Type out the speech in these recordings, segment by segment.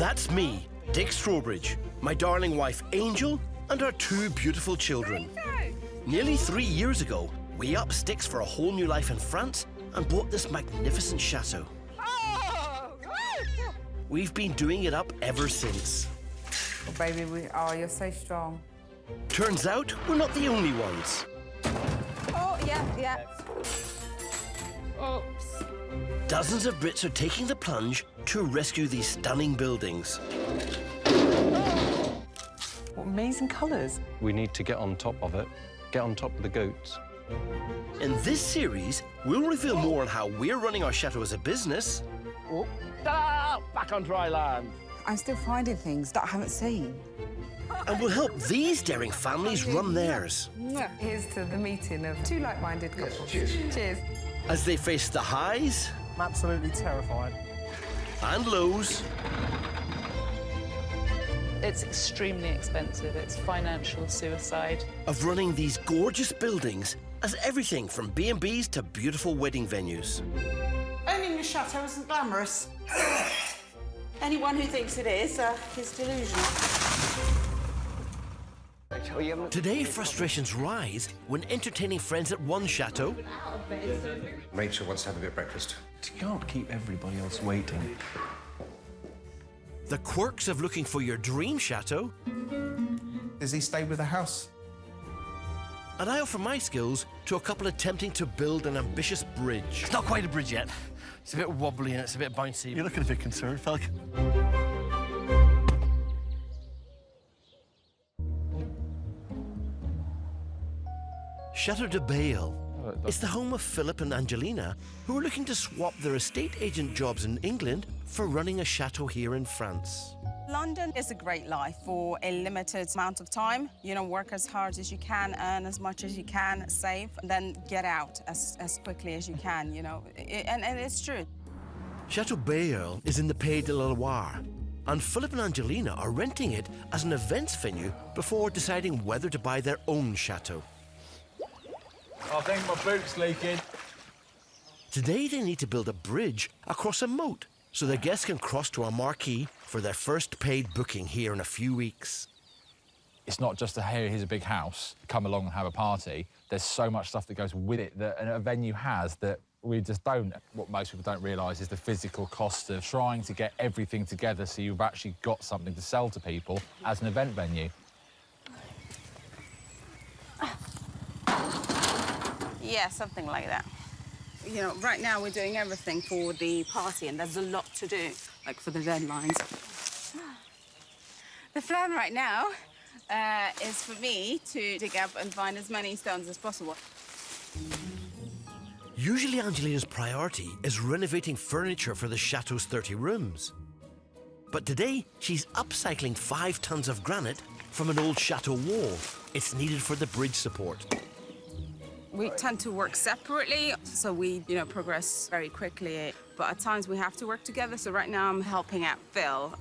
That's me, Dick Strawbridge, my darling wife Angel, and our two beautiful children. Nearly 3 years ago, we upped sticks for a whole new life in France and bought this magnificent chateau. We've been doing it up ever since. Oh, baby, you're so strong. Turns out we're not the only ones. Oh, yeah. Oops. Dozens of Brits are taking the plunge to rescue these stunning buildings. What amazing colours. We need to get on top of it, get on top of the goats. In this series, we'll reveal more on how we're running our chateau as a business. Oh. Ta-da! Back on dry land. I'm still finding things that I haven't seen. And we'll help these daring families run theirs. Here's to the meeting of two like-minded couples. Cheers. Cheers. As they face the highs... I'm absolutely terrified. ...and lows. It's extremely expensive. It's financial suicide. ...of running these gorgeous buildings as everything from B&Bs to beautiful wedding venues. Owning a chateau isn't glamorous. Anyone who thinks it is delusional. Today, frustrations rise when entertaining friends at one chateau. Rachel wants to have a bit of breakfast. You can't keep everybody else waiting. The quirks of looking for your dream chateau. Does he stay with the house? And I offer my skills to a couple attempting to build an ambitious bridge. It's not quite a bridge yet. It's a bit wobbly and it's a bit bouncy. You're looking a bit concerned, Falcon. Chateau de Bale is the home of Philip and Angelina, who are looking to swap their estate agent jobs in England for running a chateau here in France. London is a great life for a limited amount of time. You know, work as hard as you can, earn as much as you can, save, and then get out as quickly as you can, you know. And it's true. Chateau Bale is in the Pays de la Loire, and Philip and Angelina are renting it as an events venue before deciding whether to buy their own chateau. I think my boot's leaking. Today they need to build a bridge across a moat so their guests can cross to our marquee for their first paid booking here in a few weeks. It's not just a, hey, here's a big house, come along and have a party. There's so much stuff that goes with it that a venue has that we just don't. What most people don't realise is the physical cost of trying to get everything together so you've actually got something to sell to people as an event venue. Yeah, something like that. You know, right now we're doing everything for the party, and there's a lot to do, like for the deadlines. The plan right now is for me to dig up and find as many stones as possible. Usually Angelina's priority is renovating furniture for the chateau's 30 rooms. But today, she's upcycling 5 tons of granite from an old chateau wall. It's needed for the bridge support. We tend to work separately, so we, you know, progress very quickly. But at times we have to work together. So right now I'm helping out Phil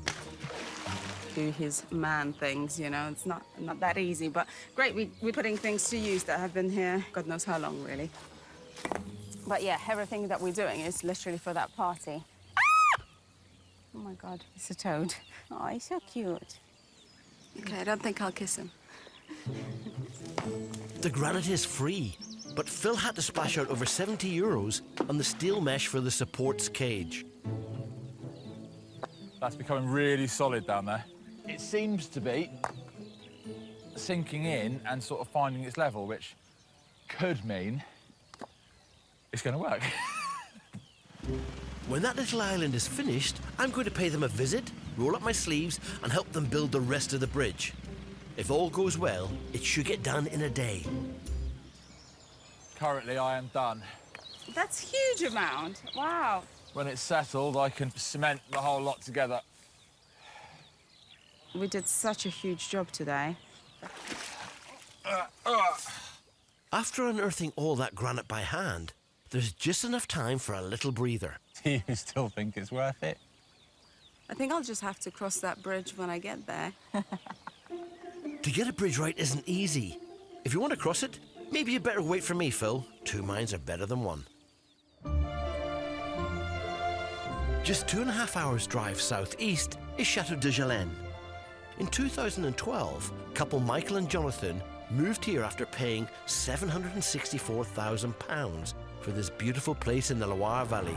do his man things, you know. It's not that easy, but great. We're putting things to use that have been here God knows how long, really. But yeah, everything that we're doing is literally for that party. Ah! Oh my God, it's a toad. Oh, he's so cute. Okay, I don't think I'll kiss him. The granite is free, but Phil had to splash out over €70 on the steel mesh for the supports cage. That's becoming really solid down there. It seems to be sinking in and sort of finding its level, which could mean it's going to work. When that little island is finished, I'm going to pay them a visit, roll up my sleeves, and help them build the rest of the bridge. If all goes well, it should get done in a day. Currently, I am done. That's a huge amount. Wow. When it's settled, I can cement the whole lot together. We did such a huge job today. After unearthing all that granite by hand, there's just enough time for a little breather. Do you still think it's worth it? I think I'll just have to cross that bridge when I get there. To get a bridge right isn't easy. If you want to cross it, maybe you better wait for me, Phil. 2 minds are better than 1. Just 2.5 hours drive southeast is Chateau de Jalen. In 2012, couple Michael and Jonathan moved here after paying £764,000 for this beautiful place in the Loire Valley.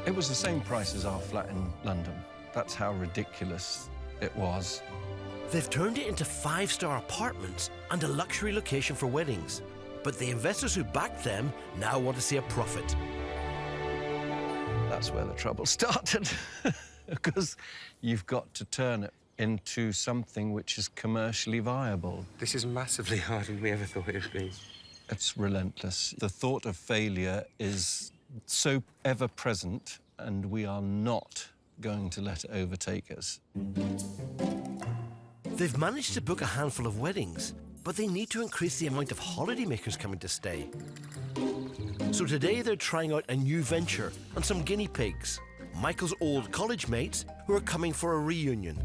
It was the same price as our flat in London. That's how ridiculous it was. They've turned it into 5-star apartments and a luxury location for weddings. But the investors who backed them now want to see a profit. That's where the trouble started, because you've got to turn it into something which is commercially viable. This is massively harder than we ever thought it would be. It's relentless. The thought of failure is so ever-present, and we are not going to let it overtake us. They've managed to book a handful of weddings, but they need to increase the amount of holidaymakers coming to stay. So today they're trying out a new venture and some guinea pigs. Michael's old college mates who are coming for a reunion.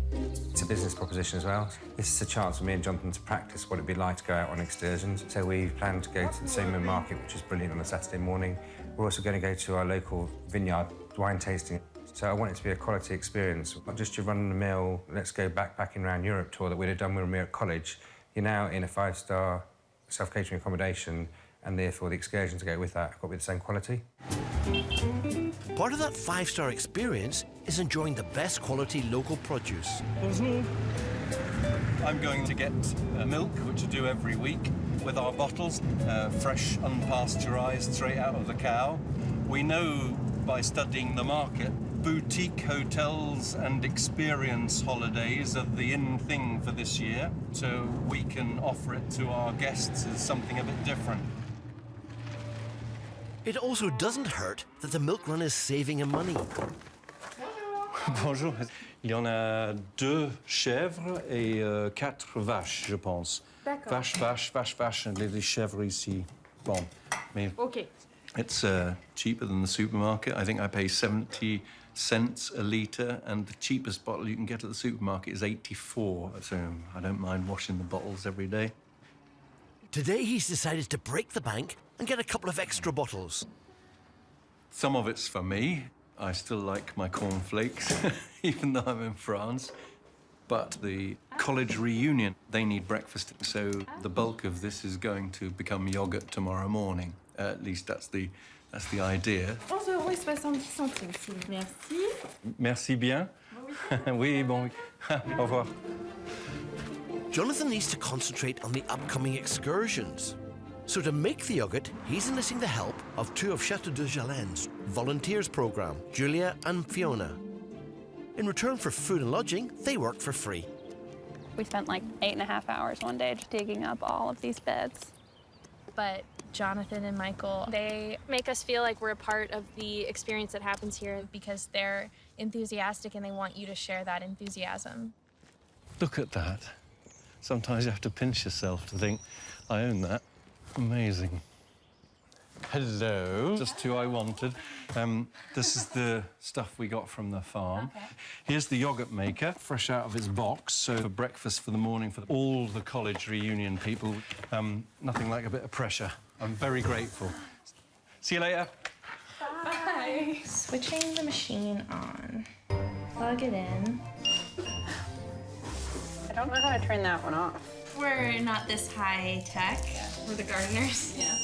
It's a business proposition as well. This is a chance for me and Jonathan to practice what it'd be like to go out on excursions. So we plan to go to the same market, which is brilliant, on a Saturday morning. We're also going to go to our local vineyard wine tasting. So I want it to be a quality experience, not just your run-of-the-mill, let's go backpacking around Europe tour that we'd have done when we were at college. You're now in a 5-star self-catering accommodation, and therefore the excursions to go with that have got to be the same quality. Part of that 5-star experience is enjoying the best quality local produce. I'm going to get milk, which I do every week, with our bottles, fresh, unpasteurised, straight out of the cow. We know by studying the market, boutique hotels and experience holidays are the in thing for this year, so we can offer it to our guests as something a bit different. It also doesn't hurt that the milk run is saving him money. Bonjour. Il y en a 2 chèvres et 4 vaches, je pense. D'accord. Vache, and les chèvres ici. Bon, mais OK. it's cheaper than the supermarket. I think I pay 70 cents a litre, and the cheapest bottle you can get at the supermarket is 84. So I don't mind washing the bottles every day. Today he's decided to break the bank and get a couple of extra bottles. Some of it's for me. I still like my cornflakes, even though I'm in France. But the college reunion, they need breakfast. So the bulk of this is going to become yogurt tomorrow morning. At least that's the idea. 11,70 €. Merci. Merci bien. Oui, bon. Au revoir. Jonathan needs to concentrate on the upcoming excursions. So to make the yogurt, he's enlisting the help of 2 of Chateau de Jalen's volunteers program, Julia and Fiona. In return for food and lodging, they work for free. We spent like 8.5 hours one day just digging up all of these beds. But Jonathan and Michael, they make us feel like we're a part of the experience that happens here because they're enthusiastic and they want you to share that enthusiasm. Look at that. Sometimes you have to pinch yourself to think, I own that. Amazing. Hello. Just who I wanted. This is the stuff we got from the farm. Okay. Here's the yogurt maker, fresh out of its box. So for breakfast for the morning for all the college reunion people, nothing like a bit of pressure. I'm very grateful. See you later. Bye. Switching the machine on. Plug it in. I don't know how to turn that one off. We're not this high tech. We're the gardeners. Yeah.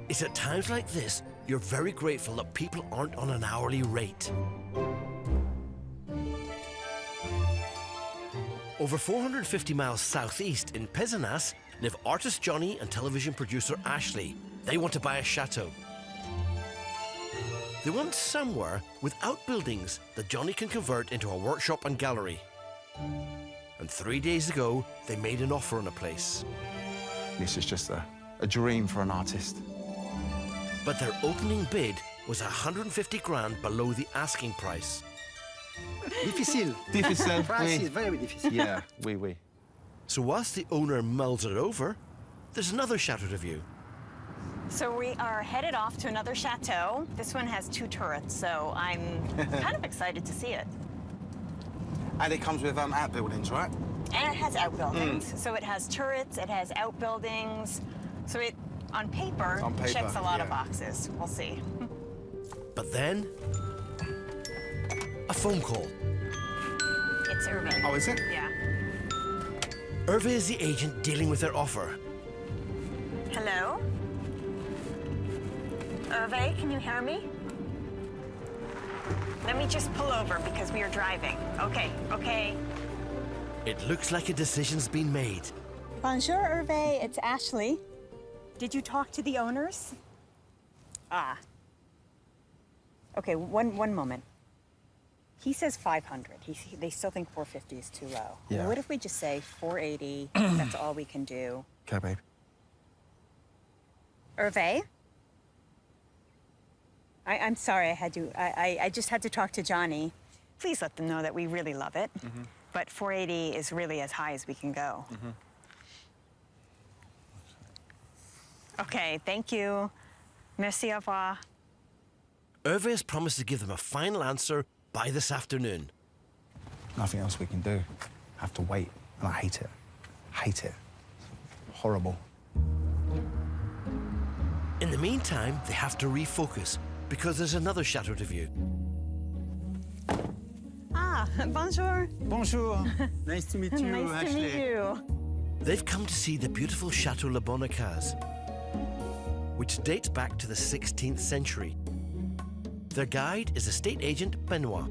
It's at times like this you're very grateful that people aren't on an hourly rate. Over 450 miles southeast in Pézenas live artist Johnny and television producer Ashley. They want to buy a chateau. They want somewhere with outbuildings that Johnny can convert into a workshop and gallery. And 3 days ago, they made an offer on a place. This is just a dream for an artist. But their opening bid was 150 grand below the asking price. Difficile. Difficile, Price oui. is very difficile. Yeah, oui. So whilst the owner mulls it over, there's another chateau to view. So we are headed off to another chateau. This one has 2 turrets, so I'm kind of excited to see it. And it comes with outbuildings, right? And it has outbuildings. So it has turrets, it has outbuildings. So it, on paper, checks a lot of boxes. We'll see. But then, A phone call. It's Hervé. Oh, is it? Yeah. Hervé is the agent dealing with their offer. Hello? Hervé, can you hear me? Let me just pull over because we are driving. Okay, okay. It looks like a decision's been made. Bonjour, Hervé. It's Ashley. Did you talk to the owners? Ah. Okay, one moment. He says 500. They still think 450 is too low. Yeah. What if we just say 480? That's all we can do. Okay, babe. Hervé? I'm sorry, I just had to talk to Johnny. Please let them know that we really love it. But 480 is really as high as we can go. Okay, thank you. Merci, au revoir. Hervé has promised to give them a final answer by this afternoon. Nothing else we can do. Have to wait, and I hate it. Hate it. Horrible. In the meantime, they have to refocus because there's another chateau to view. Ah, bonjour. Bonjour. Nice to meet you, Nice to meet you. They've come to see the beautiful Chateau Le Bonnecaz, which dates back to the 16th century. Their guide is estate agent Benoit.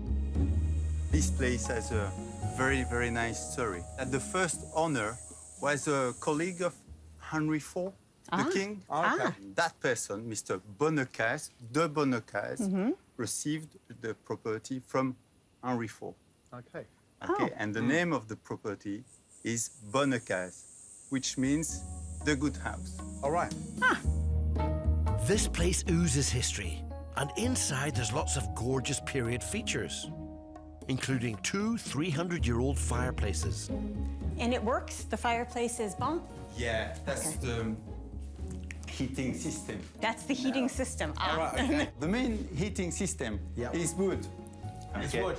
This place has a very, very nice story. The first owner was a colleague of Henry IV, the king. That person, Mr. Bonnecaz, de Bonnecaz, received the property from Henry IV. Okay. Okay, and the name of the property is Bonnecaz, which means the good house. All right. This place oozes history, and inside there's lots of gorgeous period features, including two 300-year-old fireplaces. And it works? The fireplace is bon? Yeah, that's the heating system. That's the heating system. All right, okay. The main heating system is wood. It's Okay. wood.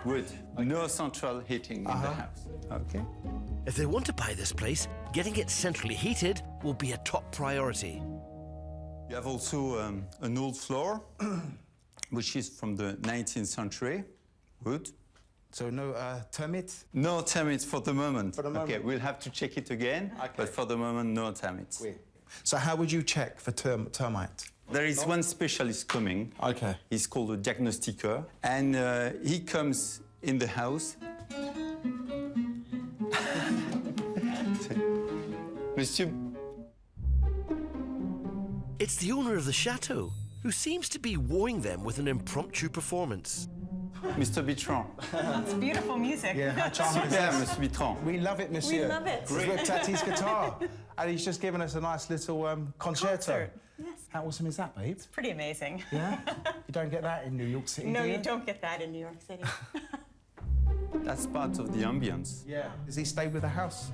Wood. No central heating in the house. Okay. If they want to buy this place, getting it centrally heated will be a top priority. You have also an old floor, which is from the 19th century, wood. So no termites? No termites for the moment. For the moment. Okay, we'll have to check it again, but for the moment, no termites. So how would you check for termite? There is one specialist coming. Okay. He's called a diagnostiker, and he comes in the house. Monsieur. It's the owner of the chateau who seems to be wooing them with an impromptu performance. Mr. Bitron. It's beautiful music. Yeah, how charming is Super, this? Monsieur Bitron. We love it, monsieur. We love it. This is with Tati's guitar. And he's just given us a nice little concerto. Concert. Yes. How awesome is that, babe? Pretty amazing. Yeah? You don't get that in New York City, No, do you don't get that in New York City. That's part of the ambience. Yeah. Does he stay with the house?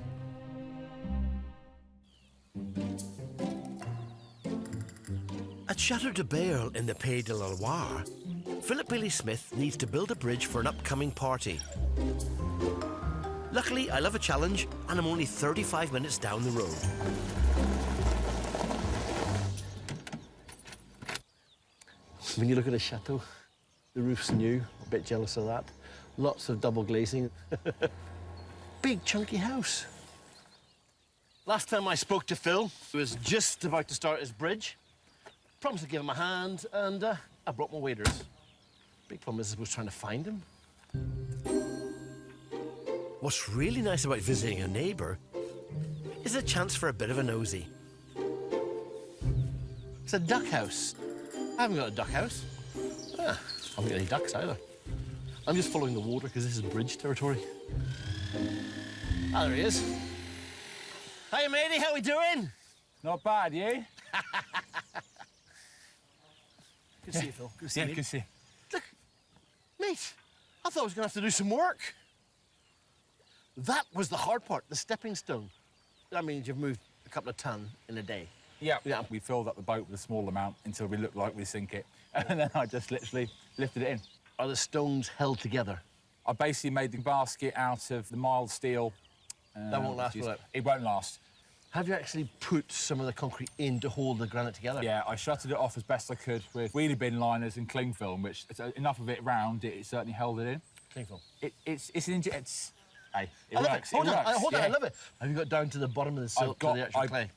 At Chateau de Bairle in the Pays de la Loire, Philip Bailey Smith needs to build a bridge for an upcoming party. Luckily, I love a challenge, and I'm only 35 minutes down the road. When you look at a chateau, the roof's new, a bit jealous of that. Lots of double glazing. Big chunky house. Last time I spoke to Phil, he was just about to start his bridge. Promised to give him a hand, and I brought my waiters. Big problem is I was trying to find him. What's really nice about visiting a neighbour is a chance for a bit of a nosy. It's a duck house. I haven't got a duck house. I haven't got any ducks either. I'm just following the water because this is bridge territory. Ah, there he is. Hey, matey, how we doing? Not bad, you? Good to see you, Phil. Good to see Yeah, you. good to see you. Look, mate, I thought I was going to have to do some work. That was the hard part, the stepping stone. That means you've moved a couple of ton in a day. Yeah. We filled up the boat with a small amount until we looked like we sink it. And then I just literally lifted it in. Are the stones held together? I basically made the basket out of the mild steel. That won't last, will it? It won't last. Have you actually put some of the concrete in to hold the granite together? Yeah, I shuttered it off as best I could with wheelie bin liners and cling film, which enough of it round, it certainly held it in. Cling film. Hey, it I love works. it. Hold on, Yeah. I love it. Have you got down to the bottom of the silt to the actual clay?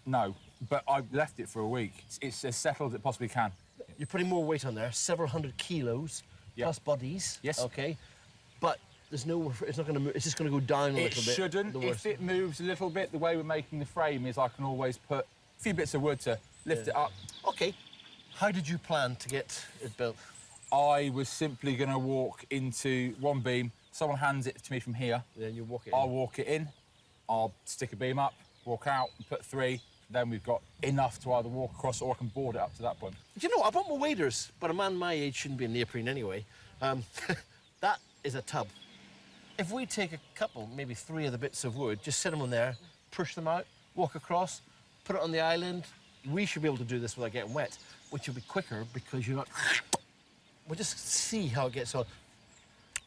No, but I've left it for a week. It's as settled as it possibly can. You're putting more weight on there, several hundred kilos, plus bodies. Yes. Okay. But there's no, it's not going to move, it's just going to go down a little bit. It shouldn't. If it moves a little bit, the way we're making the frame is I can always put a few bits of wood to lift it up. Okay. How did you plan to get it built? I was simply going to walk into one beam. Someone hands it to me from here. Then you walk it I'll walk it in. I'll stick a beam up, walk out, and put 3. Then we've got enough to either walk across or I can board it up to that point. Do you know, I bought my waders, but a man my age shouldn't be in neoprene anyway. That is a tub. If we take a couple, maybe 3 of the bits of wood, just set them on there, push them out, walk across, put it on the island, we should be able to do this without getting wet, which will be quicker because you're not... We'll just see how it gets on.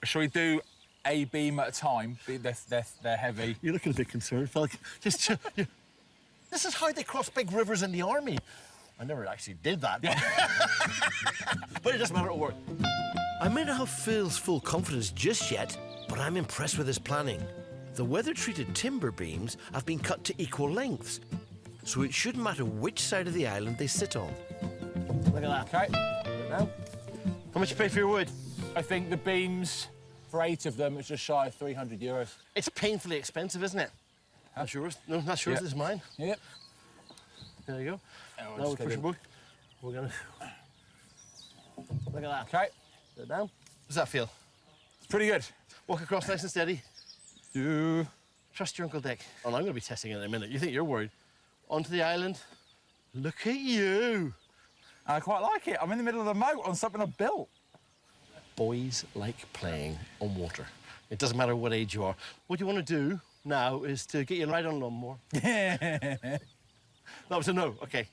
Shall we do a beam at a time? They're heavy. You're looking a bit concerned, Phil. Just... This is how they cross big rivers in the army. I never actually did that. But it doesn't matter, it'll work. I may not have Phil's full confidence just yet, but I'm impressed with his planning. The weather-treated timber beams have been cut to equal lengths, so it shouldn't matter which side of the island they sit on. Look at that. OK. Now, how much you pay for your wood? I think the beams, for 8 of them, is just shy of €300. It's painfully expensive, isn't it? That's yours. No, that's yours. Yep. This is mine. Yep. There you go. Oh, now we're pushing both. We're going to... Look at that. OK. Sit down. Does that feel? It's pretty good. Walk across nice and steady. Trust your Uncle Dick. Oh, I'm going to be testing it in a minute. You think you're worried? Onto the island. Look at you. I quite like it. I'm in the middle of the moat on something I've built. Boys like playing on water. It doesn't matter what age you are. What you want to do now is to get you right on a lawnmower. That was a no. OK.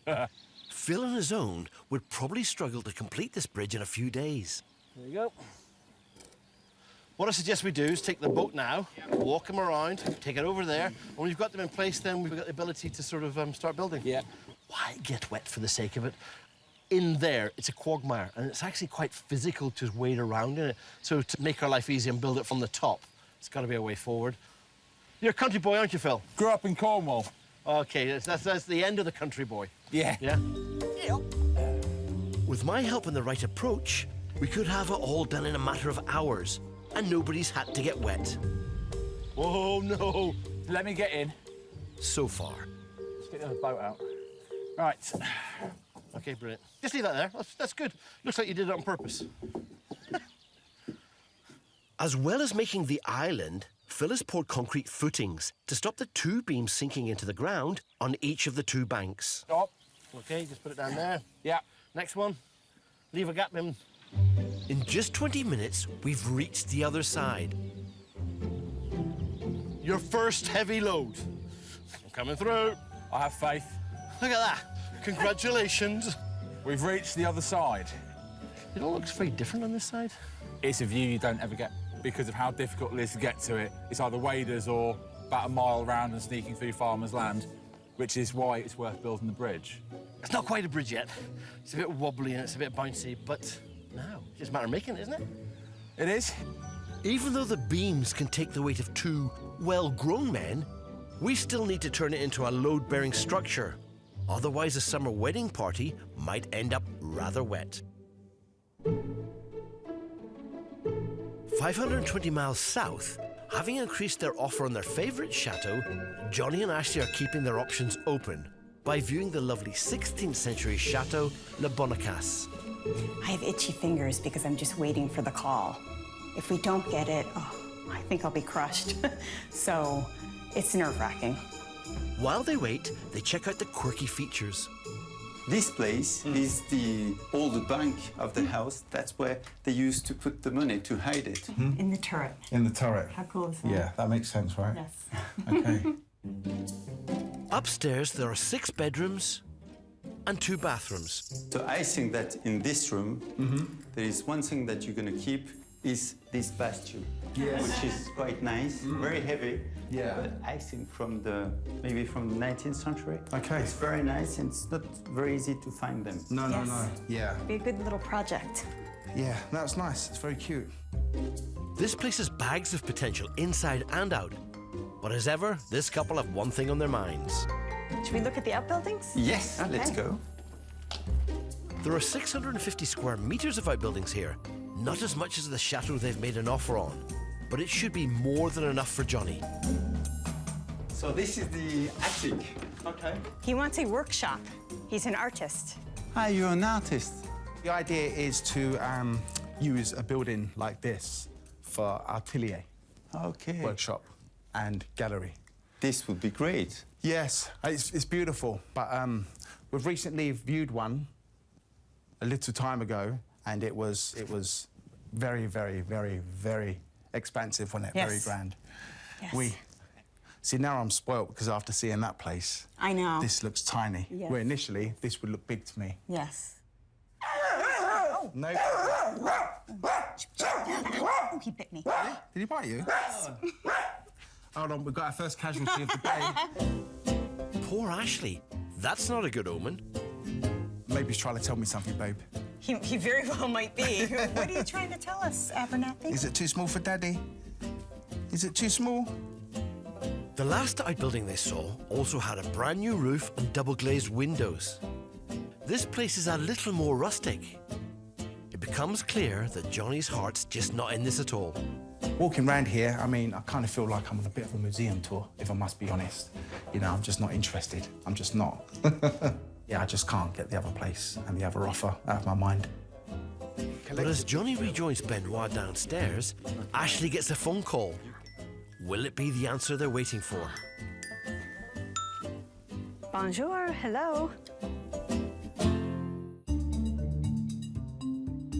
Phil on his own would probably struggle to complete this bridge in a few days. There you go. What I suggest we do is take the boat now, walk them around, take it over there. And when you've got them in place, then we've got the ability to sort of start building. Yeah. Why get wet for the sake of it? In there, it's a quagmire, and it's actually quite physical to wade around in it. So to make our life easy and build it from the top, it's got to be a way forward. You're a country boy, aren't you, Phil? Grew up in Cornwall. OK, that's the end of the country boy. Yeah. Yeah? With my help and the right approach, we could have it all done in a matter of hours, and nobody's had to get wet. Oh, no. Let me get in. So far. Let's get the other boat out. Right. OK, brilliant. Just leave that there. That's good. Looks like you did it on purpose. As well as making the island, Phil has poured concrete footings to stop the 2 beams sinking into the ground on each of the 2 banks. Stop. OK, just put it down there. Yeah. Next one. Leave a gap in. In just 20 minutes, we've reached the other side. Your first heavy load. I'm coming through. I have faith. Look at that. Congratulations. We've reached the other side. It all looks very different on this side. It's a view you don't ever get because of how difficult it is to get to it. It's either waders or about a mile around and sneaking through farmers' land, which is why it's worth building the bridge. It's not quite a bridge yet. It's a bit wobbly and it's a bit bouncy, but now it's just a matter of making it, isn't it? It is. Even though the beams can take the weight of 2 well-grown men, we still need to turn it into a load-bearing structure. Otherwise, a summer wedding party might end up rather wet. 520 miles south, having increased their offer on their favourite chateau, Johnny and Ashley are keeping their options open by viewing the lovely 16th century chateau, Le Bonnecas. I have itchy fingers because I'm just waiting for the call. If we don't get it, I think I'll be crushed. So it's nerve-wracking. While they wait, they check out the quirky features. This place is the old bank of the house. That's where they used to put the money to hide it. In the turret. In the turret. How cool is that? Yeah, that makes sense, right? Yes. OK. Upstairs, there are 6 bedrooms and 2 bathrooms. So I think that in this room, there is one thing that you're going to keep is this bathroom. which is quite nice, very heavy. Yeah. But I think maybe from the 19th century. Okay. It's very nice and it's not very easy to find them. No. Yeah. Be a good little project. Yeah, that's nice. It's very cute. This place has bags of potential inside and out. But as ever, this couple have one thing on their minds. Should we look at the outbuildings? Yes, let's go. There are 650 square meters of outbuildings here. Not as much as the chateau they've made an offer on. But it should be more than enough for Johnny. So this is the attic. Okay. He wants a workshop. He's an artist. Ah, you're an artist. The idea is to use a building like this for atelier, workshop, and gallery. This would be great. Yes, it's beautiful, but we've recently viewed one a little time ago, and it was very, very, very, very expansive, wasn't it? Yes. Very grand. Yes. See, now I'm spoilt because after seeing that place, I know. this looks tiny. Yes. Where initially this would look big to me. Yes. No. Oh, he bit me. Did he bite you? Hold on, we've got our first casualty of the day. Poor Ashley. That's not a good omen. Maybe he's trying to tell me something, babe. He very well might be. What are you trying to tell us, Abernathy? Is it too small for Daddy? Is it too small? The last outbuilding they saw also had a brand new roof and double glazed windows. This place is a little more rustic. It becomes clear that Johnny's heart's just not in this at all. Walking around here, I mean, I kind of feel like I'm on a bit of a museum tour, if I must be honest. You know, I'm just not interested. I'm just not. Yeah, I just can't get the other place and the other offer out of my mind. But as Johnny rejoins Benoit downstairs, Ashley gets a phone call. Will it be the answer they're waiting for? Bonjour, hello.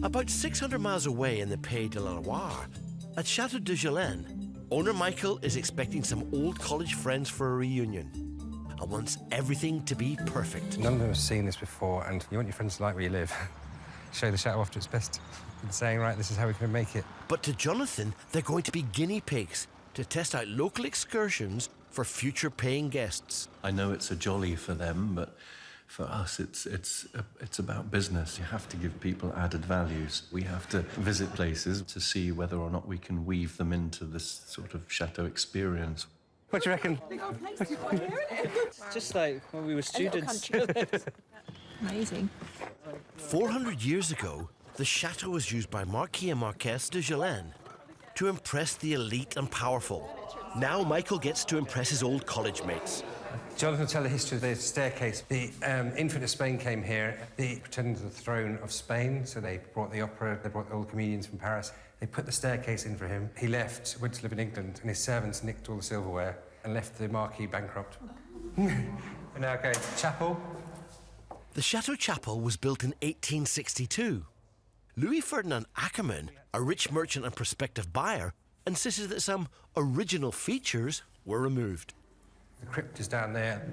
About 600 miles away in the Pays de la Loire, at Chateau de Jalen, owner Michael is expecting some old college friends for a reunion and wants everything to be perfect. None of them have seen this before, and you want your friends to like where you live. Show the chateau off to its best. And saying, right, this is how we can make it. But to Jonathan, they're going to be guinea pigs to test out local excursions for future paying guests. I know it's a jolly for them, but for us, it's about business. You have to give people added values. We have to visit places to see whether or not we can weave them into this sort of chateau experience. What do you reckon? Just like when we were students. Amazing. 400 years ago, the chateau was used by Marquis and Marquess de Jalen to impress the elite and powerful. Now Michael gets to impress his old college mates. Jonathan will tell the history of the staircase. The infant of Spain came here. They pretended to the throne of Spain, so they brought the opera, they brought all the comedians from Paris. They put the staircase in for him. He left, went to live in England, and his servants nicked all the silverware and left the Marquis bankrupt. And now going to chapel. The Chateau Chapel was built in 1862. Louis Ferdinand Ackermann, a rich merchant and prospective buyer, insisted that some original features were removed. The crypt is down there.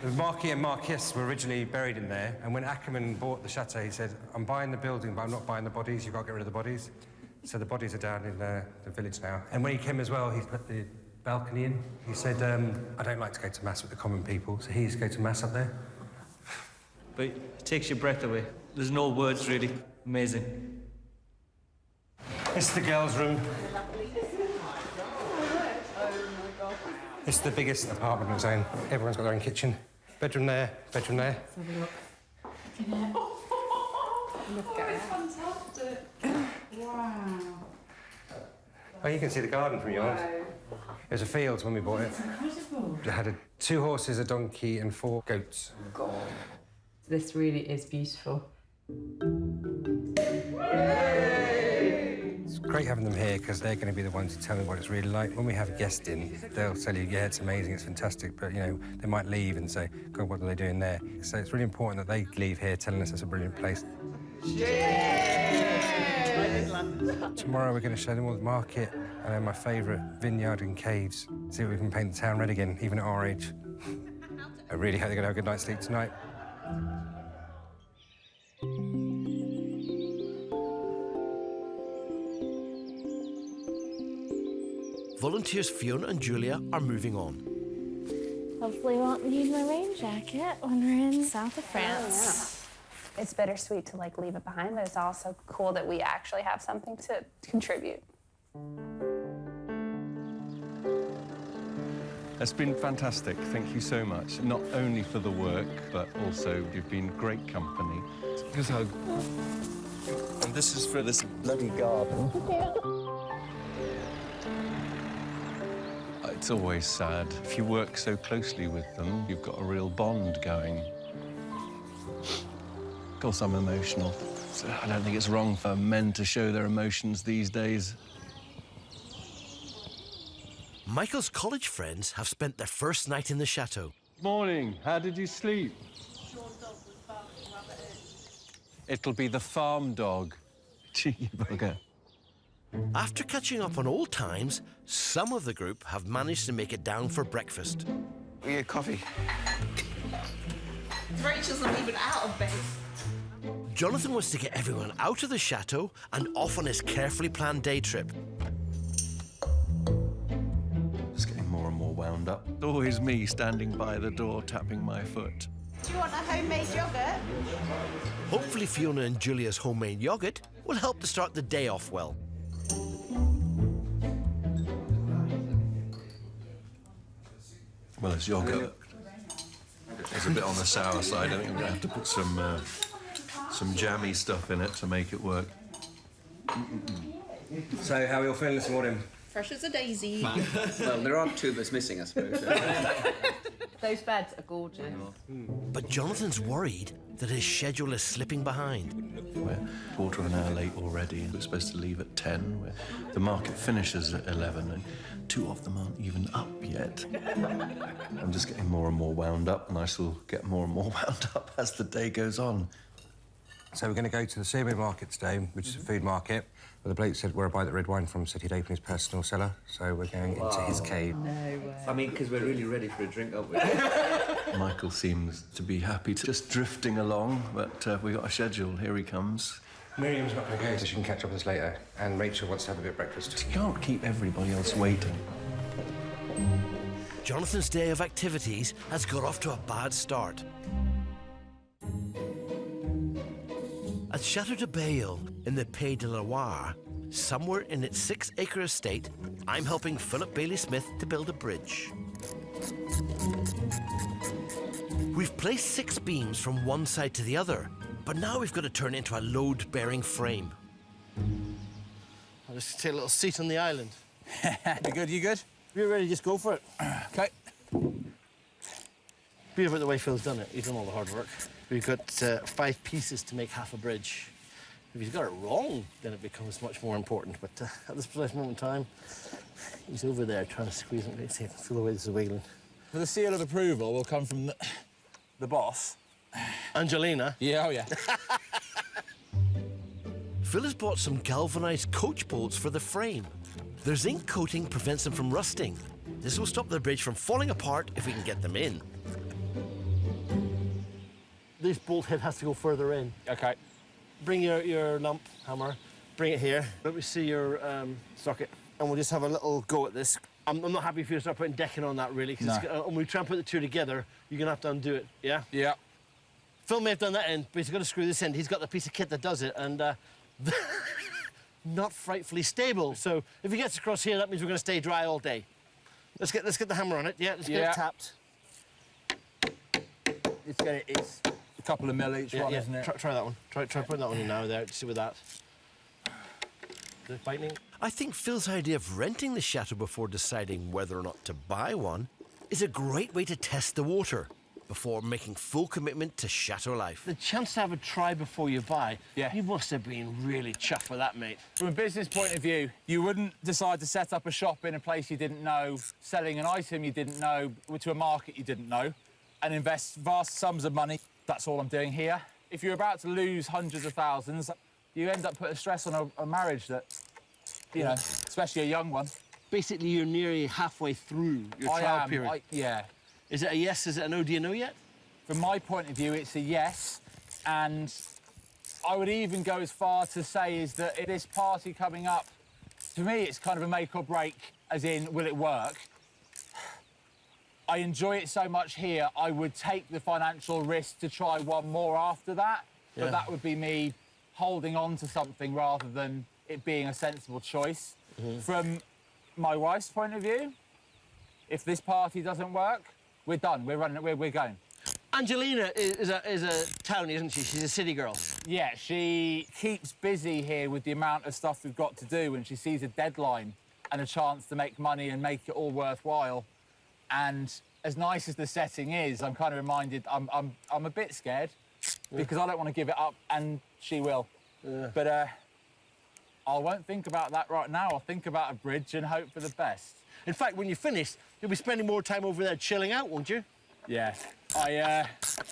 The Marquis and Marquess were originally buried in there, and when Ackermann bought the chateau, he said, I'm buying the building, but I'm not buying the bodies. You've got to get rid of the bodies. So the bodies are down in the village now. And when he came as well, he put the balcony in. He said, I don't like to go to Mass with the common people, so he used to go to Mass up there. But it takes your breath away. There's no words, really. Amazing. This is the girls' room. This is the biggest apartment on its own. Everyone's got their own kitchen. Bedroom there, bedroom there. Let's have a look. Look at it. Fantastic. Wow. Oh, you can see the garden from yours. It was a field when we bought it. Incredible. It had 2 horses, a donkey, and 4 goats. God. This really is beautiful. It's great having them here because they're going to be the ones who tell me what it's really like. When we have a guest in, they'll tell you, yeah, it's amazing, it's fantastic, but, you know, they might leave and say, God, what are they doing there? So it's really important that they leave here telling us it's a brilliant place. Tomorrow we're going to show them all the market and then my favourite vineyard and caves. See if we can paint the town red again, even at our age. I really hope they're going to have a good night's sleep tonight. volunteers Fiona and Julia are moving on. Hopefully won't need my rain jacket when we're in south of France. It's bittersweet to like leave it behind, but it's also cool that we actually have something to contribute. It's been fantastic. Thank you so much. Not only for the work, but also you've been great company. Just hug. And this is for this bloody garden. It's always sad. If you work so closely with them, you've got a real bond going. Of course, I'm emotional. So I don't think it's wrong for men to show their emotions these days. Michael's college friends have spent their first night in the chateau. Morning. How did you sleep? It'll be the farm dog. Cheeky bugger. After catching up on old times, some of the group have managed to make it down for breakfast. We get coffee. Rachel's not even out of bed. Jonathan wants to get everyone out of the chateau and off on his carefully planned day trip. It's getting more and more wound up. Always me standing by the door, tapping my foot. Do you want a homemade yogurt? Hopefully Fiona and Julia's homemade yogurt will help to start the day off well. Well, it's yogurt. It's a bit on the sour side. I think I'm going to have to put some jammy stuff in it to make it work. So, how are you all feeling this morning? Fresh as a daisy. Well, there are two that's missing, I suppose. Those beds are gorgeous. But Jonathan's worried that his schedule is slipping behind. We're a quarter of an hour late already. We're supposed to leave at 10. The market finishes at 11, and two of them aren't even up yet. I'm just getting more and more wound up, and I shall get more and more wound up as the day goes on. So we're going to go to the Seamead Market today, which is a food market. But the bloke said where I buy that red wine from said he'd open his personal cellar, so we're going into his cave. No way. I mean, because we're really ready for a drink, aren't we? Michael seems to be happy to just drifting along, but we got a schedule. Here he comes. Miriam's not going to go, so she can catch up with us later. And Rachel wants to have a bit of breakfast. You can't keep everybody else waiting. Jonathan's day of activities has got off to a bad start. At Chateau de Bayle in the Pays de la Loire, somewhere in its 6-acre estate, I'm helping Philip Bailey-Smith to build a bridge. We've placed 6 beams from one side to the other, but now we've got to turn it into a load-bearing frame. I'll just take a little seat on the island. You good? You good? If you're ready, just go for it. OK. Beautiful the way Phil's done it. He's done all the hard work. We've got 5 pieces to make half a bridge. If he's got it wrong, then it becomes much more important. But at this precise moment in time, he's over there trying to squeeze it. Let's see, feel the way this is wiggling. For the seal of approval will come from the boss. Angelina? Yeah, oh yeah. Phil has bought some galvanised coach bolts for the frame. Their zinc coating prevents them from rusting. This will stop the bridge from falling apart if we can get them in. This bolt head has to go further in. OK. Bring your lump hammer, bring it here. Let me see your socket. And we'll just have a little go at this. I'm not happy if you start putting decking on that, really, because when we try and put the two together, you're going to have to undo it, yeah? Yeah. Phil may have done that end, but he's got to screw this end. He's got the piece of kit that does it, and not frightfully stable. So if he gets across here, that means we're going to stay dry all day. Let's get the hammer on it, yeah? Let's get it tapped. Let's get it. It's a couple of mil each one, isn't it? Try that one. Try putting that one in now, there, to see with that. Is it biting? I think Phil's idea of renting the chateau before deciding whether or not to buy one is a great way to test the water before making full commitment to chateau life. The chance to have a try before you buy, you must have been really chuffed with that, mate. From a business point of view, you wouldn't decide to set up a shop in a place you didn't know, selling an item you didn't know, to a market you didn't know, and invest vast sums of money. That's all I'm doing here. If you're about to lose hundreds of thousands, you end up putting stress on a marriage that, you know, especially a young one. Basically, you're nearly halfway through your trial period. Yeah. Is it a yes? Is it a no? Do you know yet? From my point of view, it's a yes. And I would even go as far to say is that this party coming up For me, it's kind of a make or break, as in, will it work? I enjoy it so much here, I would take the financial risk to try one more after that, but that would be me holding on to something rather than it being a sensible choice. From my wife's point of view, if this party doesn't work, we're done. We're running. We're going. Angelina is a townie, isn't she? She's a city girl. Yeah, she keeps busy here with the amount of stuff we've got to do, and she sees a deadline and a chance to make money and make it all worthwhile. And as nice as the setting is, I'm kind of reminded I'm a bit scared because I don't want to give it up, and she will. But I won't think about that right now. I'll think about a bridge and hope for the best. In fact, when you finish, you'll be spending more time over there chilling out, won't you? Yeah.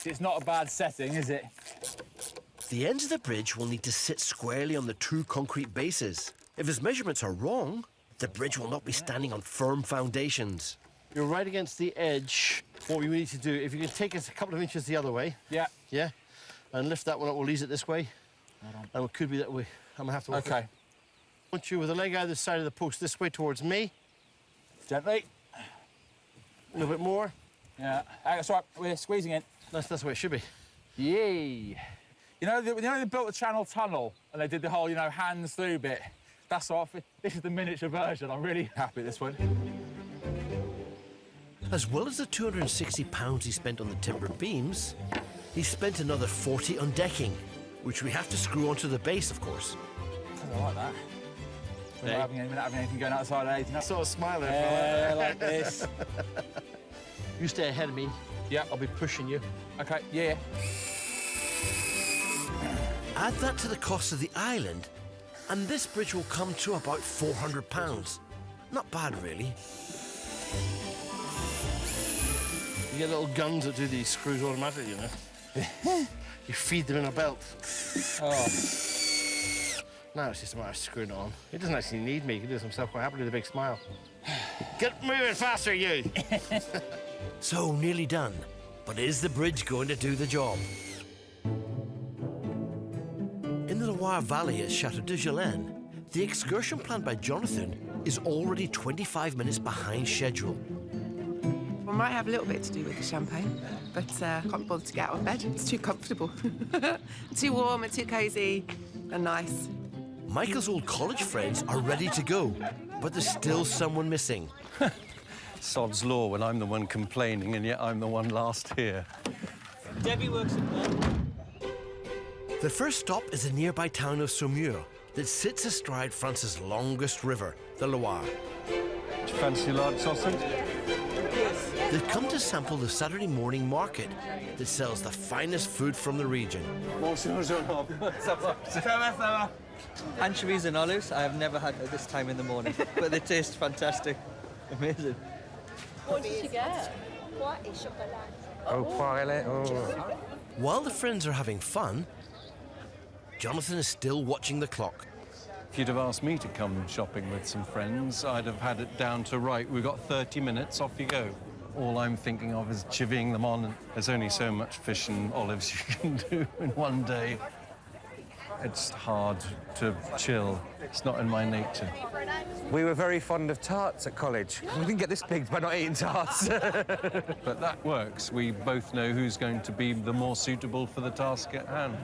It's not a bad setting, is it? The ends of the bridge will need to sit squarely on the two concrete bases. If his measurements are wrong, the bridge will not be standing on firm foundations. You're right against the edge. What we need to do, if you can take us a couple of inches the other way. Yeah. Yeah? And lift that one up, we'll ease it this way. And it could be that way. I'm gonna have to walk. Okay. I want you with the leg out of the side of the post this way towards me. Gently. A little bit more. Yeah. That's right. We're squeezing in. That's the way it should be. Yay. You know, they built the Channel Tunnel and they did the whole, hands through bit. That's what this is the miniature version. I'm really happy with this one. As well as the £260 he spent on the timber beams, he spent another 40 on decking, which we have to screw onto the base, of course. I like that. We're not having anything going outside, eh? Sort of smiling. Yeah, like this. You stay ahead of me. Yeah. I'll be pushing you. OK, yeah. Add that to the cost of the island, and this bridge will come to about £400. Not bad, really. You get little guns that do these screws automatically, you know. You feed them in a belt. Oh. Now it's just a matter of screwing it on. He doesn't actually need me. He can do this himself quite happily with a big smile. Get moving faster, you! So, nearly done. But is the bridge going to do the job? In the Loire Valley at Chateau de Jalen, the excursion planned by Jonathan is already 25 minutes behind schedule. We might have a little bit to do with the champagne, but I can't bother to get out of bed. It's too comfortable. Too warm and too cosy and nice. Michael's old college friends are ready to go, but there's still someone missing. Sod's law when I'm the one complaining and yet I'm the one last here. Debbie works at home. The first stop is the nearby town of Saumur that sits astride France's longest river, the Loire. Do you fancy large sausage? They've come to sample the Saturday morning market that sells the finest food from the region. Anchovies and olives, I have never had at this time in the morning, but they taste fantastic. Amazing. What did you get? Oh, poirelette. Oh. While the friends are having fun, Jonathan is still watching the clock. If you'd have asked me to come shopping with some friends, I'd have had it down to right. We've got 30 minutes, off you go. All I'm thinking of is chivying them on. There's only so much fish and olives you can do in one day. It's hard to chill. It's not in my nature. We were very fond of tarts at college. We didn't get this big by not eating tarts. But that works. We both know who's going to be the more suitable for the task at hand.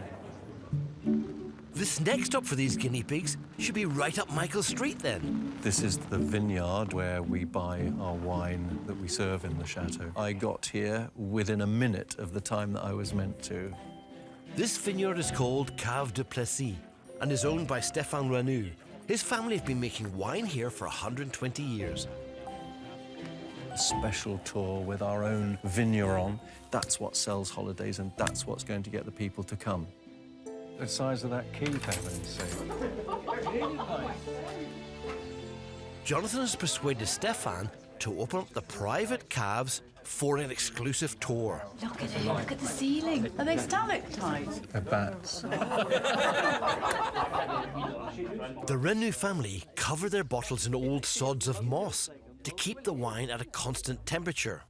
This next stop for these guinea pigs should be right up Michael Street, then. This is the vineyard where we buy our wine that we serve in the chateau. I got here within a minute of the time that I was meant to. This vineyard is called Cave de Plessis and is owned by Stéphane Renou. His family have been making wine here for 120 years. A special tour with our own vigneron. That's what sells holidays, and that's what's going to get the people to come. The size of that key, for heaven's sake. Jonathan has persuaded Stéphane to open up the private caves for an exclusive tour. Look at it, look at the ceiling. Are they stalactites? They're bats. The Renou family cover their bottles in old sods of moss to keep the wine at a constant temperature.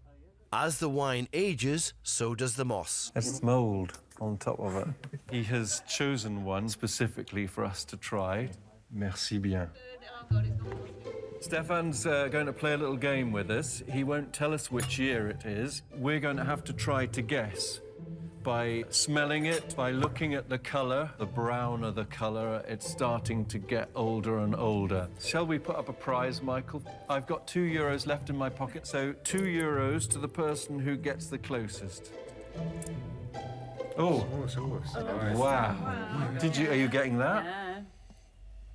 As the wine ages, so does the moss. There's mould on top of it. He has chosen one specifically for us to try. Merci bien. Stefan's going to play a little game with us. He won't tell us which year it is. We're going to have to try to guess by smelling it, by looking at the colour. The browner the colour, it's starting to get older and older. Shall we put up a prize, Michael? I've got €2 left in my pocket, so €2 to the person who gets the closest. Oh, wow. Are you getting that?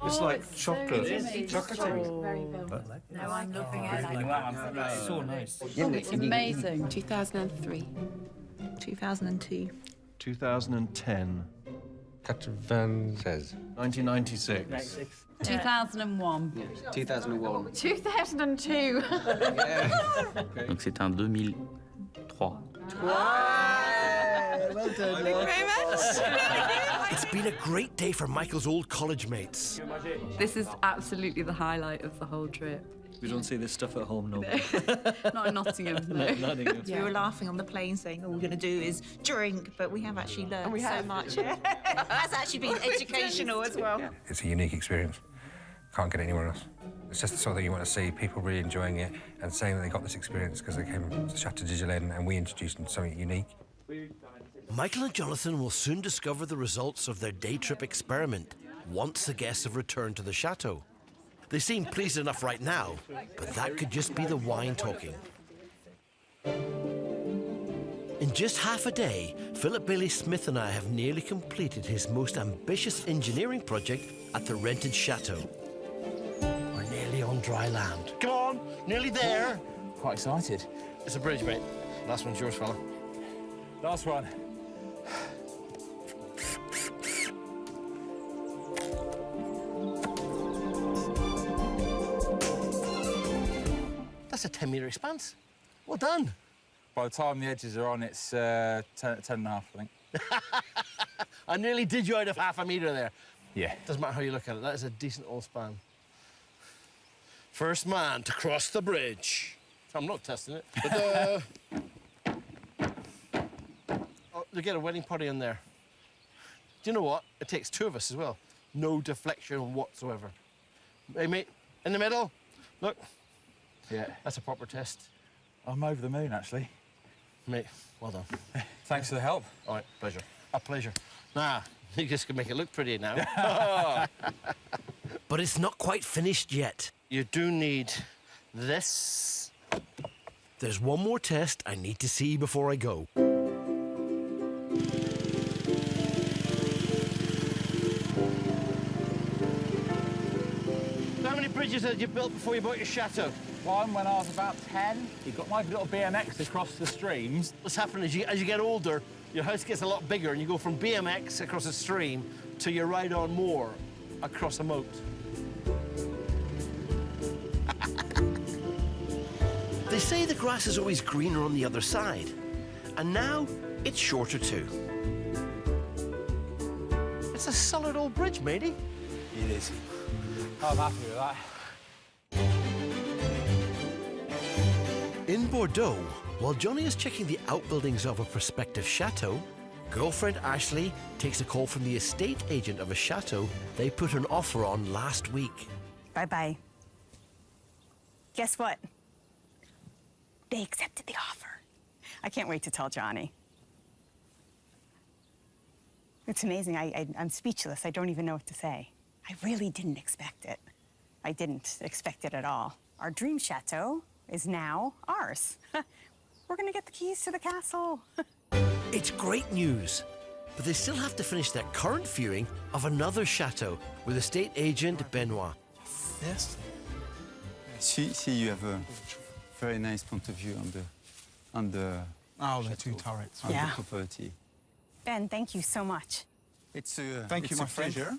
It's like chocolate. Chocolatey. Very velvet. No, I'm looking at it. That's so nice. It's amazing. 2003. 2002. 2010. says. 1996. 2001. 2001. 2002. Donc c'est un 2003. Well done. Thank you very much. It's been a great day for Michael's old college mates. This is absolutely the highlight of the whole trip. We don't see this stuff at home, no. Not in Nottingham, no. Nottingham. We were laughing on the plane saying all we're going to do is drink, but we have actually learned so much. That's actually been educational as well. It's a unique experience. Can't get it anywhere else. It's just the sort of thing you want to see, people really enjoying it and saying that they got this experience because they came to Chateau de Jalen and we introduced them to something unique. Michael and Jonathan will soon discover the results of their day trip experiment once the guests have returned to the chateau. They seem pleased enough right now, but that could just be the wine talking. In just half a day, Philip Bailey Smith and I have nearly completed his most ambitious engineering project at the rented chateau. We're nearly on dry land. Come on, nearly there. Quite excited. It's a bridge, mate. Last one's yours, fella. Last one. That's a 10-metre expanse. Well done. By the time the edges are on, it's 10 and a half, I think. I nearly did you out of half a metre there. Yeah. Doesn't matter how you look at it. That is a decent old span. First man to cross the bridge. I'm not testing it, but oh, they get a wedding party in there. Do you know what? It takes two of us as well. No deflection whatsoever. Hey, mate, in the middle. Look. Yeah. That's a proper test. I'm over the moon, actually. Mate, well done. Thanks for the help. All right, pleasure. A pleasure. Nah, you just can make it look pretty now. But it's not quite finished yet. You do need this. There's one more test I need to see before I go. How many bridges had you built before you bought your chateau? One when I was about 10. You got my little BMX across the streams. What's happened is as you get older, your house gets a lot bigger and you go from BMX across a stream to you ride on more across a moat. They say the grass is always greener on the other side. And now it's shorter too. It's a solid old bridge, matey. It is. I'm happy with that. In Bordeaux, while Johnny is checking the outbuildings of a prospective chateau, girlfriend Ashley takes a call from the estate agent of a chateau they put an offer on last week. Bye-bye. Guess what? They accepted the offer. I can't wait to tell Johnny. It's amazing. I'm speechless. I don't even know what to say. I really didn't expect it. I didn't expect it at all. Our dream chateau is now ours. We're gonna get the keys to the castle. It's great news, but they still have to finish their current viewing of another chateau with estate agent Benoit. Yes. See, you have a very nice point of view on the two turrets. on Yeah. the property. Ben, thank you so much. It's Thank you, it's my a friend. pleasure.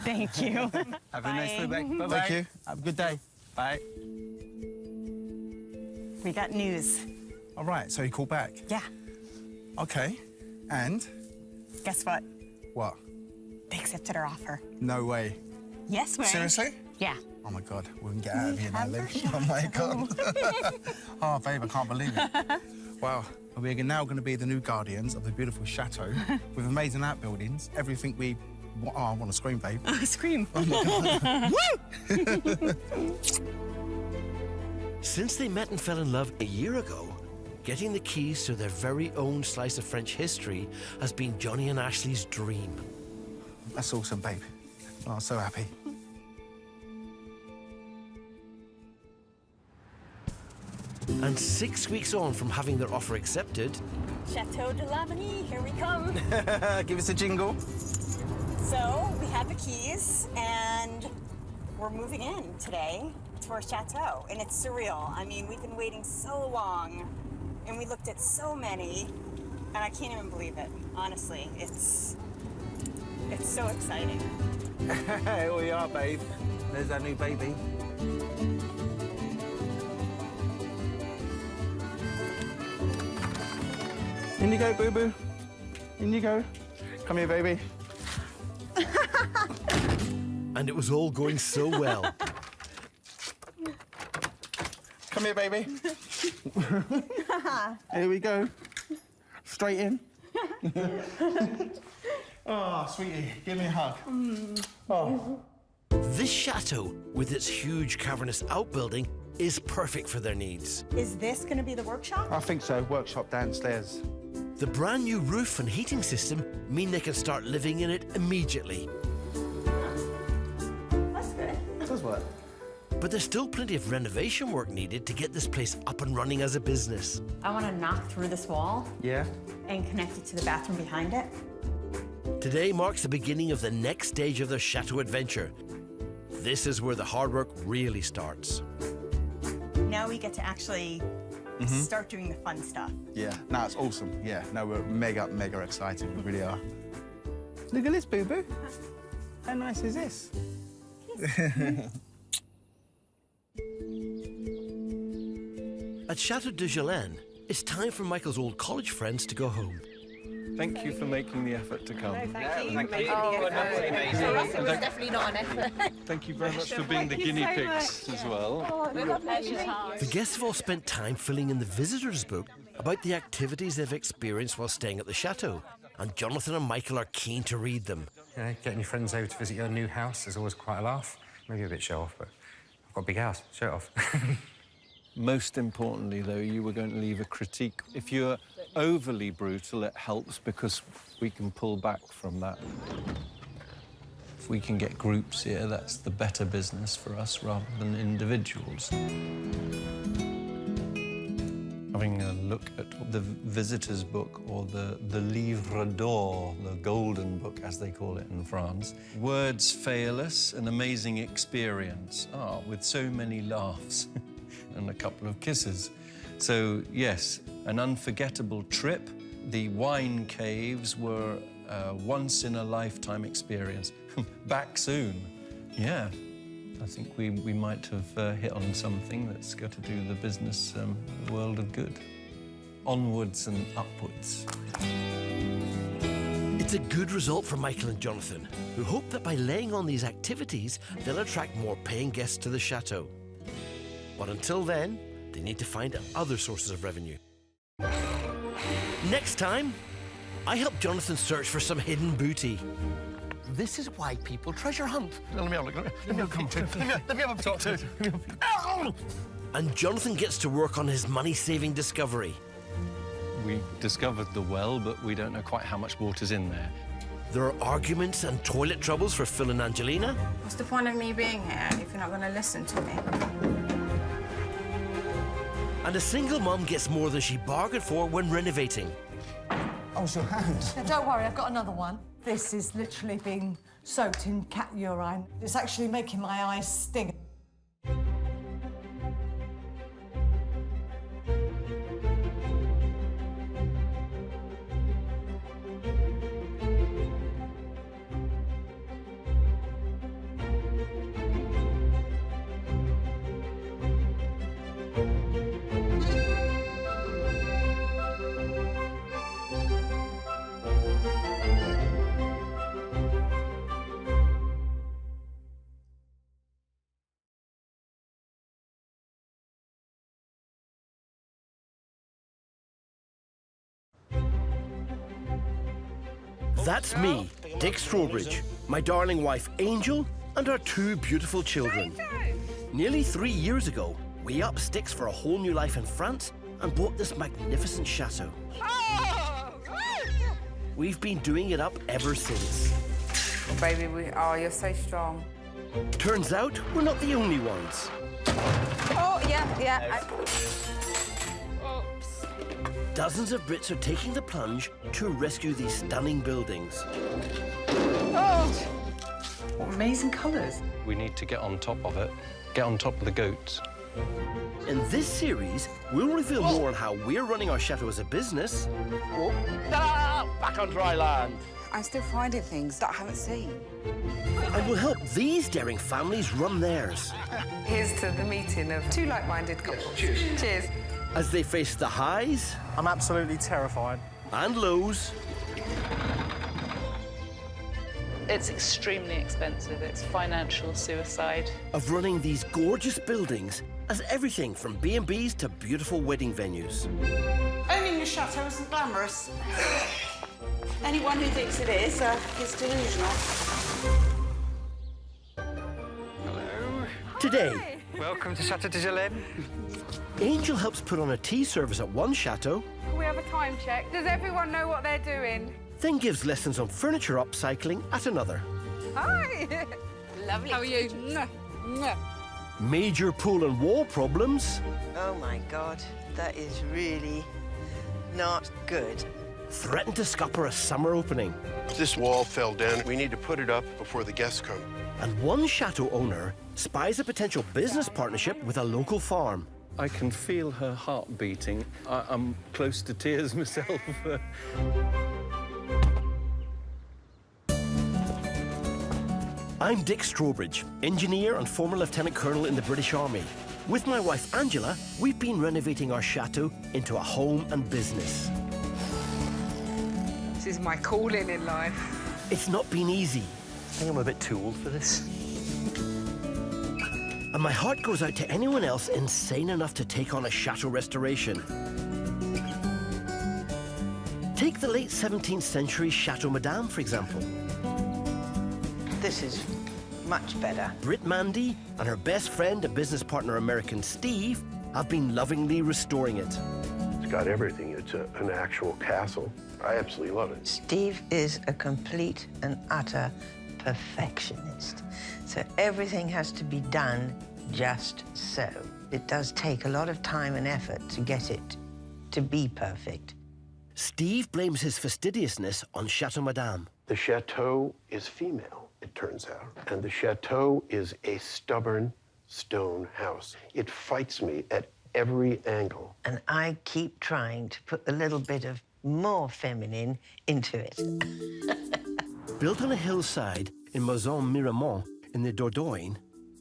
Thank you. Have a nice Bye. day back. Bye-bye. Thank you. Have a good day. Bye. We got news. All right, so you called back? Yeah. Okay. And? Guess what? What? They accepted our offer. No way. Yes, way. Seriously? Yeah. Oh my God, we can get out of We here now, have then. our Oh my God. Oh, babe, I can't believe it. Wow, we're now going to be the new guardians of the beautiful chateau with amazing outbuildings, everything we Oh, I want to scream, babe. Oh, scream. Oh, my God. Since they met and fell in love a year ago, getting the keys to their very own slice of French history has been Johnny and Ashley's dream. That's awesome, babe. Oh, I'm so happy. And 6 weeks on from having their offer accepted, Chateau de Lavigny, here we come. Give us a jingle. So we have the keys and we're moving in today to our chateau, and it's surreal. I mean, we've been waiting so long and we looked at so many and I can't even believe it. Honestly, it's so exciting. Here we are, babe. There's our new baby. In you go, boo-boo. In you go. Come here, baby. and it was all going so well. Come here, baby. Here we go. Straight in. Oh, sweetie, give me a hug. Oh. This chateau, with its huge cavernous outbuilding, is perfect for their needs. Is this going to be the workshop? I think so. Workshop downstairs. The brand new roof and heating system mean they can start living in it immediately. That's good. It does work. But there's still plenty of renovation work needed to get this place up and running as a business. I want to knock through this wall. Yeah. And connect it to the bathroom behind it. Today marks the beginning of the next stage of their chateau adventure. This is where the hard work really starts. Now we get to actually start doing the fun stuff. Yeah, no, it's awesome. Yeah, no, we're mega, mega excited. We really are. Look at this, boo-boo. How nice is this? At Chateau de Jalen, it's time for Michael's old college friends to go home. Thank you for making the effort to come. No, thank you. Thank you. For us, it was definitely not an effort. Thank you very much for being the guinea pigs as well. Oh, it's a pleasure. The guests have all spent time filling in the visitors' book about the activities they've experienced while staying at the chateau, and Jonathan and Michael are keen to read them. You know, getting your friends over to visit your new house is always quite a laugh. Maybe a bit show-off, but I've got a big house. Show it off. Most importantly, though, you were going to leave a critique. If you're overly brutal, it helps because we can pull back from that. If we can get groups here, that's the better business for us rather than individuals. Having a look at the visitor's book, or the livre d'or, the golden book, as they call it in France. Words fail us, an amazing experience. With so many laughs. And a couple of kisses. So, yes, an unforgettable trip. The wine caves were a once-in-a-lifetime experience. Back soon. Yeah, I think we might have hit on something that's got to do the business world of good. Onwards and upwards. It's a good result for Michael and Jonathan, who hope that by laying on these activities, they'll attract more paying guests to the chateau. But until then, they need to find other sources of revenue. Next time, I help Jonathan search for some hidden booty. This is why people treasure hunt. Let me have a look. Let me have a picture. And Jonathan gets to work on his money-saving discovery. We discovered the well, but we don't know quite how much water's in there. There are arguments and toilet troubles for Phil and Angelina. What's the point of me being here if you're not going to listen to me? And a single mum gets more than she bargained for when renovating. Oh, it's your hand. Now, don't worry, I've got another one. This is literally being soaked in cat urine. It's actually making my eyes sting. That's me, Dick Strawbridge, my darling wife Angel, and our 2 beautiful children. Nearly 3 years ago, we upped sticks for a whole new life in France and bought this magnificent chateau. We've been doing it up ever since. Oh, baby, you're so strong. Turns out we're not the only ones. Oh, yeah. Oops. Dozens of Brits are taking the plunge to rescue these stunning buildings. Oh, what amazing colours. We need to get on top of it, get on top of the goats. In this series, we'll reveal more on how we're running our chateau as a business. Back on dry land. I'm still finding things that I haven't seen. And we'll help these daring families run theirs. Here's to the meeting of 2 like-minded couples. Cheers. As they face the highs. I'm absolutely terrified. And lows. It's extremely expensive. It's financial suicide. Of running these gorgeous buildings as everything from B&Bs to beautiful wedding venues. Owning a chateau isn't glamorous. Anyone who thinks it is delusional. Today, Welcome to Chateau de Jalen. Angel helps put on a tea service at one chateau, Can we have a time check? Does everyone know what they're doing? then gives lessons on furniture upcycling at another. Hi. Lovely. How are you? Major pool and wall problems. Oh my God, that is really not good. Threaten to scupper a summer opening. This wall fell down. We need to put it up before the guests come. And one chateau owner spies a potential business partnership with a local farm. I can feel her heart beating. I'm close to tears myself. I'm Dick Strawbridge, engineer and former lieutenant colonel in the British Army. With my wife Angela, we've been renovating our chateau into a home and business. This is my calling in life. It's not been easy. I think I'm a bit too old for this. And my heart goes out to anyone else insane enough to take on a chateau restoration. Take the late 17th century Chateau Madame, for example. This is much better. Brit Mandy and her best friend and business partner American Steve have been lovingly restoring it. It's got everything. It's an actual castle. I absolutely love it. Steve is a complete and utter perfectionist. So everything has to be done just so. It does take a lot of time and effort to get it to be perfect. Steve blames his fastidiousness on Chateau Madame. The chateau is female, it turns out. And the chateau is a stubborn stone house. It fights me at every angle. And I keep trying to put a little bit of more feminine into it. Built on a hillside in Maison Miramont in the Dordogne,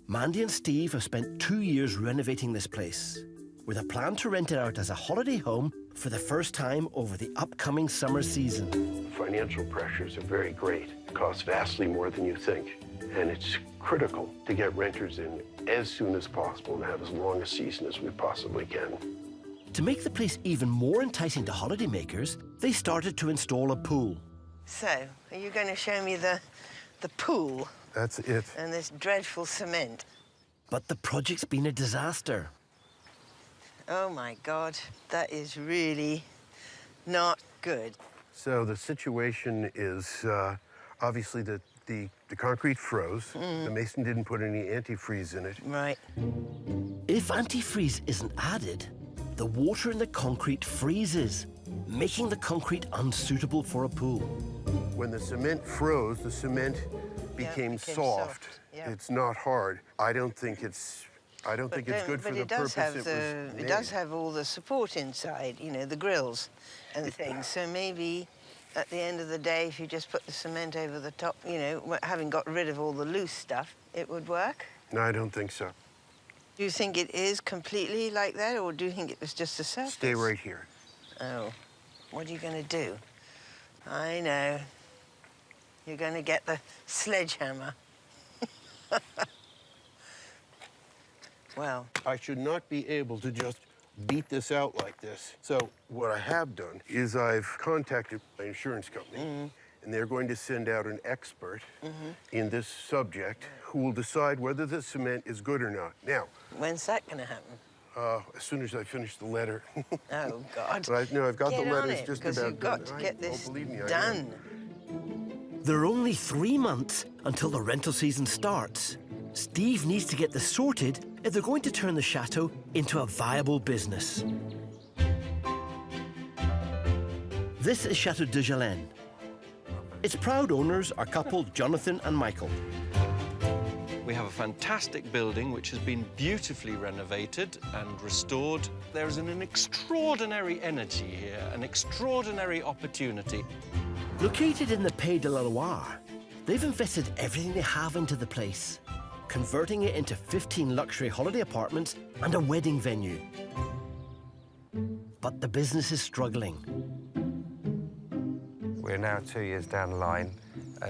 Mandy and Steve have spent 2 years renovating this place, with a plan to rent it out as a holiday home for the first time over the upcoming summer season. Financial pressures are very great. It costs vastly more than you think. And it's critical to get renters in as soon as possible and have as long a season as we possibly can. To make the place even more enticing to holidaymakers, they started to install a pool. So, are you going to show me the pool? That's it. And this dreadful cement? But the project's been a disaster. Oh, my God. That is really not good. So the situation is obviously that the concrete froze. The mason didn't put any antifreeze in it. Right. If antifreeze isn't added, the water in the concrete freezes, making the concrete unsuitable for a pool. When the cement froze, the cement became soft. Yeah. It's not hard. I don't think it's good for the purpose it was made. It does have all the support inside, you know, the grills and things. So maybe at the end of the day, if you just put the cement over the top, you know, having got rid of all the loose stuff, it would work? No, I don't think so. Do you think it is completely like that, or do you think it was just a surface? Stay right here. Oh, what are you going to do? I know. You're going to get the sledgehammer. Well, I should not be able to just beat this out like this. So what I have done is I've contacted my insurance company, and they're going to send out an expert in this subject who will decide whether the cement is good or not. Now, When's that going to happen? as soon as I finish the letter. Oh, God. But I've got Get the letters on it, just because about you've got done. to get this believe me, I am. done. There are only 3 months until the rental season starts. Steve needs to get this sorted if they're going to turn the chateau into a viable business. This is Chateau de Jalen. Its proud owners are couple Jonathan and Michael. We have a fantastic building which has been beautifully renovated and restored. There is an extraordinary energy here, an extraordinary opportunity. Located in the Pays de la Loire, they've invested everything they have into the place, converting it into 15 luxury holiday apartments and a wedding venue. But the business is struggling. We're now 2 years down the line,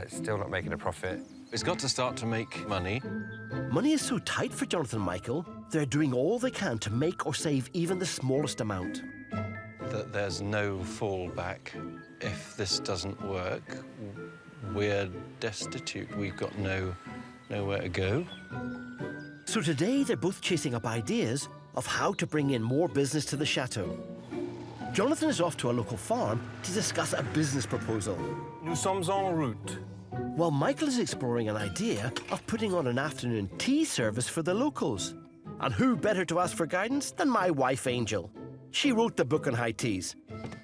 still not making a profit. It's got to start to make money. Money is so tight for Jonathan and Michael, they're doing all they can to make or save even the smallest amount. That there's no fallback. If this doesn't work, we're destitute. We've got nowhere to go. So today they're both chasing up ideas of how to bring in more business to the chateau. Jonathan is off to a local farm to discuss a business proposal. Nous sommes en route. While Michael is exploring an idea of putting on an afternoon tea service for the locals. And who better to ask for guidance than my wife, Angel? She wrote the book on high teas.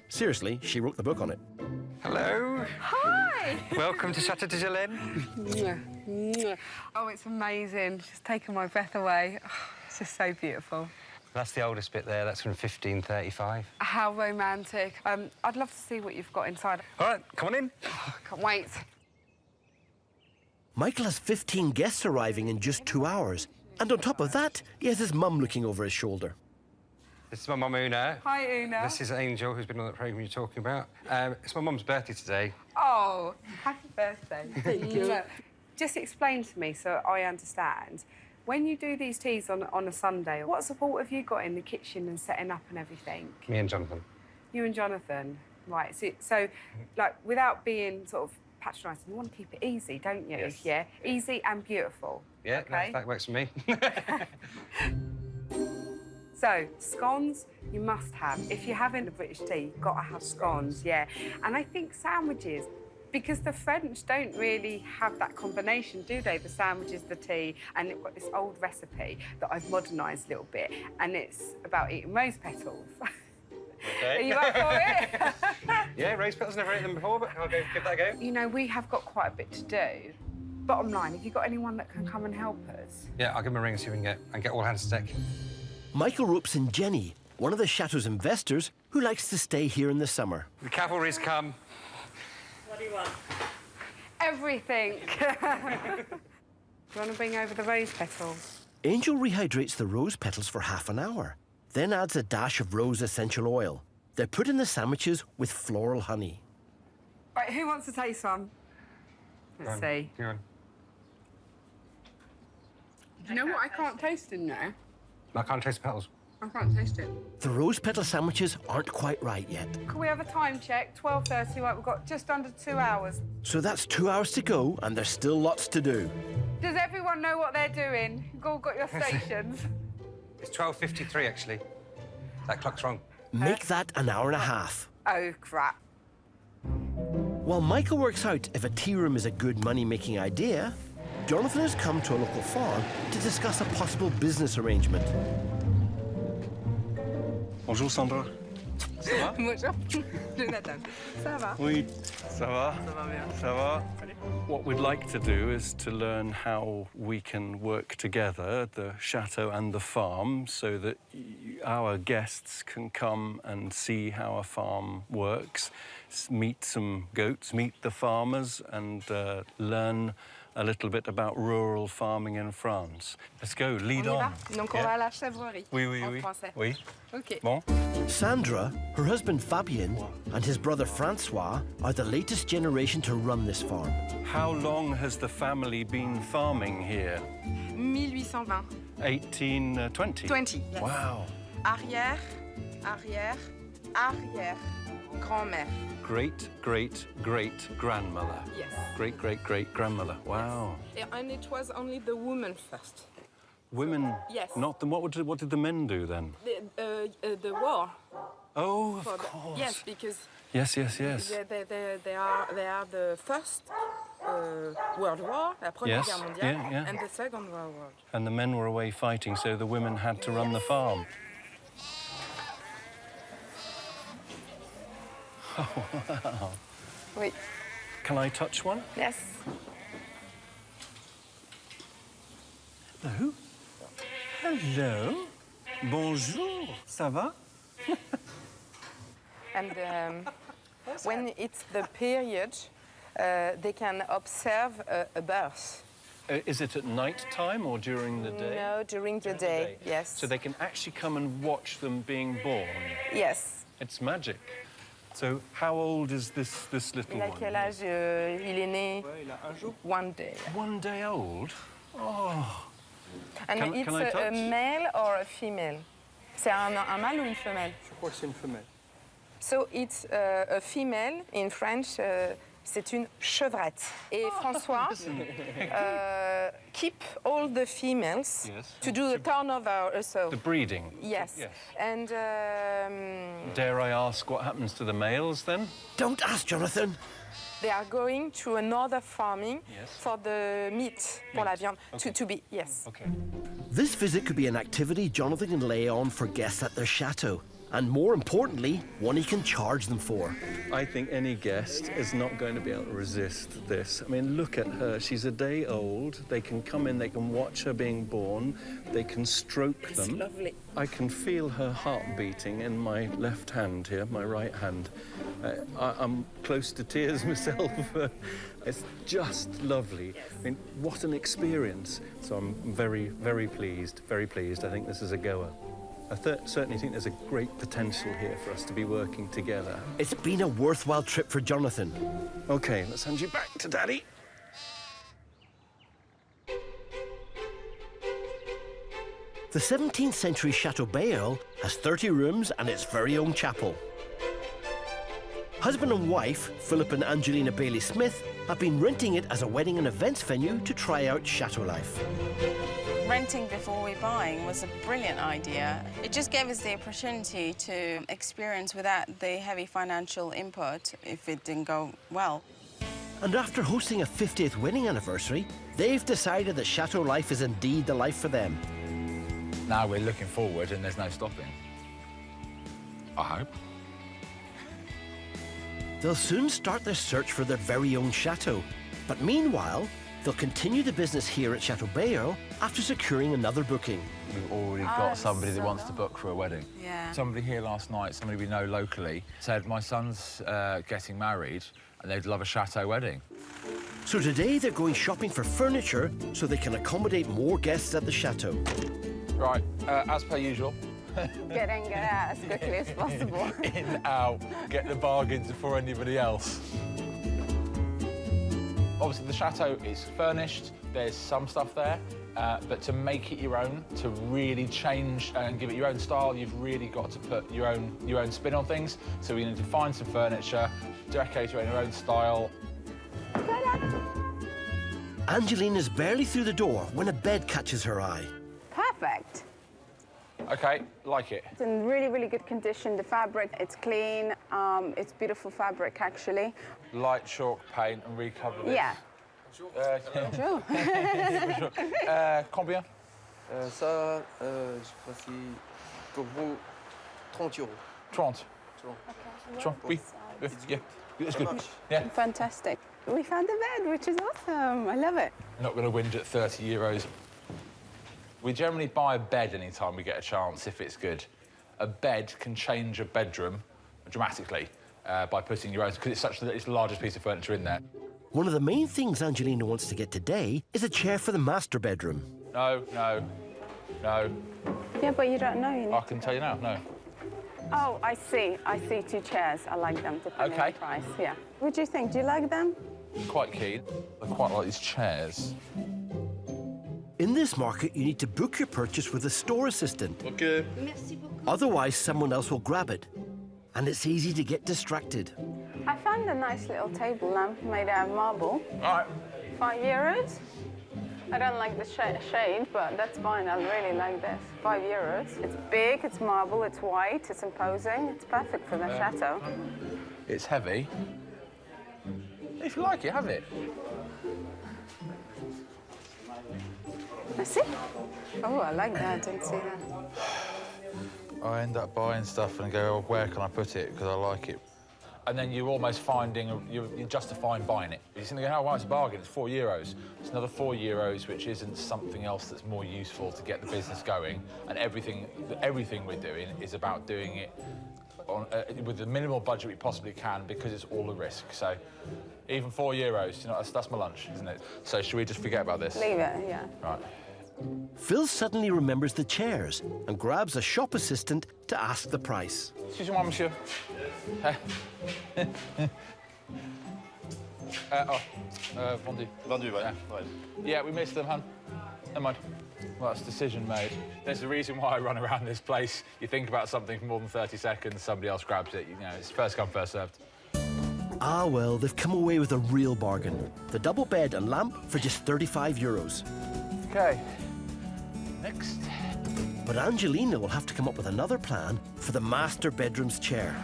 Seriously, she wrote the book on it. Hello. Hi! Welcome to Chateau de Jalen. Oh, it's amazing. It's just taken my breath away. Oh, it's just so beautiful. That's the oldest bit there. That's from 1535. How romantic. I'd love to see what you've got inside. All right, come on in. Oh, can't wait. Michael has 15 guests arriving in just 2 hours. And on top of that, he has his mum looking over his shoulder. This is my mum, Una. Hi, Una. This is Angel, who's been on that programme you're talking about. It's my mum's birthday today. Oh, happy birthday. Thank you. Just explain to me so I understand. When you do these teas on a Sunday, what support have you got in the kitchen and setting up and everything? Me and Jonathan. You and Jonathan, right. So like, without being sort of patronising, you want to keep it easy, don't you? Yes. Yeah? Easy and beautiful. Yeah, okay? that works for me. So, scones, you must have. If you're having a British tea, you've got to have scones, yeah. And I think sandwiches, because the French don't really have that combination, do they? The sandwiches, the tea, and they've got this old recipe that I've modernised a little bit, and it's about eating rose petals. Okay. Are you up for it? Yeah, rose petals, never ate them before, but I'll go give that a go. You know, we have got quite a bit to do. Bottom line, have you got anyone that can come and help us? Yeah, I'll give him a ring, see if we can get all hands to deck. Michael ropes in Jenny, one of the chateau's investors who likes to stay here in the summer. The cavalry's come. What do you want? Everything. Do you want to bring over the rose petals? Angel rehydrates the rose petals for half an hour, then adds a dash of rose essential oil. They're put in the sandwiches with floral honey. Right, who wants to taste one? Let's see. Go on. Do you know what I can't taste in there? I can't taste the petals. I can't taste it. The rose petal sandwiches aren't quite right yet. Can we have a time check? 12:30, right, we've got just under 2 hours. So that's 2 hours to go, and there's still lots to do. Does everyone know what they're doing? You've all got your stations. It's 12:53, actually. That clock's wrong. Make that an hour and a half. Oh, crap. While Michael works out if a tea room is a good money-making idea, Jonathan has come to a local farm to discuss a possible business arrangement. Bonjour, Sandra. Ça va? Bonjour. Jonathan. Ça va? Oui, ça va? Ça va bien. Ça va? What we'd like to do is to learn how we can work together, the chateau and the farm, so that our guests can come and see how a farm works, meet some goats, meet the farmers, and learn a little bit about rural farming in France. Let's go, lead on. Donc on va à la chèvrerie. Oui, oui, en oui. français. Oui. OK. Bon. Sandra, her husband Fabien, and his brother Francois are the latest generation to run this farm. How long has the family been farming here? 1820. 1820? 20. Yes. Wow. Arrière, arrière, arrière-grand-mère. Great-great-great-grandmother. Yes. Great-great-great-grandmother. Wow. And it was only the woman first. Women, Yes. not them. What did the men do then? The war. Oh, of For the- course. yes, because Yes. they are the first World War, la Première Yes, Guerre mondiale, yeah. and the Second World War. And the men were away fighting, so the women had to run the farm. Oh, wow. Oui. Can I touch one? Yes. Hello. Hello. Bonjour. Ça va? And when it's the period, they can observe a birth. Is it at night time or during the day? No, during the day, yes. So they can actually come and watch them being born? Yes. It's magic. So how old is this little Il a one? quel âge? Il est né one day. 1 day old? Oh. And Can it's I a touch? male or a female? C'est un mâle ou une femelle? Je crois que c'est une femelle. So it's a female in French. C'est une chevrette. Et François keep all the females Yes. to do the turnover also. The breeding? Yes. Yes. And Dare I ask what happens to the males then? Don't ask, Jonathan. they are going to another farming Yes. for the meat, pour la viande, to be, yes. Okay. This visit could be an activity Jonathan can lay on for guests at their chateau. And more importantly, one he can charge them for. I think any guest is not going to be able to resist this. I mean, look at her. She's a day old. They can come in, they can watch her being born. They can stroke them. It's lovely. I can feel her heart beating in my left hand here, my right hand. I'm close to tears myself. It's just lovely. I mean, what an experience. So I'm very, very pleased, very pleased. I think this is a goer. I certainly think there's a great potential here for us to be working together. It's been a worthwhile trip for Jonathan. OK, let's hand you back to Daddy. The 17th century Chateau has 30 rooms and its very own chapel. Husband and wife, Philip and Angelina Bailey-Smith, have been renting it as a wedding and events venue to try out chateau life. Renting before we're buying was a brilliant idea. It just gave us the opportunity to experience without the heavy financial input if it didn't go well. And after hosting a 50th wedding anniversary, they've decided that chateau life is indeed the life for them. Now we're looking forward and there's no stopping. I hope. They'll soon start their search for their very own chateau. But meanwhile, they'll continue the business here at Chateau Bayeux after securing another booking. We've already got somebody that wants to book for a wedding. Yeah. Somebody here last night, somebody we know locally, said, my son's getting married and they'd love a chateau wedding. So today they're going shopping for furniture so they can accommodate more guests at the chateau. Right, as per usual. Get in, get out as quickly as possible. In, out, get the bargains before anybody else. Obviously, the chateau is furnished. There's some stuff there, but to make it your own, to really change and give it your own style, you've really got to put your own spin on things. So we need to find some furniture, decorate it in your own style. Angelina's barely through the door when a bed catches her eye. Perfect. OK, like it. It's in really, really good condition. The fabric, it's clean. It's beautiful fabric, actually. Light chalk paint and recover this. Yeah. Bonjour. Combien? Ça, je crois que pour vous, 30 euros. 30. Sure. Oui. Yeah. It's good. Yeah. Fantastic. We found the bed, which is awesome. I love it. Not going to whinge at 30 euros. We generally buy a bed anytime we get a chance, if it's good. A bed can change a bedroom dramatically by putting your own, because it's the largest piece of furniture in there. One of the main things Angelina wants to get today is a chair for the master bedroom. No. Yeah, but you don't know. You need I can tell you now, no. Oh, I see. I see 2 chairs. I like them, depending on the price. Yeah. What do you think? Do you like them? Quite keen. I quite like these chairs. In this market, you need to book your purchase with a store assistant. Okay. Otherwise, someone else will grab it. and it's easy to get distracted. I found a nice little table lamp made out of marble. All right. €5. I don't like the shade, but that's fine. I really like this. €5. It's big, it's marble, it's white, it's imposing. It's perfect for the chateau. It's heavy. If you like it, have it. Merci. Oh, I like that. I didn't see that. I end up buying stuff and go, oh, where can I put it? Because I like it. And then you're almost you're justifying buying it. You're going to go, oh, well, it's a bargain, it's €4. It's another €4, which isn't something else that's more useful to get the business going. And everything we're doing is about doing it on, with the minimal budget we possibly can, because it's all a risk. So even €4, you know, that's my lunch, isn't it? So should we just forget about this? Leave it, yeah. Right. Phil suddenly remembers the chairs and grabs a shop assistant to ask the price. Excusez-moi, monsieur. Vendu. Vendu, right. Yeah, we missed them, hun. Never mind. Well, that's a decision made. There's a reason why I run around this place. You think about something for more than 30 seconds, somebody else grabs it. You know, it's first come, first served. Ah, well, they've come away with a real bargain. The double bed and lamp for just €35. OK. Next. But Angelina will have to come up with another plan for the master bedroom's chair.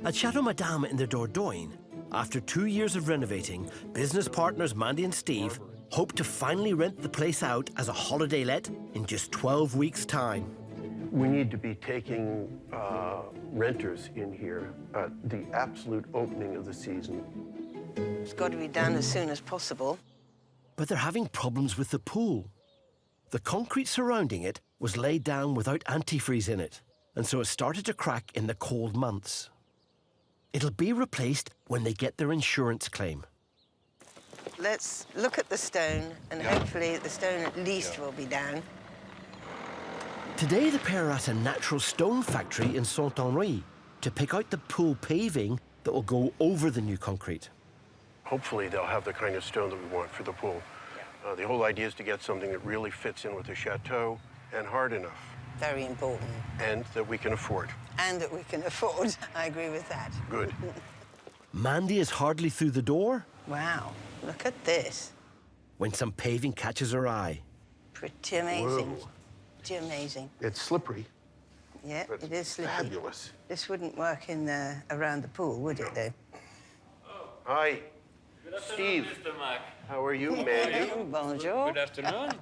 At Chateau Madame in the Dordogne, after 2 years of renovating, business partners Mandy and Steve hope to finally rent the place out as a holiday let in just 12 weeks' time. We need to be taking renters in here at the absolute opening of the season. It's got to be done as soon as possible. But they're having problems with the pool. The concrete surrounding it was laid down without antifreeze in it, and so it started to crack in the cold months. It'll be replaced when they get their insurance claim. Let's look at the stone, and hopefully the stone at least will be down. Today, the pair are at a natural stone factory in Saint-Henri to pick out the pool paving that will go over the new concrete. Hopefully they'll have the kind of stone that we want for the pool. The whole idea is to get something that really fits in with the chateau and hard enough. Very important. And that we can afford. And that we can afford. I agree with that. Good. Mandy is hardly through the door. Wow, look at this. When some paving catches her eye. Pretty amazing. Whoa. Pretty amazing. It's slippery. Yeah, it is slippery. Fabulous. This wouldn't work in around the pool, would it, though? Hi. Steve. Mr. Mac. How are you, Mandy? Bonjour. Good afternoon.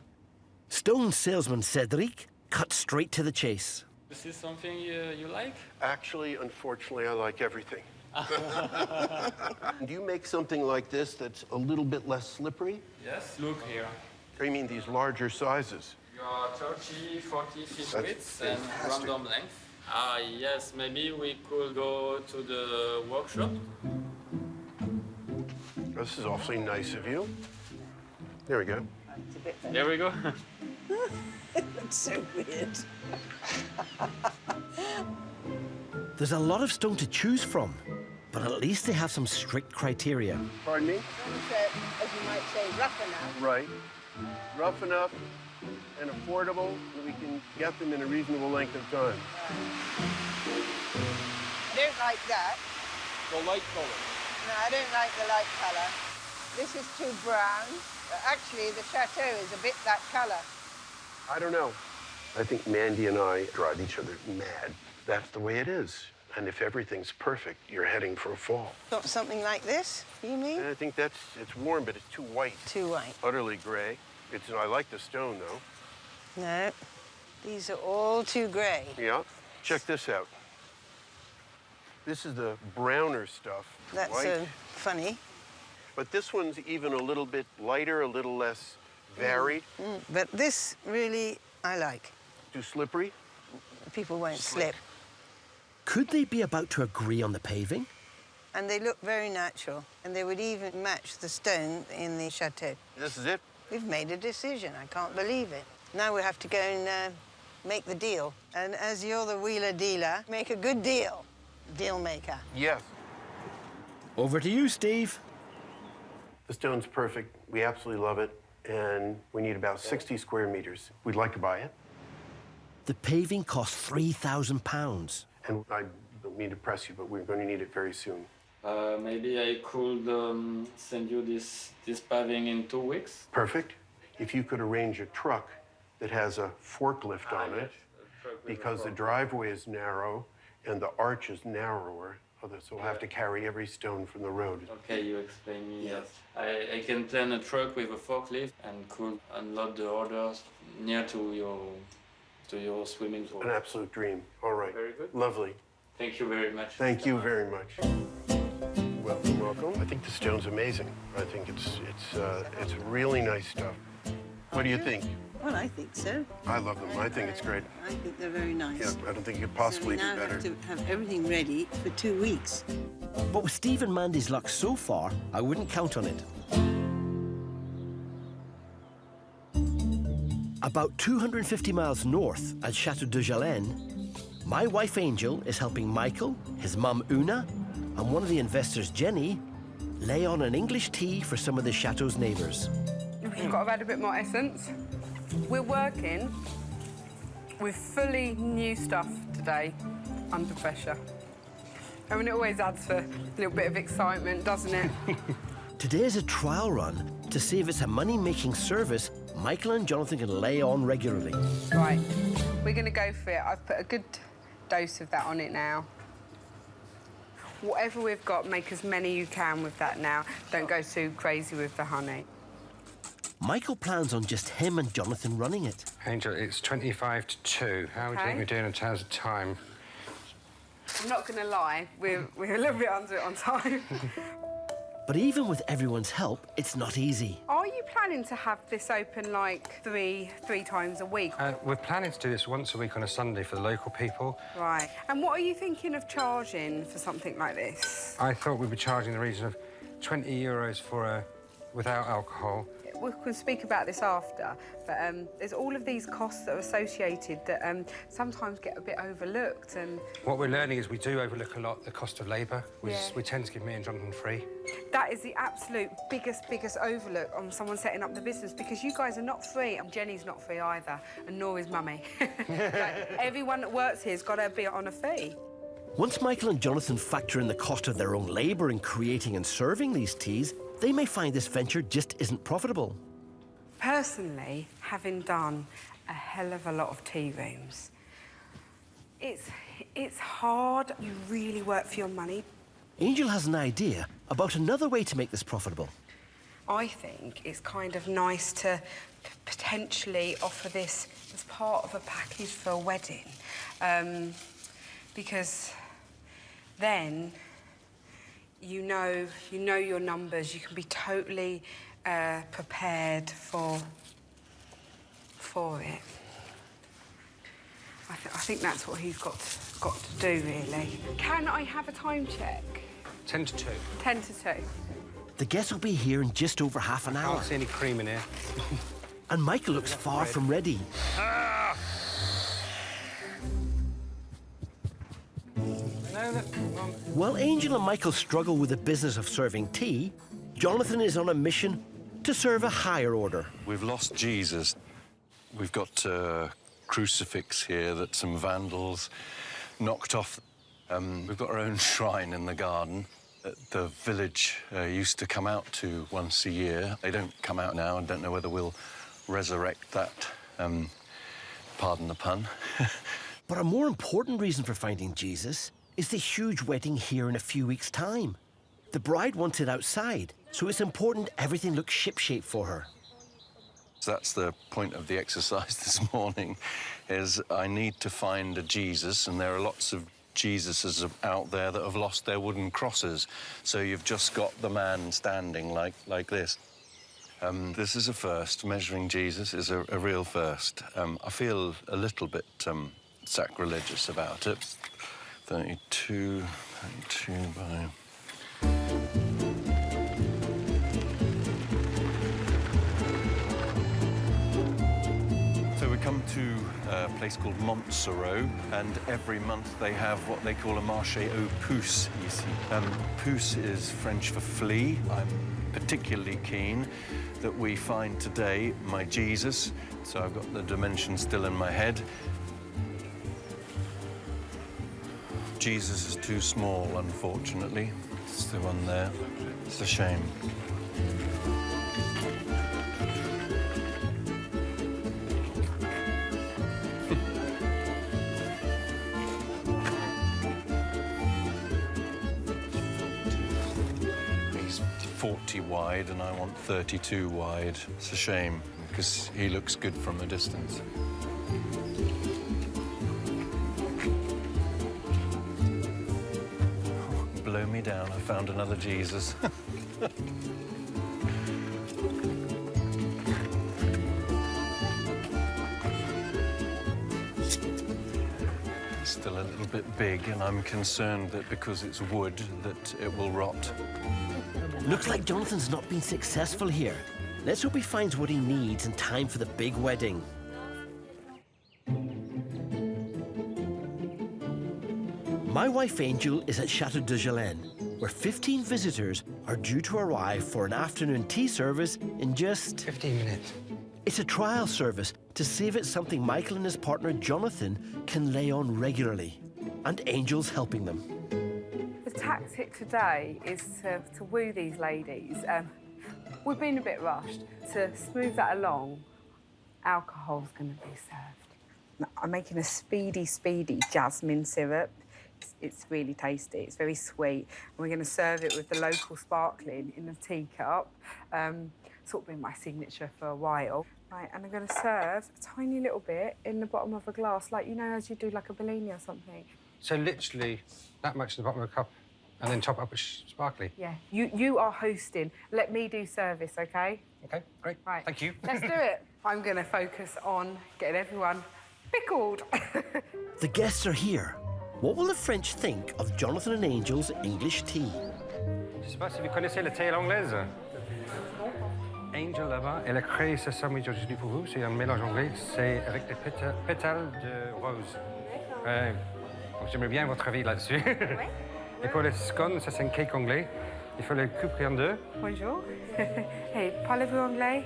Stone salesman Cedric cut straight to the chase. This is something you like? Actually, unfortunately, I like everything. Do you make something like this that's a little bit less slippery? Yes, look here. I mean these larger sizes. You are 30, 40 feet That's width and fantastic. random length. Yes, maybe we could go to the workshop. This is awfully nice of you. There we go. There we go. That's so weird. There's a lot of stone to choose from, but at least they have some strict criteria. Pardon me? As you might say, rough enough. Right. Rough enough and affordable that we can get them in a reasonable length of time. I don't like that. The light color. No, I don't like the light colour. This is too brown. Actually, the chateau is a bit that colour. I don't know. I think Mandy and I drive each other mad. That's the way it is. And if everything's perfect, you're heading for a fall. Not something like this, you mean? And I think it's warm, but it's too white. Too white. Utterly gray. I like the stone, though. No, these are all too grey. Yeah, check this out. This is the browner stuff. That's white. Funny. But this one's even a little bit lighter, a little less varied. But this really I like. Too slippery? People won't slip. Could they be about to agree on the paving? And they look very natural. And they would even match the stone in the chateau. This is it? We've made a decision. I can't believe it. Now we have to go and make the deal. And as you're the wheeler dealer, make a good deal. Deal maker. Yes. Over to you, Steve. The stone's perfect. We absolutely love it. and we need about 60 square meters. We'd like to buy it. The paving costs £3,000. And I don't mean to press you, but we're going to need it very soon. Maybe I could send you this paving in 2 weeks. Perfect. If you could arrange a truck that has a forklift on it, because the driveway is narrow and the arch is narrower, so we'll have to carry every stone from the road. Okay, you explain me, yes. I can plan a truck with a forklift and could unload the orders near to your swimming pool. An absolute dream. All right. Very good. Lovely. Thank you very much. Thank you very much. Welcome, welcome. I think the stone's amazing. I think it's really nice stuff. What do you think? Well, I think so. I love them. I think it's great. I think they're very nice. Yeah, I don't think you could possibly so we do now better. have to have everything ready for 2 weeks. But with Steve and Mandy's luck so far, I wouldn't count on it. About 250 miles north at Chateau de Jalen, my wife Angel is helping Michael, his mum Una, and one of the investors, Jenny, lay on an English tea for some of the chateau's neighbours. We've got to add a bit more essence. We're working with fully new stuff today, under pressure. I mean, it always adds for a little bit of excitement, doesn't it? Today is a trial run to see if it's a money-making service Michael and Jonathan can lay on regularly. Right, we're going to go for it. I've put a good dose of that on it now. Whatever we've got, make as many you can with that now. Don't go too crazy with the honey. Michael plans on just him and Jonathan running it. Angel, it's 25 to 2. How would you think we're doing in terms of time? I'm not going to lie, we're a little bit under it on time. But even with everyone's help, it's not easy. Are you planning to have this open like three times a week? We're planning to do this once a week on a Sunday for the local people. Right. And what are you thinking of charging for something like this? I thought we'd be charging the region of 20 euros for a without alcohol. We can speak about this after, but there's all of these costs that are associated that sometimes get a bit overlooked. And what we're learning is we do overlook a lot the cost of labour. Yeah. We tend to give me and Jonathan free. that is the absolute biggest overlook on someone setting up the business, because you guys are not free, and Jenny's not free either, and nor is Mummy. Like, everyone that works here's got to be on a fee. Once Michael and Jonathan factor in the cost of their own labour in creating and serving these teas, they may find this venture just isn't profitable. Personally, having done a hell of a lot of tea rooms, it's hard. You really work for your money. Angel has an idea about another way to make this profitable. I think it's kind of nice to potentially offer this as part of a package for a wedding, because then you know your numbers. You can be totally prepared for it. I think that's what he's got to do, really. Can I have a time check? 10 to 2. 10 to 2. The guests will be here in just over half an hour. I can't see any cream in here. And Michael looks far from ready. Ah! While Angel and Michael struggle with the business of serving tea, Jonathan is on a mission to serve a higher order. We've lost Jesus. We've got a crucifix here that some vandals knocked off. We've got our own shrine in the garden that the village used to come out to once a year. They don't come out now, and don't know whether we'll resurrect that. Pardon the pun. But a more important reason for finding Jesus is the huge wedding here in a few weeks' time. The bride wants it outside, so it's important everything looks shipshape for her. So that's the point of the exercise this morning, is I need to find a Jesus, and there are lots of Jesuses out there that have lost their wooden crosses. So you've just got the man standing like this. This is a first. Measuring Jesus is a real first. I feel a little bit sacrilegious about it. 32 by... So we come to a place called Montserrat, and every month they have what they call a marché aux puces ici. Puce is French for flea. I'm particularly keen that we find today my Jesus. So I've got the dimensions still in my head. Jesus is too small, unfortunately. It's the one there. It's a shame. He's 40 wide and I want 32 wide. It's a shame because he looks good from a distance. Blow me down, I found another Jesus. It's still a little bit big, and I'm concerned that because it's wood, that it will rot. Looks like Jonathan's not been successful here. Let's hope he finds what he needs in time for the big wedding. My wife Angel is at Chateau de Jalen, where 15 visitors are due to arrive for an afternoon tea service in just 15 minutes. It's a trial service to see if it's something Michael and his partner Jonathan can lay on regularly. And Angel's helping them. The tactic today is to woo these ladies. We've been a bit rushed. To smooth that along, alcohol's going to be served. I'm making a speedy jasmine syrup. It's really tasty, it's very sweet. And we're going to serve it with the local sparkling in a teacup. Sort of been my signature for a while. Right, and I'm going to serve a tiny little bit in the bottom of a glass, like, you know, as you do like a Bellini or something. So literally that much in the bottom of a cup and then top up with sparkly? Yeah, you are hosting. Let me do service, OK? OK, great. Right. Thank you. Let's do it. I'm going to focus on getting everyone pickled. The guests are here. What will the French think of Jonathan and Angel's English tea? Je sais pas si vous connaissez la thé à l'anglaise. Angel là-bas, elle a créé ce sandwich aujourd'hui pour vous. C'est un mélange anglais. C'est avec des pétales de rose. Donc j'aimerais bien votre avis là-dessus. Et pour les scones, ça c'est un cake anglais. Il faut le couper en deux. Bonjour. Hey, parlez-vous anglais?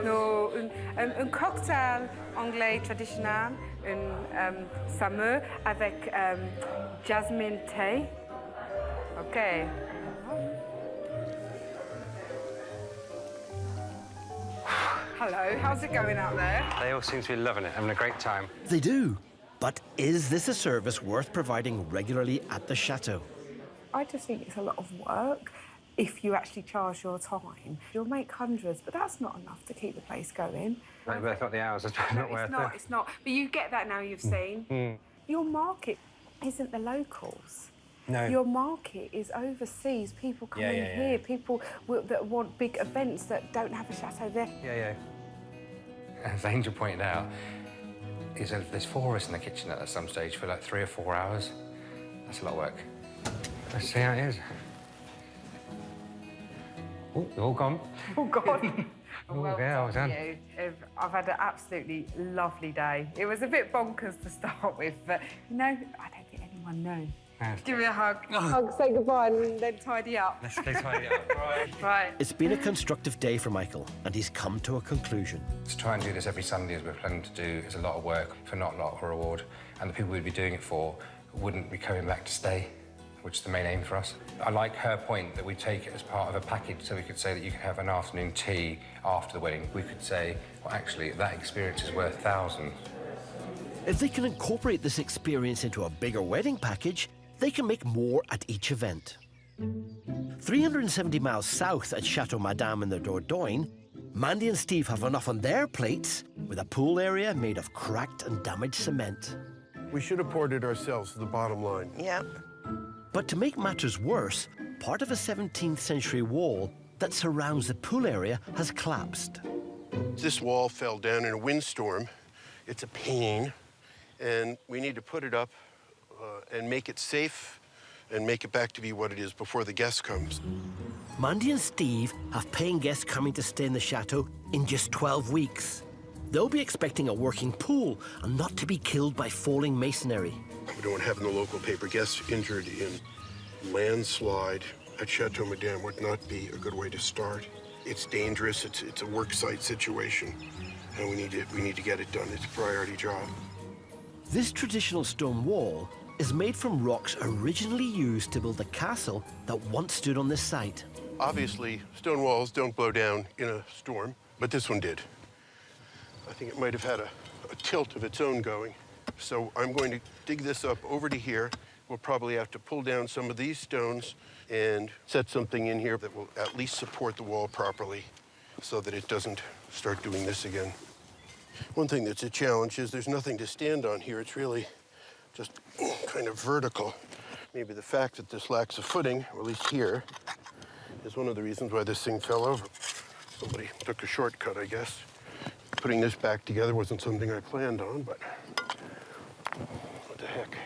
No, un cocktail anglais traditionnel, un fameux avec jasmine tea. OK. Hello, how's it going out there? They all seem to be loving it, having a great time. They do. But is this a service worth providing regularly at the chateau? I just think it's a lot of work. If you actually charge your time, you'll make hundreds, but that's not enough to keep the place going. Not worth the hours, it's not worth it. It's not. But you get that now, you've seen. Your market isn't the locals. No. Your market is overseas. People coming here, people that want big events that don't have a chateau there. Yeah. As Angel pointed out, there's 4 of us in the kitchen at some stage for like 3 or 4 hours. That's a lot of work. Let's see how it is. Oh, they're all gone. Oh, God. Well done. I've had an absolutely lovely day. It was a bit bonkers to start with, but, you know, I don't think anyone knows. Give me a hug. Hug, say goodbye, and then tidy up. Let's go tidy up, Right. It's been a constructive day for Michael, and he's come to a conclusion. To try and do this every Sunday, as we're planning to do, is a lot of work for not a lot of reward. And the people we'd be doing it for wouldn't be coming back to stay, which is the main aim for us. I like her point that we take it as part of a package, so we could say that you can have an afternoon tea after the wedding. We could say, well, actually, that experience is worth thousands. If they can incorporate this experience into a bigger wedding package, they can make more at each event. 370 miles south at Chateau Madame in the Dordogne, Mandy and Steve have enough on their plates with a pool area made of cracked and damaged cement. We should have poured it ourselves, the bottom line. Yep. But to make matters worse, part of a 17th century wall that surrounds the pool area has collapsed. This wall fell down in a windstorm. It's a pain, and we need to put it up and make it safe and make it back to be what it is before the guest comes. Mandy and Steve have paying guests coming to stay in the chateau in just 12 weeks. They'll be expecting a working pool and not to be killed by falling masonry. We don't want to have in the local paper guests injured in landslide, at Chateau Madame would not be a good way to start. It's dangerous, it's a work site situation, and we need to get it done. It's a priority job. This traditional stone wall is made from rocks originally used to build the castle that once stood on this site. Obviously, stone walls don't blow down in a storm, but this one did. I think it might have had a tilt of its own going. So I'm going to dig this up over to here. We'll probably have to pull down some of these stones and set something in here that will at least support the wall properly so that it doesn't start doing this again. One thing that's a challenge is there's nothing to stand on here. It's really just kind of vertical. Maybe the fact that this lacks a footing, or at least here, is one of the reasons why this thing fell over. Somebody took a shortcut, I guess. Putting this back together wasn't something I planned on, but what the heck.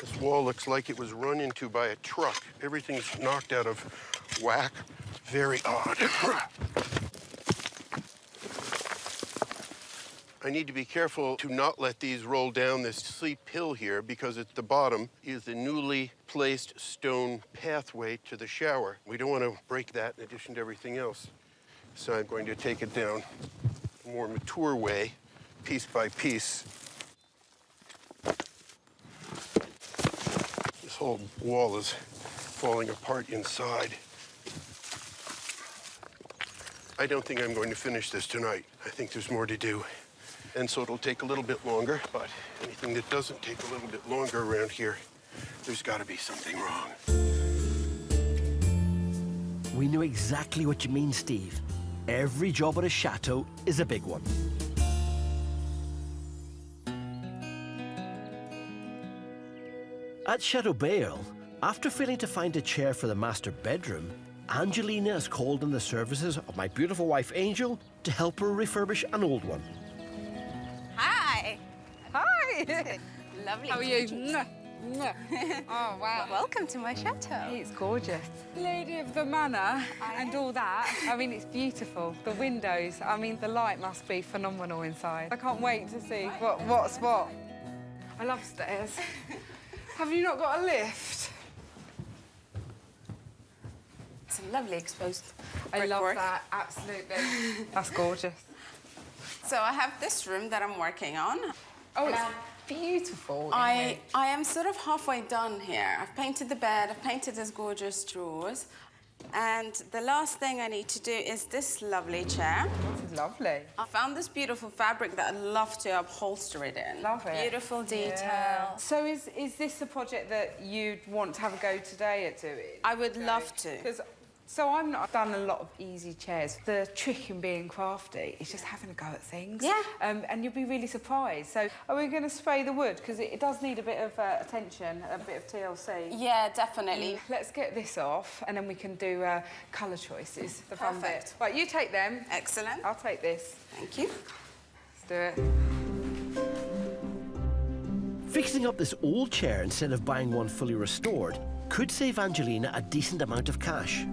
This wall looks like it was run into by a truck. Everything's knocked out of whack. Very odd. I need to be careful to not let these roll down this steep hill here because at the bottom is the newly placed stone pathway to the shower. We don't want to break that in addition to everything else. So I'm going to take it down a more mature way, piece by piece. This whole wall is falling apart inside. I don't think I'm going to finish this tonight. I think there's more to do. And so it'll take a little bit longer, but anything that doesn't take a little bit longer around here, there's got to be something wrong. We know exactly what you mean, Steve. Every job at a chateau is a big one. At Chateau Bale, after failing to find a chair for the master bedroom, Angelina has called in the services of my beautiful wife, Angel, to help her refurbish an old one. Hi. Hi. Lovely. How are you? Oh, wow. Welcome to my chateau. It's gorgeous. Lady of the Manor and all that. I mean, it's beautiful. The windows, I mean, the light must be phenomenal inside. I can't wait to see what's what. I love stairs. Have you not got a lift? It's a lovely exposed I love brickwork. that, absolutely. That's gorgeous. So I have this room that I'm working on. Oh, it's beautiful. I am sort of halfway done here. I've painted the bed, I've painted these gorgeous drawers. And the last thing I need to do is this lovely chair. This is lovely. I found this beautiful fabric that I'd love to upholster it in. Love it. Beautiful detail. Yeah. So is this a project that you'd want to have a go today at doing? I would love to. So I've done a lot of easy chairs. The trick in being crafty is just having a go at things. Yeah. And you'll be really surprised. So are we going to spray the wood? Because it does need a bit of attention, a bit of TLC. Yeah, definitely. Let's get this off and then we can do colour choices. The fun Perfect. bit. Right, you take them. Excellent. I'll take this. Thank you. Let's do it. Fixing up this old chair instead of buying one fully restored could save Angelina a decent amount of cash.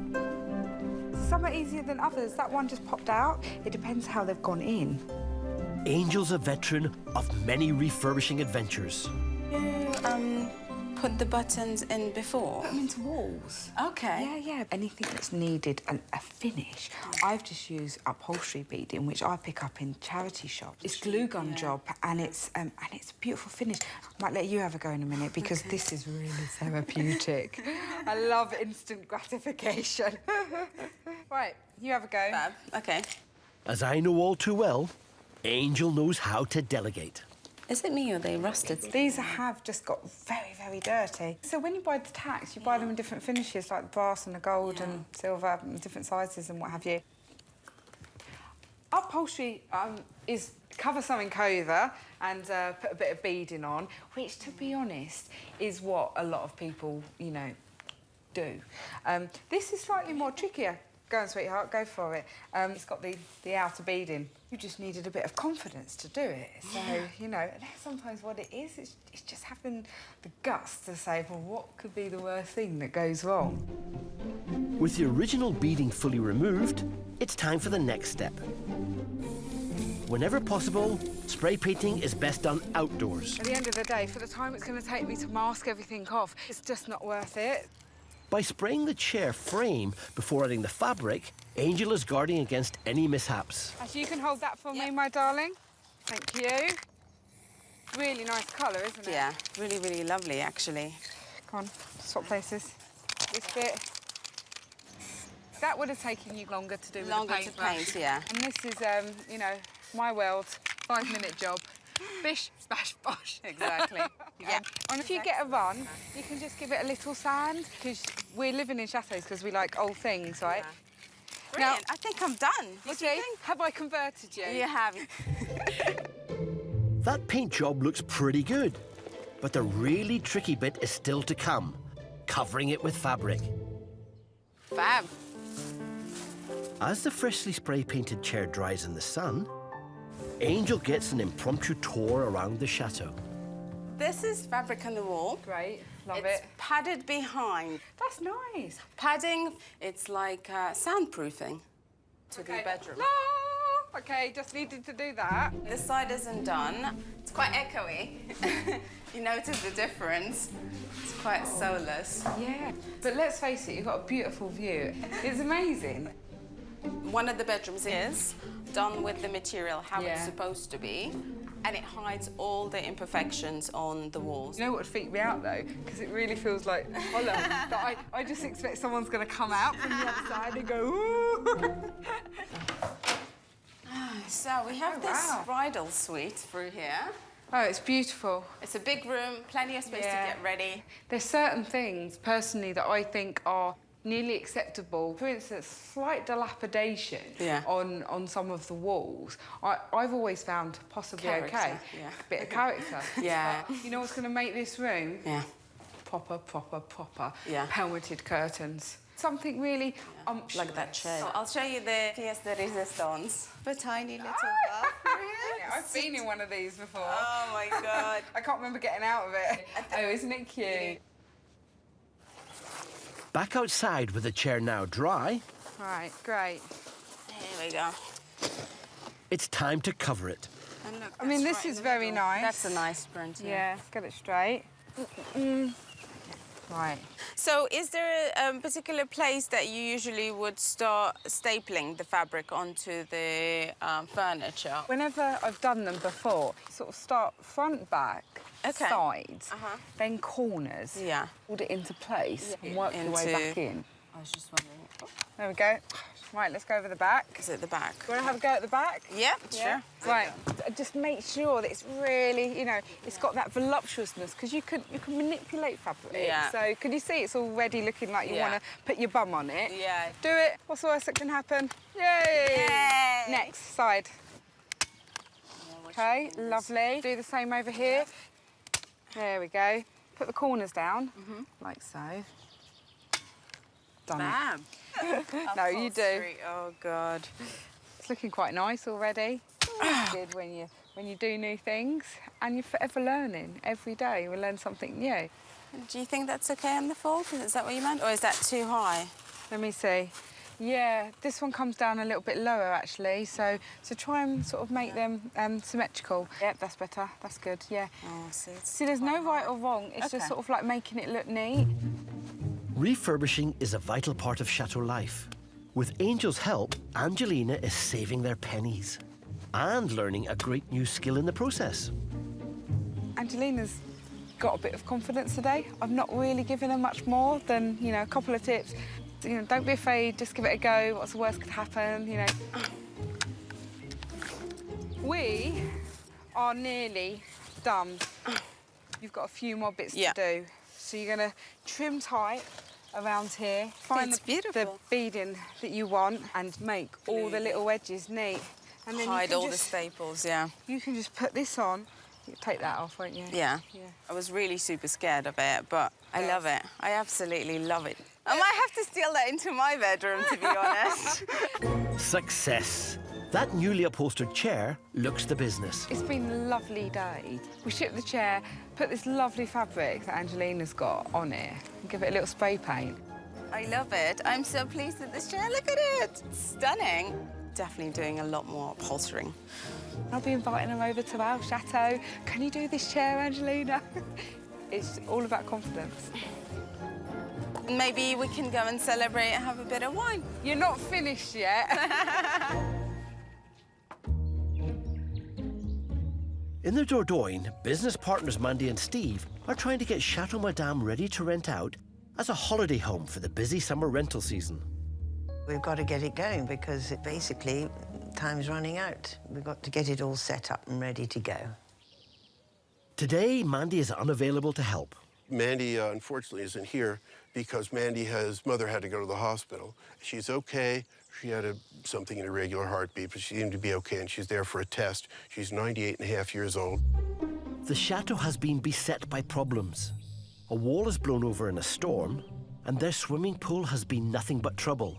Some are easier than others. That one just popped out. It depends how they've gone in. Angel's a veteran of many refurbishing adventures. You put the buttons in before? Put them into walls. Okay. Yeah. Anything that's needed a finish. I've just used upholstery beading, which I pick up in charity shops. It's glue gun job, and it's a beautiful finish. I might let you have a go in a minute because this is really therapeutic. I love instant gratification. Right, you have a go. Fab. Okay. As I know all too well, Angel knows how to delegate. Is it me or they rusted? These have just got very, very dirty. So when you buy the tacks, you buy them in different finishes, like the brass and the gold and silver, and different sizes and what have you. Upholstery is cover something over and put a bit of beading on, which, to be honest, is what a lot of people, do. This is slightly more trickier. Go on, sweetheart, go for it. It's got the outer beading. You just needed a bit of confidence to do it. So, and that's sometimes what it is. It's just having the guts to say, well, what could be the worst thing that goes wrong? With the original beading fully removed, it's time for the next step. Whenever possible, spray painting is best done outdoors. At the end of the day, for the time it's going to take me to mask everything off, it's just not worth it. By spraying the chair frame before adding the fabric, Angel is guarding against any mishaps. Actually, you can hold that for me, my darling. Thank you. Really nice colour, isn't it? Yeah, really, really lovely, actually. Come on, swap places. This bit. That would have taken you longer to do with Longer the to paintbrush. paint, yeah. And this is, you know, my world, 5-minute job. Bish, bash, bosh. Exactly. Yeah. And if you get a run, you can just give it a little sand, because we're living in chateaux because we like old things, right? Brilliant. I think I'm done. What do you see, think? have I converted you? You have. That paint job looks pretty good, but the really tricky bit is still to come, covering it with fabric. Fab. As the freshly spray-painted chair dries in the sun, Angel gets an impromptu tour around the chateau. This is fabric on the wall. Great, love It's it. padded behind. That's nice. Padding, it's like soundproofing to the bedroom. No! Okay, just needed to do that. This side isn't done. It's quite echoey. You notice the difference. It's quite soulless. Yeah, but let's face it, you've got a beautiful view. It's amazing. One of the bedrooms is done with the material how Yeah. it's supposed to be, and it hides all the imperfections on the walls. You know what would freak me out though? Because it really feels like hollow. That I just expect someone's going to come out from the other side and go, ooh. So we have this bridal suite through here. Oh, it's beautiful. It's a big room, plenty of space to get ready. There's certain things, personally, that I think are nearly acceptable. For instance, slight dilapidation on some of the walls. I've always found possibly okay. Yeah. Bit of character. Yeah. But you know what's going to make this room? Yeah. Proper helmeted curtains. Something really umptuous. Like that chair. So I'll show you the pièce de résistance. A tiny little bathroom. Yeah, I've been in one of these before. Oh my God. I can't remember getting out of it. Oh, isn't it cute? Back outside with the chair now dry, Right, great. There we go. it's time to cover it. And look, I mean, that's this right is in the very middle. nice. That's a nice print. Yeah, let's get it straight. Right. So is there a particular place that you usually would start stapling the fabric onto the furniture? Whenever I've done them before, sort of start front, back, sides, then corners. Yeah. Hold it into place and work your way back in. I was just wondering. Oh. There we go. Right, let's go over the back. Is it the back? You want to have a go at the back? Yeah, sure. Right, just make sure that it's really, you know, it's got that voluptuousness, because you can manipulate fabric. Yeah. So can you see it's already looking like you want to put your bum on it? Yeah. Do it. What's the worst that can happen? Yay! Yay! Next, side. Okay, lovely. Do the same over here. There we go. Put the corners down, like so. Done. Bam. No, you do. Oh God. It's looking quite nice already. It's good when you do new things, and you're forever learning. Every day you will learn something new. Do you think that's okay on the fold? Is that what you meant, or is that too high? Let me see. Yeah, this one comes down a little bit lower actually, so try and sort of make them symmetrical. Yep, that's better. That's good. Yeah. Oh, see, there's no right or wrong. It's just sort of like making it look neat. Refurbishing is a vital part of chateau life. With Angel's help, Angelina is saving their pennies and learning a great new skill in the process. Angelina's got a bit of confidence today. I've not really given her much more than, you know, a couple of tips. You know, don't be afraid, just give it a go. What's the worst could happen, you know? We are nearly done. You've got a few more bits to do. So you're going to trim tight around here, find the beading that you want, and make all the little edges neat. And then hide all the staples, yeah. You can just put this on. You'll take that off, won't you? Yeah. I was really super scared of it, but I love it. I absolutely love it. I might have to steal that into my bedroom, to be honest. Success. That newly upholstered chair looks the business. It's been a lovely day. We shipped the chair, put this lovely fabric that Angelina's got on it, and give it a little spray paint. I love it. I'm so pleased with this chair. Look at it. It's stunning. Definitely doing a lot more upholstering. I'll be inviting them over to our chateau. Can you do this chair, Angelina? It's all about confidence. Maybe we can go and celebrate and have a bit of wine. You're not finished yet. In the Dordogne, business partners Mandy and Steve are trying to get Chateau Madame ready to rent out as a holiday home for the busy summer rental season. We've got to get it going because basically time's running out. We've got to get it all set up and ready to go. Today, Mandy is unavailable to help. Mandy, unfortunately, isn't here because Mandy's mother had to go to the hospital. She's okay. She had something in a irregular heartbeat, but she seemed to be okay, and she's there for a test. She's 98.5 years old. The chateau has been beset by problems. A wall is blown over in a storm, and their swimming pool has been nothing but trouble.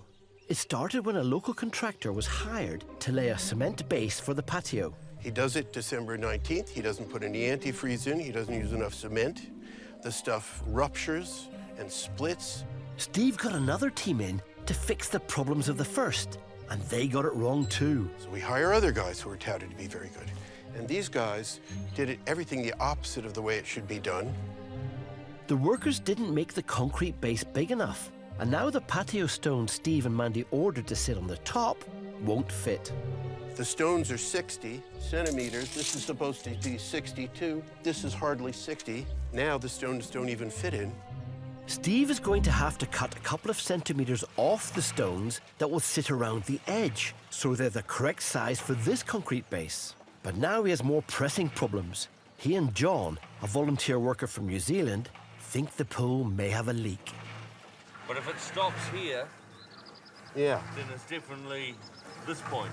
It started when a local contractor was hired to lay a cement base for the patio. He does it December 19th. He doesn't put any antifreeze in. He doesn't use enough cement. The stuff ruptures and splits. Steve got another team in to fix the problems of the first, and they got it wrong too. So we hire other guys who are touted to be very good. And these guys did everything the opposite of the way it should be done. The workers didn't make the concrete base big enough, and now the patio stones Steve and Mandy ordered to sit on the top won't fit. The stones are 60 centimeters. This is supposed to be 62. This is hardly 60. Now the stones don't even fit in. Steve is going to have to cut a couple of centimeters off the stones that will sit around the edge, so they're the correct size for this concrete base. But now he has more pressing problems. He and John, a volunteer worker from New Zealand, think the pool may have a leak. But if it stops here, yeah, then it's definitely this point.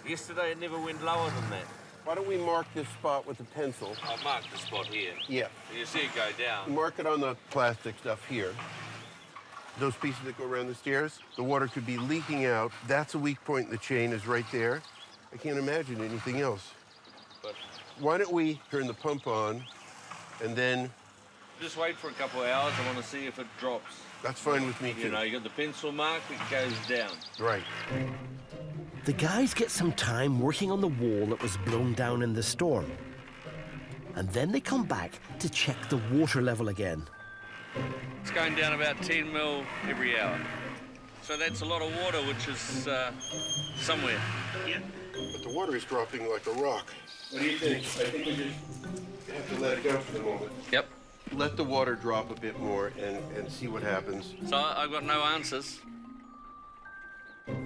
Yesterday it never went lower than that. Why don't we mark this spot with a pencil? I marked the spot here. Yeah. You see it go down. Mark it on the plastic stuff here. Those pieces that go around the stairs, the water could be leaking out. That's a weak point in the chain, is right there. I can't imagine anything else. But why don't we turn the pump on and then... Just wait for a couple of hours. I want to see if it drops. That's fine with me, too. You know, you got the pencil mark, it goes down. Right. The guys get some time working on the wall that was blown down in the storm. And then they come back to check the water level again. It's going down about 10 mil every hour. So that's a lot of water, which is somewhere. Yeah. But the water is dropping like a rock. What do you think? I think we just have to let it go for the moment. Yep. Let the water drop a bit more and see what happens. So I've got no answers.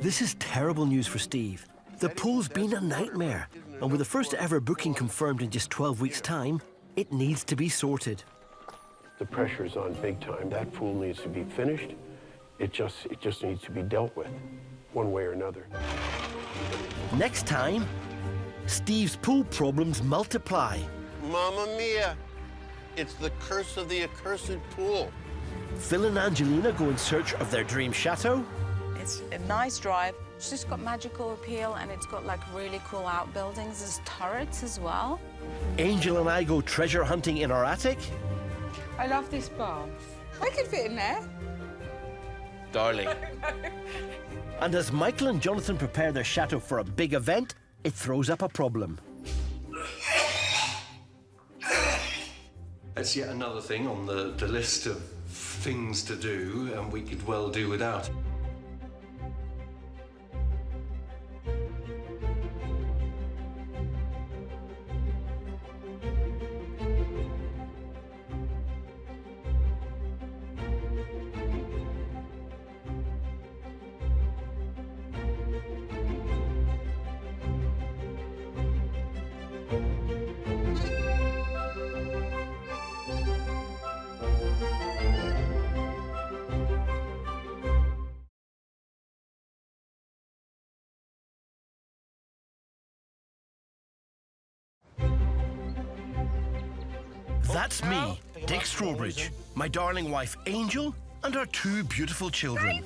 This is terrible news for Steve. The pool's been a nightmare, and with the first ever booking confirmed in just 12 weeks' time, it needs to be sorted. The pressure's on big time. That pool needs to be finished. It just needs to be dealt with, one way or another. Next time, Steve's pool problems multiply. Mamma mia! It's the curse of the accursed pool. Phil and Angelina go in search of their dream chateau. It's a nice drive. It's just got magical appeal, and it's got like really cool outbuildings. There's turrets as well. Angel and I go treasure hunting in our attic. I love this bath. I could fit in there. Darling. And as Michael and Jonathan prepare their chateau for a big event, it throws up a problem. That's yet another thing on the list of things to do, and we could well do without. That's me, Dick Strawbridge, my darling wife Angel, and our two beautiful children.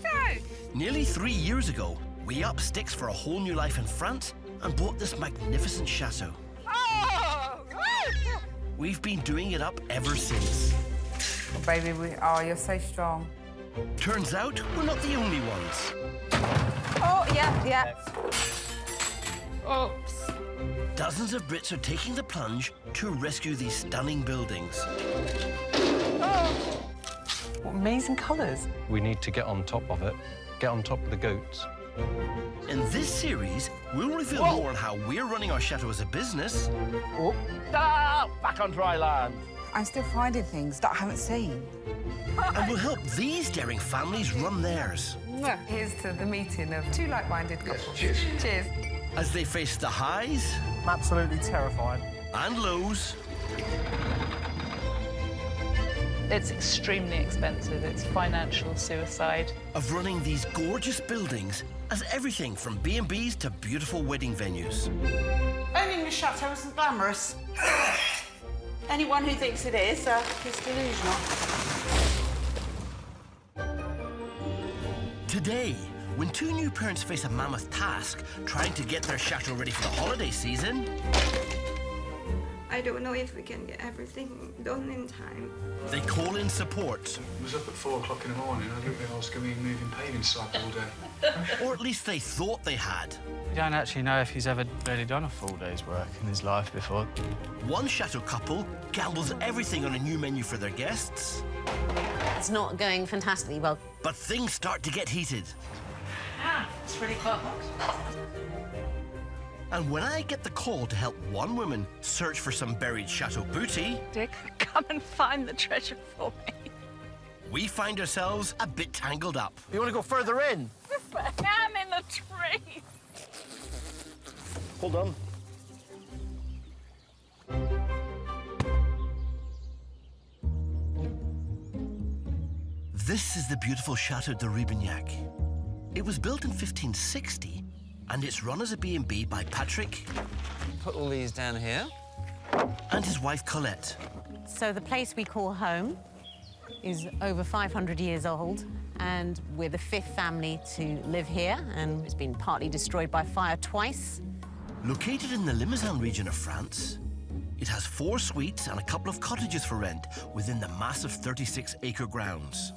Nearly 3 years ago, we upped sticks for a whole new life in France and bought this magnificent chateau. We've been doing it up ever since. Oh, baby, you're so strong. Turns out we're not the only ones. Oh, yeah. Oops. Dozens of Brits are taking the plunge to rescue these stunning buildings. What amazing colours. We need to get on top of it, get on top of the goats. In this series, we'll reveal more on how we're running our chateau as a business. Oh, ah, back on dry land. I'm still finding things that I haven't seen. And we'll help these daring families run theirs. Here's to the meeting of two like-minded couples. Cheers. Cheers. As they face the highs I'm absolutely terrified. and lows. It's extremely expensive. It's financial suicide. Of running these gorgeous buildings as everything from B&Bs to beautiful wedding venues. Owning the chateau isn't glamorous. Anyone who thinks it is delusional. Today, when two new parents face a mammoth task trying to get their chateau ready for the holiday season, I don't know if we can get everything done in time. they call in support. I was up at 4 o'clock in the morning. I didn't realise I was going to be moving paving slab all day. Or at least they thought they had. We don't actually know if he's ever really done a full day's work in his life before. One chateau couple gambles everything on a new menu for their guests. It's not going fantastically well. But things start to get heated. It's really quite hot. And when I get the call to help one woman search for some buried chateau booty, Dick, come and find the treasure for me. we find ourselves a bit tangled up. You want to go further in? I'm in the tree. Hold on. This is the beautiful Chateau de Debinyak. It was built in 1560, and it's run as a B&B by Patrick. Put all these down here. And his wife, Colette. So the place we call home is over 500 years old, and we're the fifth family to live here, and it's been partly destroyed by fire twice. Located in the Limousin region of France, it has 4 suites and a couple of cottages for rent within the massive 36-acre grounds.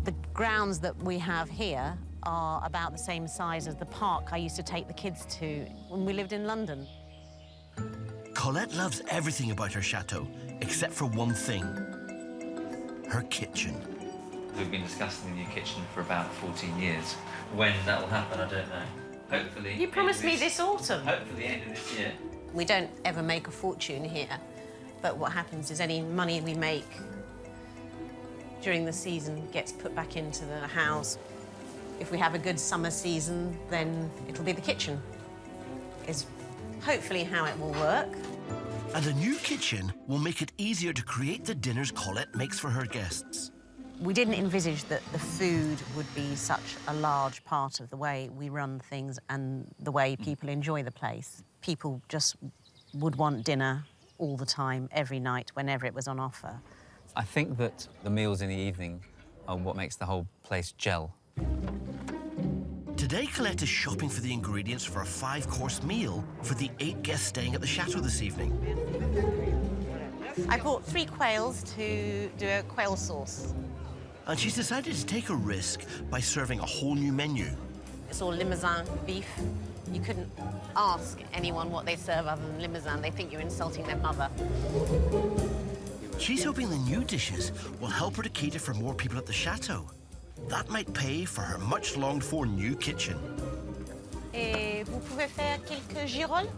The grounds that we have here are about the same size as the park I used to take the kids to when we lived in London. Colette loves everything about her chateau, except for one thing, her kitchen. We've been discussing the new kitchen for about 14 years. When that will happen, I don't know. Hopefully... You promised me this autumn. Hopefully the end of this year. We don't ever make a fortune here, but what happens is any money we make during the season gets put back into the house. If we have a good summer season, then it'll be the kitchen. Is hopefully how it will work. And a new kitchen will make it easier to create the dinners Colette makes for her guests. We didn't envisage that the food would be such a large part of the way we run things and the way people enjoy the place. People just would want dinner all the time, every night, whenever it was on offer. I think that the meals in the evening are what makes the whole place gel. Today, Colette is shopping for the ingredients for a 5-course meal for the 8 guests staying at the chateau this evening. I bought 3 quails to do a quail sauce. And she's decided to take a risk by serving a whole new menu. It's all Limousin beef. You couldn't ask anyone what they serve other than Limousin. They think you're insulting their mother. She's hoping the new dishes will help her to cater for more people at the chateau. That might pay for her much-longed-for new kitchen. Et vous pouvez faire quelques girolles?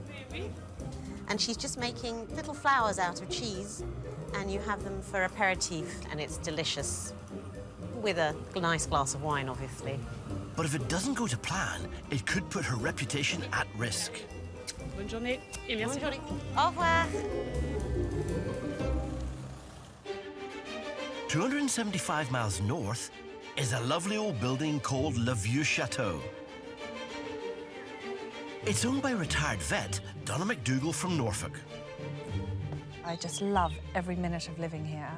And she's just making little flowers out of cheese, and you have them for aperitif, and it's delicious. With a nice glass of wine, obviously. But if it doesn't go to plan, it could put her reputation at risk. Bonne journée, et merci. Bonne journée. Au revoir. 275 miles north is a lovely old building called Le Vieux Chateau. It's owned by retired vet Donna McDougall from Norfolk. I just love every minute of living here.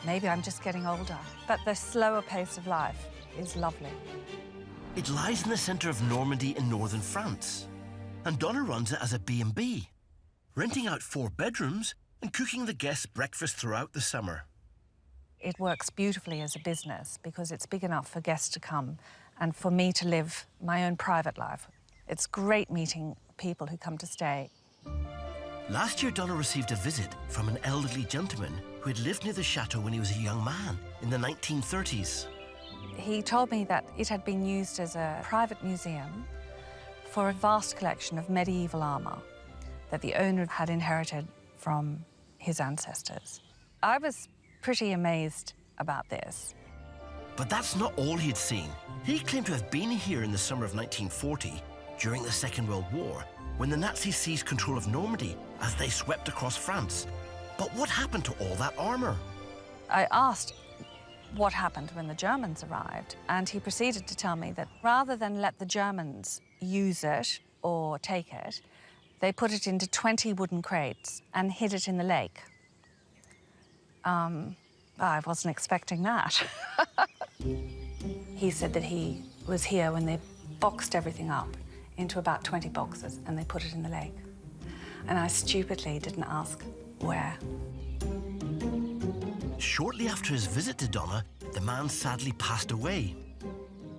Maybe I'm just getting older, but the slower pace of life is lovely. It lies in the centre of Normandy in northern France, and Donna runs it as a B&B, renting out 4 bedrooms and cooking the guests breakfast throughout the summer. It works beautifully as a business because it's big enough for guests to come and for me to live my own private life. It's great meeting people who come to stay. Last year, Donna received a visit from an elderly gentleman who had lived near the chateau when he was a young man in the 1930s. He told me that it had been used as a private museum for a vast collection of medieval armour that the owner had inherited from his ancestors. I was pretty amazed about this. But that's not all he had seen. He claimed to have been here in the summer of 1940 during the Second World War, when the Nazis seized control of Normandy as they swept across France. But what happened to all that armour? I asked what happened when the Germans arrived, and he proceeded to tell me that rather than let the Germans use it or take it, they put it into 20 wooden crates and hid it in the lake. I wasn't expecting that. He said that he was here when they boxed everything up into about 20 boxes and they put it in the lake. And I stupidly didn't ask where. Shortly after his visit to Donna, the man sadly passed away.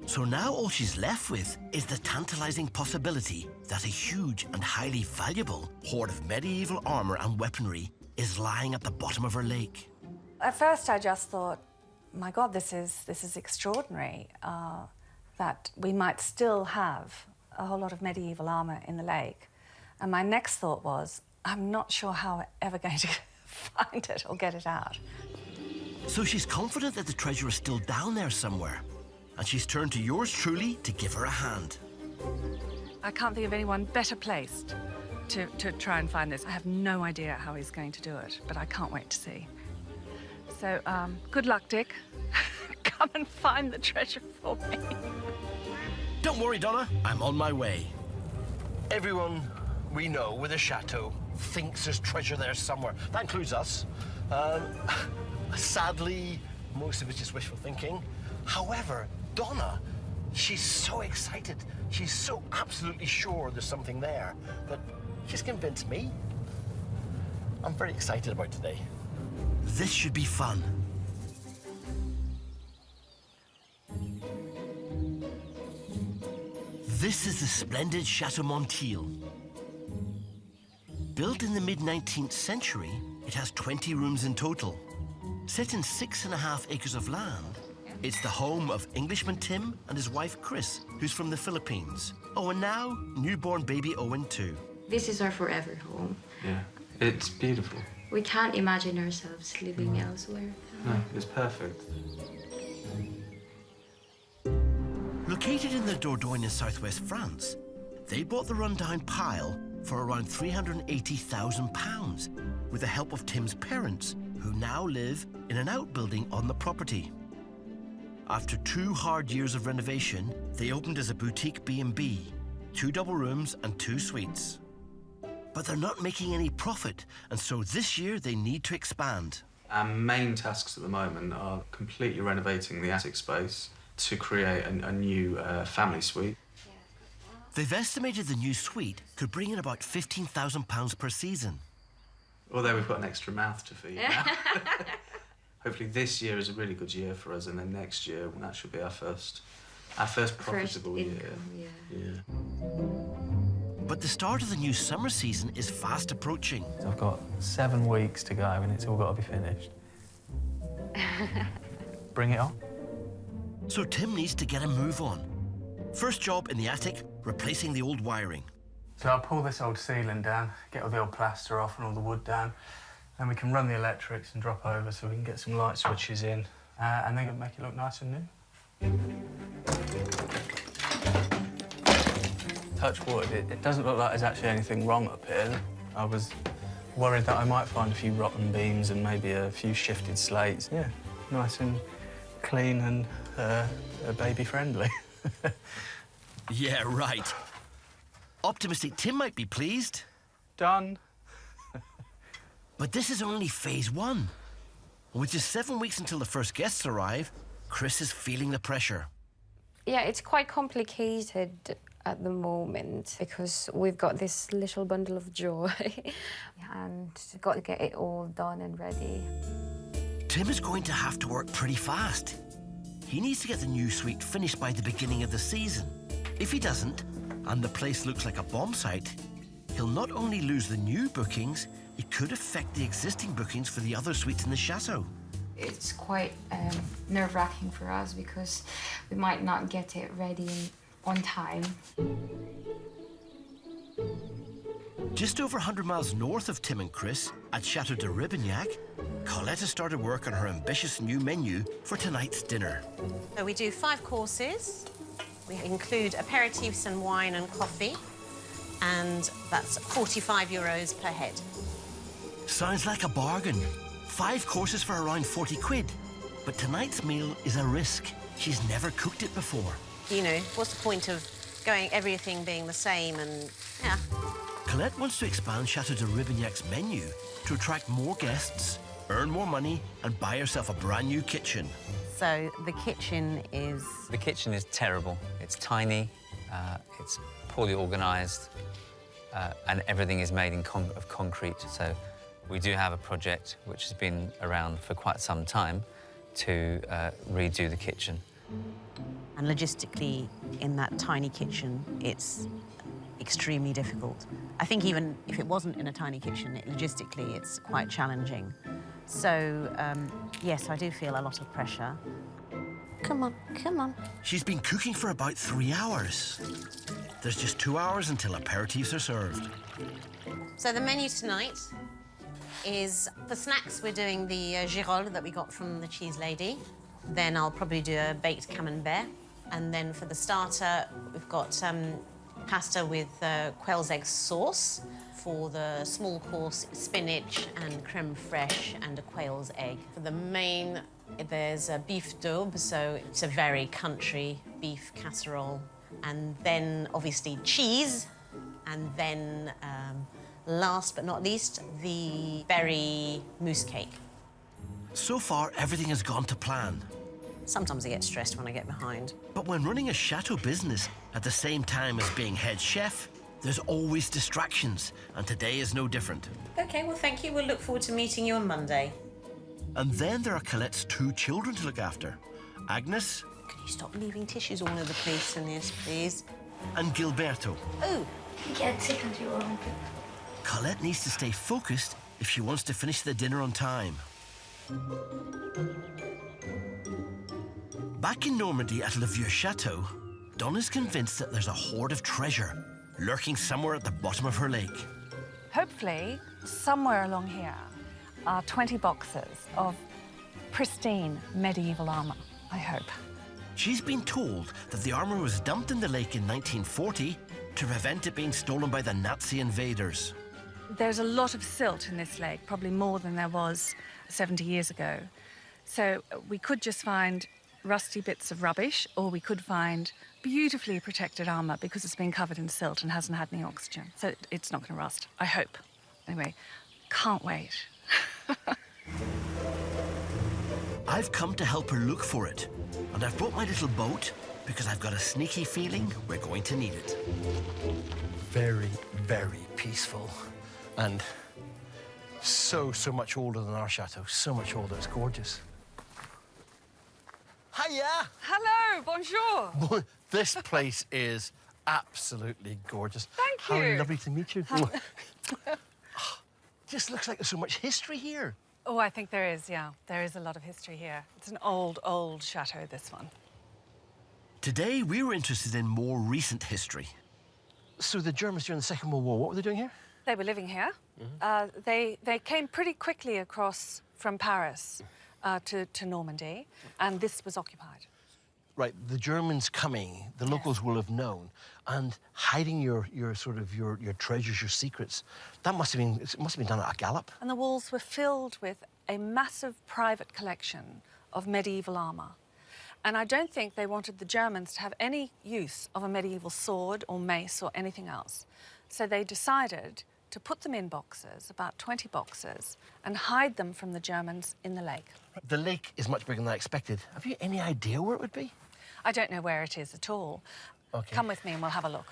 So now all she's left with is the tantalising possibility that a huge and highly valuable hoard of medieval armour and weaponry is lying at the bottom of her lake. At first I just thought, my God, this is extraordinary, that we might still have a whole lot of medieval armour in the lake. And my next thought was, I'm not sure how we're ever going to find it or get it out. So she's confident that the treasure is still down there somewhere, and she's turned to yours truly to give her a hand. I can't think of anyone better placed to try and find this. I have no idea how he's going to do it, but I can't wait to see. So, good luck, Dick. Come and find the treasure for me. Don't worry, Donna, I'm on my way. Everyone we know with a chateau thinks there's treasure there somewhere. That includes us. Sadly, most of it's just wishful thinking. However, Donna, she's so excited. She's so absolutely sure there's something there that she's convinced me. I'm very excited about today. This should be fun. This is the splendid Chateau Montiel. Built in the mid-19th century, it has 20 rooms in total. Set in 6.5 acres of land, it's the home of Englishman Tim and his wife Chris, who's from the Philippines. Oh, and now, newborn baby Owen too. This is our forever home. Yeah, it's beautiful. We can't imagine ourselves living elsewhere. No, it's perfect. Located in the Dordogne in southwest France, they bought the rundown pile for around £380,000 with the help of Tim's parents, who now live in an outbuilding on the property. After 2 hard years of renovation, they opened as a boutique B&B, 2 double rooms and 2 suites. But they're not making any profit, and so this year they need to expand. Our main tasks at the moment are completely renovating the attic space to create a new family suite. They've estimated the new suite could bring in about £15,000 per season. Although we've got an extra mouth to feed now. Hopefully this year is a really good year for us, and then next year that should be our first profitable year. Yeah. But the start of the new summer season is fast approaching. So I've got 7 weeks to go, and it's all got to be finished. Bring it on. So Tim needs to get a move on. First job in the attic, replacing the old wiring. So I'll pull this old ceiling down, get all the old plaster off and all the wood down, and we can run the electrics and drop over so we can get some light switches in, and then make it look nice and new. Touch wood, it doesn't look like there's actually anything wrong up here. I was worried that I might find a few rotten beams and maybe a few shifted slates. Yeah, nice and clean and baby-friendly. Yeah, right. Optimistic Tim might be pleased. Done. But this is only phase 1. With just 7 weeks until the first guests arrive, Chris is feeling the pressure. Yeah, it's quite complicated at the moment because we've got this little bundle of joy and got to get it all done and ready. Tim is going to have to work pretty fast. He needs to get the new suite finished by the beginning of the season. If he doesn't, and the place looks like a bomb site, he'll not only lose the new bookings, it could affect the existing bookings for the other suites in the chateau. It's quite nerve-wracking for us because we might not get it ready on time. Just over 100 miles north of Tim and Chris, at Chateau de Debinyak, Colette has started work on her ambitious new menu for tonight's dinner. So we do 5 courses. We include aperitifs and wine and coffee, and that's €45 per head. Sounds like a bargain. 5 courses for around 40 quid. But tonight's meal is a risk. She's never cooked it before. You know, what's the point of everything being the same and, yeah. Colette wants to expand Chateau de Debinyak's menu to attract more guests, earn more money, and buy herself a brand new kitchen. So the kitchen is... The kitchen is terrible. It's tiny, it's poorly organised, and everything is made of concrete. So we do have a project which has been around for quite some time to redo the kitchen. And logistically, in that tiny kitchen, it's extremely difficult. I think even if it wasn't in a tiny kitchen, logistically, it's quite challenging. So, yes, I do feel a lot of pressure. Come on, come on. She's been cooking for about 3 hours. There's just 2 hours until aperitifs are served. So the menu tonight is, for snacks, we're doing the girole that we got from the cheese lady. Then I'll probably do a baked camembert. And then for the starter, we've got pasta with quail's egg sauce. For the small course, spinach and creme fraiche and a quail's egg. For the main, there's a beef daube, so it's a very country beef casserole. And then, obviously, cheese. And then, last but not least, the berry mousse cake. So far, everything has gone to plan. Sometimes I get stressed when I get behind. But when running a chateau business at the same time as being head chef, there's always distractions, and today is no different. OK, well, thank you. We'll look forward to meeting you on Monday. And then there are Colette's 2 children to look after. Agnes... Can you stop leaving tissues all over the place in this, please? And Gilberto. Oh! Get sick of your own. Colette needs to stay focused if she wants to finish the dinner on time. Back in Normandy at Le Vieux Chateau, Donna's convinced that there's a hoard of treasure lurking somewhere at the bottom of her lake. Hopefully, somewhere along here are 20 boxes of pristine medieval armour, I hope. She's been told that the armour was dumped in the lake in 1940 to prevent it being stolen by the Nazi invaders. There's a lot of silt in this lake, probably more than there was 70 years ago. So we could just find rusty bits of rubbish, or we could find beautifully protected armour because it's been covered in silt and hasn't had any oxygen. So it's not going to rust, I hope. Anyway, can't wait. I've come to help her look for it, and I've brought my little boat because I've got a sneaky feeling we're going to need it. Very, very peaceful, and so much older than our chateau. So much older, it's gorgeous. Hiya! Hello, bonjour. This place is absolutely gorgeous. Thank you. How lovely to meet you. Just looks like there's so much history here. Oh, I think there is, yeah. There is a lot of history here. It's an old, old chateau, this one. Today, we were interested in more recent history. So the Germans during the Second World War, what were they doing here? They were living here. They came pretty quickly across from Paris to Normandy, and this was occupied. Right, the Germans coming, the locals will have known, and hiding your treasures, your secrets. It must have been done at a gallop. And the walls were filled with a massive private collection of medieval armour. And I don't think they wanted the Germans to have any use of a medieval sword or mace or anything else. So they decided to put them in boxes, about 20 boxes, and hide them from the Germans in the lake. The lake is much bigger than I expected. Have you any idea where it would be? I don't know where it is at all. Okay. Come with me and we'll have a look.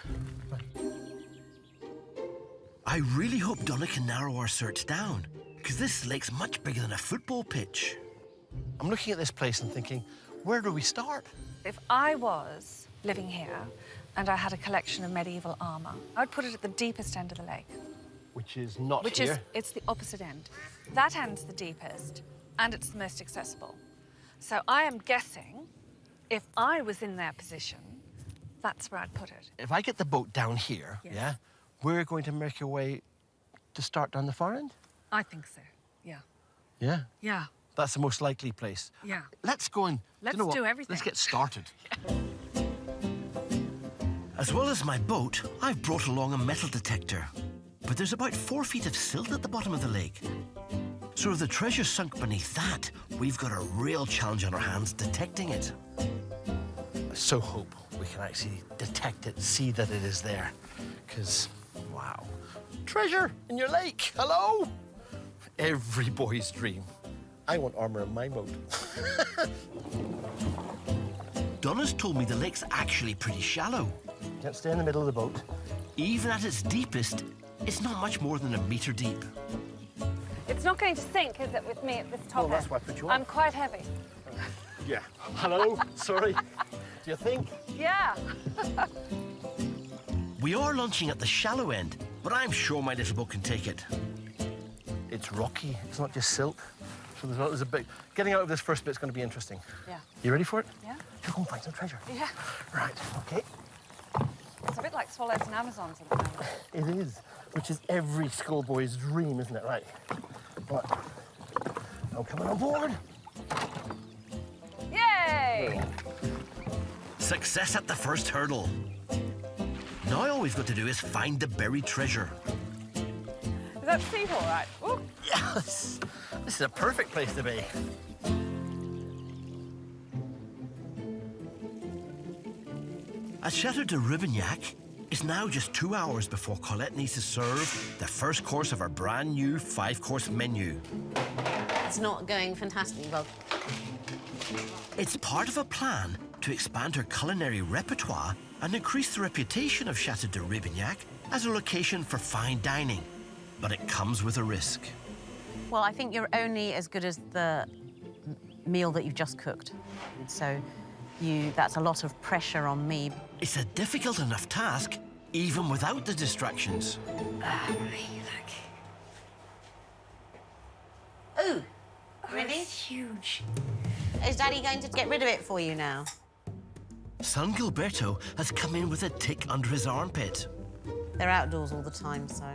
I really hope Donna can narrow our search down, because this lake's much bigger than a football pitch. I'm looking at this place and thinking, where do we start? If I was living here, and I had a collection of medieval armour. I would put it at the deepest end of the lake. Which is not Which here. is, it's the opposite end. That end's the deepest, and it's the most accessible. So I am guessing, if I was in their position, that's where I'd put it. If I get the boat down here, Yes. yeah, we're going to make our way to start down the far end? I think so, yeah. Yeah. Yeah, That's the most likely place. yeah. Let's go and... Let's you know what? do everything. Let's get started. As well as my boat, I've brought along a metal detector. But there's about 4 feet of silt at the bottom of the lake. So if the treasure's sunk beneath that, we've got a real challenge on our hands detecting it. I so hope we can actually detect it, see that it is there. Because, wow. Treasure in your lake, hello? Every boy's dream. I want armour in my boat. Donna's told me the lake's actually pretty shallow. Can't stay in the middle of the boat. Even at its deepest, it's not much more than 1 metre deep. It's not going to sink, is it, with me at this top Well, that's end? why I put you on. I'm quite heavy. Yeah. Hello? Sorry. Do you think? Yeah. We are launching at the shallow end, but I'm sure my little boat can take it. It's rocky. It's not just silt. So there's a bit... Getting out of this first bit's going to be interesting. Yeah. You ready for it? Yeah. You're going to find some treasure. Yeah. Right, OK. It's a bit like swallows and Amazons at the moment. It is, which is every schoolboy's dream, isn't it? Right. But I'm coming on board. Yay! Success at the first hurdle. Now all we've got to do is find the buried treasure. Is that sea all right? Ooh. Yes! This is a perfect place to be. At Chateau de Debinyak, it's now just 2 hours before Colette needs to serve the first course of our brand new 5-course menu. It's not going fantastically well. It's part of a plan to expand her culinary repertoire and increase the reputation of Chateau de Debinyak as a location for fine dining. But it comes with a risk. Well, I think you're only as good as the meal that you've just cooked. So that's a lot of pressure on me. It's a difficult enough task, even without the distractions. Ooh, really? It's huge. Is Daddy going to get rid of it for you now? Son Gilberto has come in with a tick under his armpit. They're outdoors all the time, so...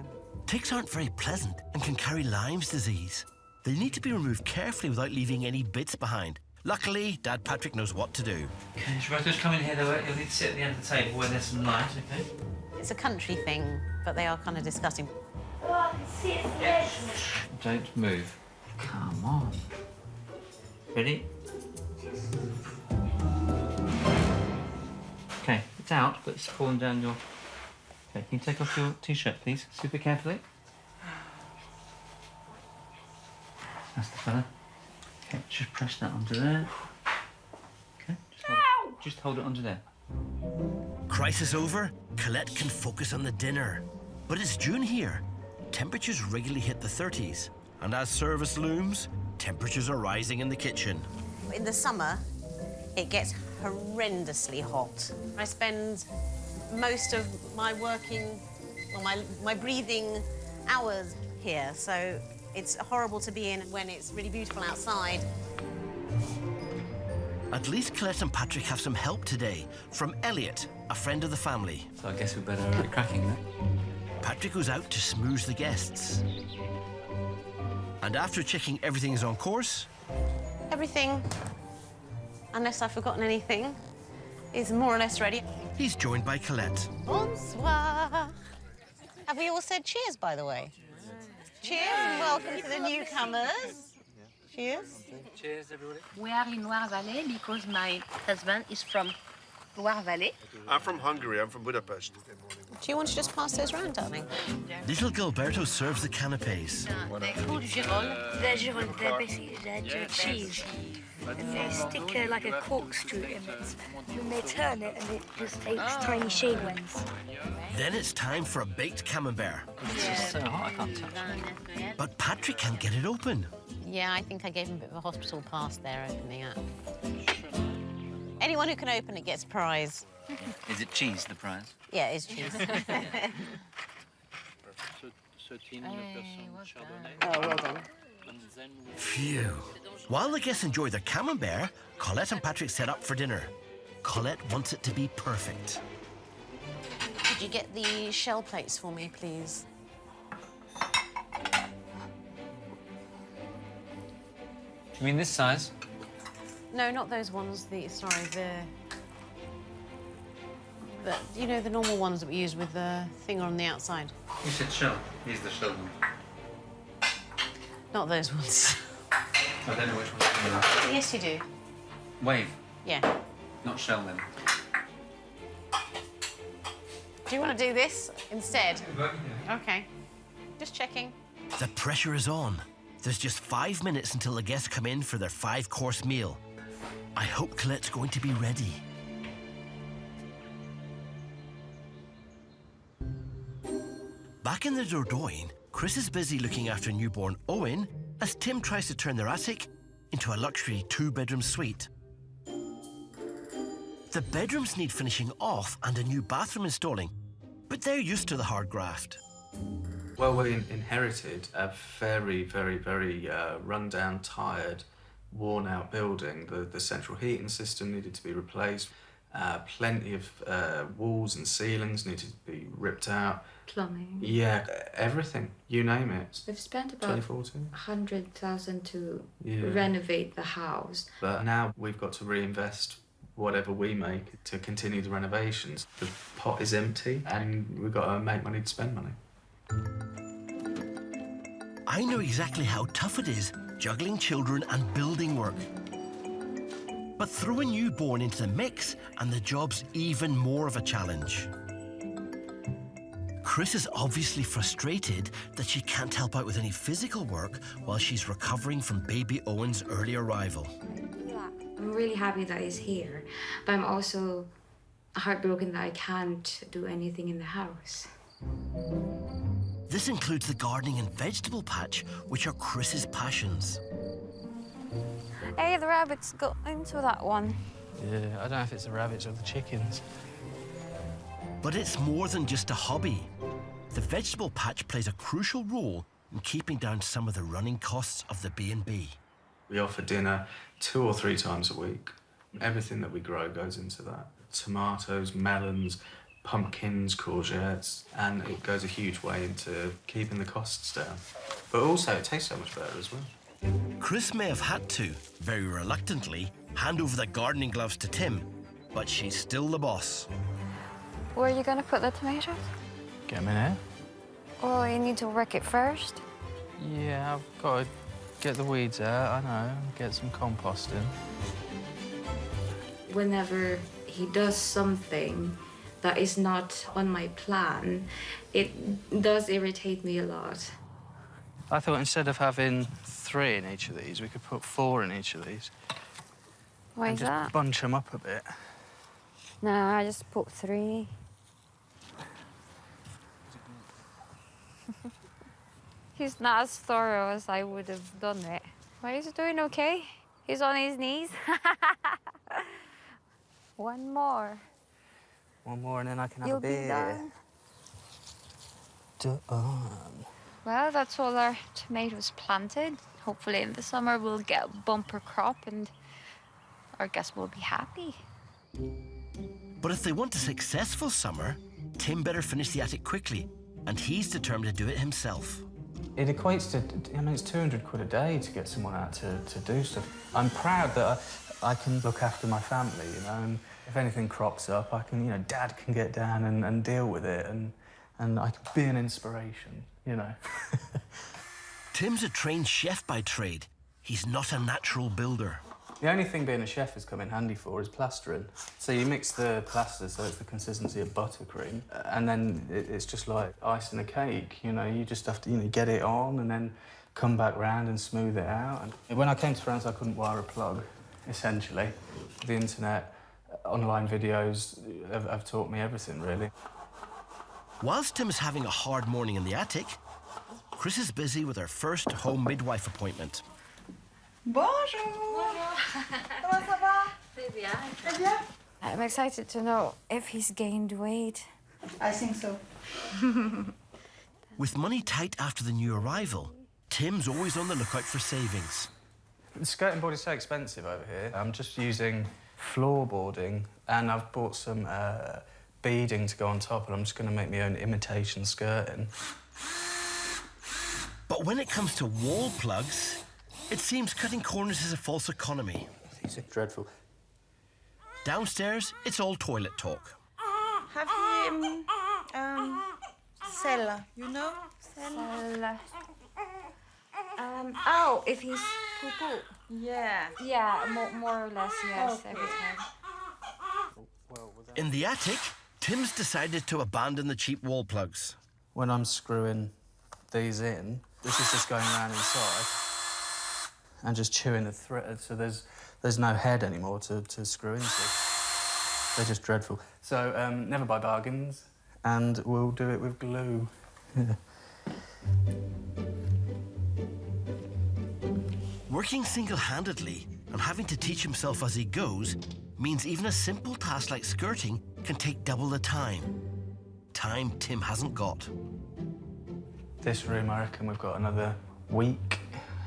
Ticks aren't very pleasant and can carry Lyme's disease. They need to be removed carefully without leaving any bits behind. Luckily, Dad Patrick knows what to do. Okay, Roberto's coming here, though. You'll need to sit at the end of the table where there's some light, okay? It's a country thing, but they are kind of disgusting. Oh, I can see his legs. Don't move. Come on. Ready? Okay, it's out, but it's fallen down your... Okay, can you take off your T-shirt, please? Super carefully. That's the fella. Okay, just press that onto there. Okay, just hold it onto there. Crisis over, Colette can focus on the dinner. But it's June here. Temperatures regularly hit the 30s. And as service looms, temperatures are rising in the kitchen. In the summer, it gets horrendously hot. I spend most of my working, well, my breathing hours here, so it's horrible to be in when it's really beautiful outside. At least Colette and Patrick have some help today from Elliot, a friend of the family. So I guess we better get cracking then. Patrick goes out to smooze the guests. And after checking everything is on course... Everything, unless I've forgotten anything, is more or less ready. He's joined by Colette. Bonsoir. Have we all said cheers, by the way? Cheers and welcome to the newcomers. Cheers. Cheers, everybody. We are in Loire Valley because my husband is from Loire Valley. I'm from Hungary. I'm from Budapest. Do you want to just pass those around, darling? Little Gilberto serves the canapes. They're called girolles. They're girolles. They're basically cheese. And they stick like a corkscrew in it. And they turn it and it just takes tiny shade ones. Then it's time for a baked camembert. It's just so hot, I can't touch it. But Patrick can't get it open. Yeah, I think I gave him a bit of a hospital pass there, opening up. Anyone who can open it gets a prize. Is it cheese, the prize? Yeah, it's cheese. Oh, well done. Phew. While the guests enjoy their camembert, Colette and Patrick set up for dinner. Colette wants it to be perfect. Could you get the shell plates for me, please? You mean this size? No, not those ones. You know, the normal ones that we use with the thing on the outside. You said shell. Here's the shell one. Not those ones. I don't know which ones you mean. Yes, you do. Wave. Yeah. Not shell, then. Do you want to do this instead? Okay. Just checking. The pressure is on. There's just 5 minutes until the guests come in for their 5-course meal. I hope Colette's going to be ready. Back in the Dordogne, Chris is busy looking after newborn Owen as Tim tries to turn their attic into a luxury 2-bedroom suite. The bedrooms need finishing off and a new bathroom installing, but they're used to the hard graft. Well, we inherited a very, very, very run-down, tired, worn-out building. The central heating system needed to be replaced. Plenty of walls and ceilings needed to be ripped out. Plumbing. Yeah, everything. You name it. We've spent about 2014. 100,000 to Yeah. renovate the house. But now we've got to reinvest whatever we make to continue the renovations. The pot is empty and we've got to make money to spend money. I know exactly how tough it is juggling children and building work. But throw a newborn into the mix and the job's even more of a challenge. Chris is obviously frustrated that she can't help out with any physical work while she's recovering from baby Owen's early arrival. I'm really happy that he's here, but I'm also heartbroken that I can't do anything in the house. This includes the gardening and vegetable patch, which are Chris's passions. Hey, the rabbits got into that one. Yeah, I don't know if it's the rabbits or the chickens. But it's more than just a hobby. The vegetable patch plays a crucial role in keeping down some of the running costs of the B&B. We offer dinner 2 or 3 times a week. Everything that we grow goes into that. Tomatoes, melons, pumpkins, courgettes, and it goes a huge way into keeping the costs down. But also, it tastes so much better as well. Chris may have had to, very reluctantly, hand over the gardening gloves to Tim, but she's still the boss. Where are you going to put the tomatoes? Get them in here. Oh, you need to work it first. Yeah, I've got to get the weeds out, I know, get some composting. Whenever he does something that is not on my plan, it does irritate me a lot. I thought instead of having 3 in each of these, we could put 4 in each of these. Why and is just that? Bunch them up a bit. No, I just put 3. He's not as thorough as I would have done it. But he's doing okay. He's on his knees. One more. One more and then I can have You'll a be beer. done. Well, that's all our tomatoes planted. Hopefully in the summer we'll get a bumper crop and our guests will be happy. But if they want a successful summer, Tim better finish the attic quickly, and he's determined to do it himself. It equates to, I mean, it's 200 quid a day to get someone out to do stuff. I'm proud that I can look after my family, you know, and if anything crops up, I can, you know, Dad can get down and deal with it, and I can be an inspiration, you know. Tim's a trained chef by trade. He's not a natural builder. The only thing being a chef has come in handy for is plastering. So you mix the plaster so it's the consistency of buttercream, and then it's just like icing a cake. You know, you just have to, you know, get it on and then come back round and smooth it out. And when I came to France, I couldn't wire a plug, essentially. The internet, online videos have taught me everything, really. Whilst Tim is having a hard morning in the attic, Chris is busy with her first home midwife appointment. Bonjour. Bonjour. Comment ça va? C'est bien. Très bien. I'm excited to know if he's gained weight. I think so. With money tight after the new arrival, Tim's always on the lookout for savings. The skirting board is so expensive over here. I'm just using floorboarding, and I've bought some beading to go on top, and I'm just going to make my own imitation skirting. But when it comes to wall plugs, it seems cutting corners is a false economy. These are dreadful. Downstairs, it's all toilet talk. Have him, cellar, you know? Cellar. Oh, if he's poo-poo. Yeah. Yeah, more or less, yes, Okay. every time. In the attic, Tim's decided to abandon the cheap wall plugs. When I'm screwing these in, this is just going around inside and just chewing the thread, so there's no head anymore to screw into. They're just dreadful. So never buy bargains, and we'll do it with glue. Working single-handedly and having to teach himself as he goes means even a simple task like skirting can take double the time. Time Tim hasn't got. This room, I reckon we've got another week,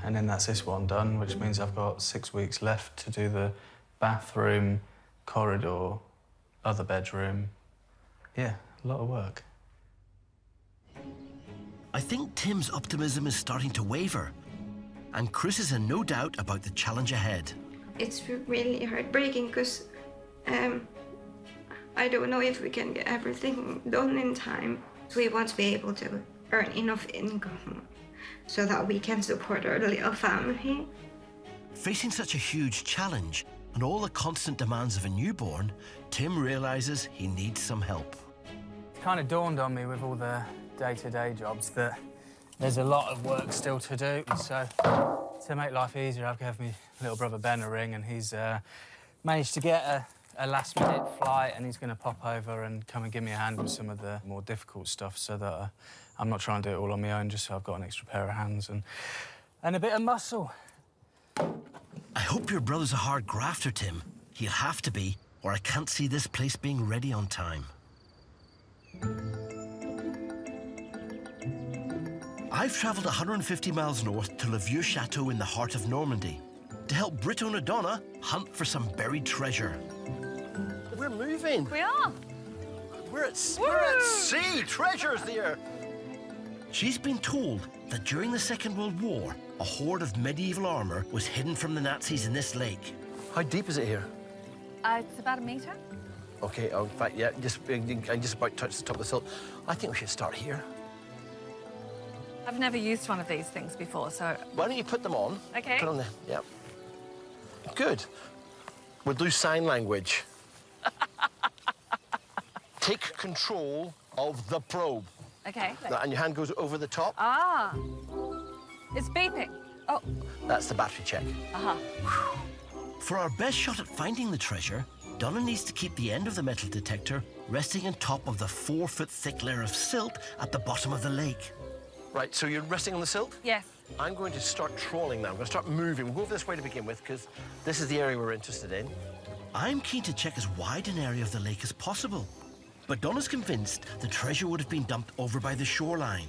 and then that's this one done, which means I've got 6 weeks left to do the bathroom, corridor, other bedroom. Yeah, a lot of work. I think Tim's optimism is starting to waver, and Chris is in no doubt about the challenge ahead. It's really heartbreaking because I don't know if we can get everything done in time. We want to be able to earn enough income so that we can support our little family. Facing such a huge challenge and all the constant demands of a newborn, Tim realises he needs some help. It kind of dawned on me with all the day-to-day jobs that there's a lot of work still to do. So to make life easier, I've given my little brother Ben a ring, and he's managed to get a last-minute flight, and he's going to pop over and come and give me a hand with some of the more difficult stuff so that I'm not trying to do it all on my own, just so I've got an extra pair of hands and a bit of muscle. I hope your brother's a hard grafter, Tim. He'll have to be, or I can't see this place being ready on time. I've travelled 150 miles north to Lavish Chateau in the heart of Normandy to help Brito and Donna hunt for some buried treasure. We're moving. We are. We're at sea. Treasure's there. She's been told that during the Second World War, a hoard of medieval armour was hidden from the Nazis in this lake. How deep is it here? It's about 1 metre. Okay, in fact, yeah, I just about touched the top of the silt. I think we should start here. I've never used one of these things before, so... Why don't you put them on? Okay. Put on the... Yep. Good. We'll do sign language. Take control of the probe. Okay. And your hand goes over the top. Ah. It's beeping. Oh. That's the battery check. Uh-huh. For our best shot at finding the treasure, Donna needs to keep the end of the metal detector resting on top of the 4-foot-thick layer of silt at the bottom of the lake. Right, so you're resting on the silt? Yes. I'm going to start trawling now. I'm going to start moving. We'll go over this way to begin with, because this is the area we're interested in. I'm keen to check as wide an area of the lake as possible, but Donna's convinced the treasure would have been dumped over by the shoreline.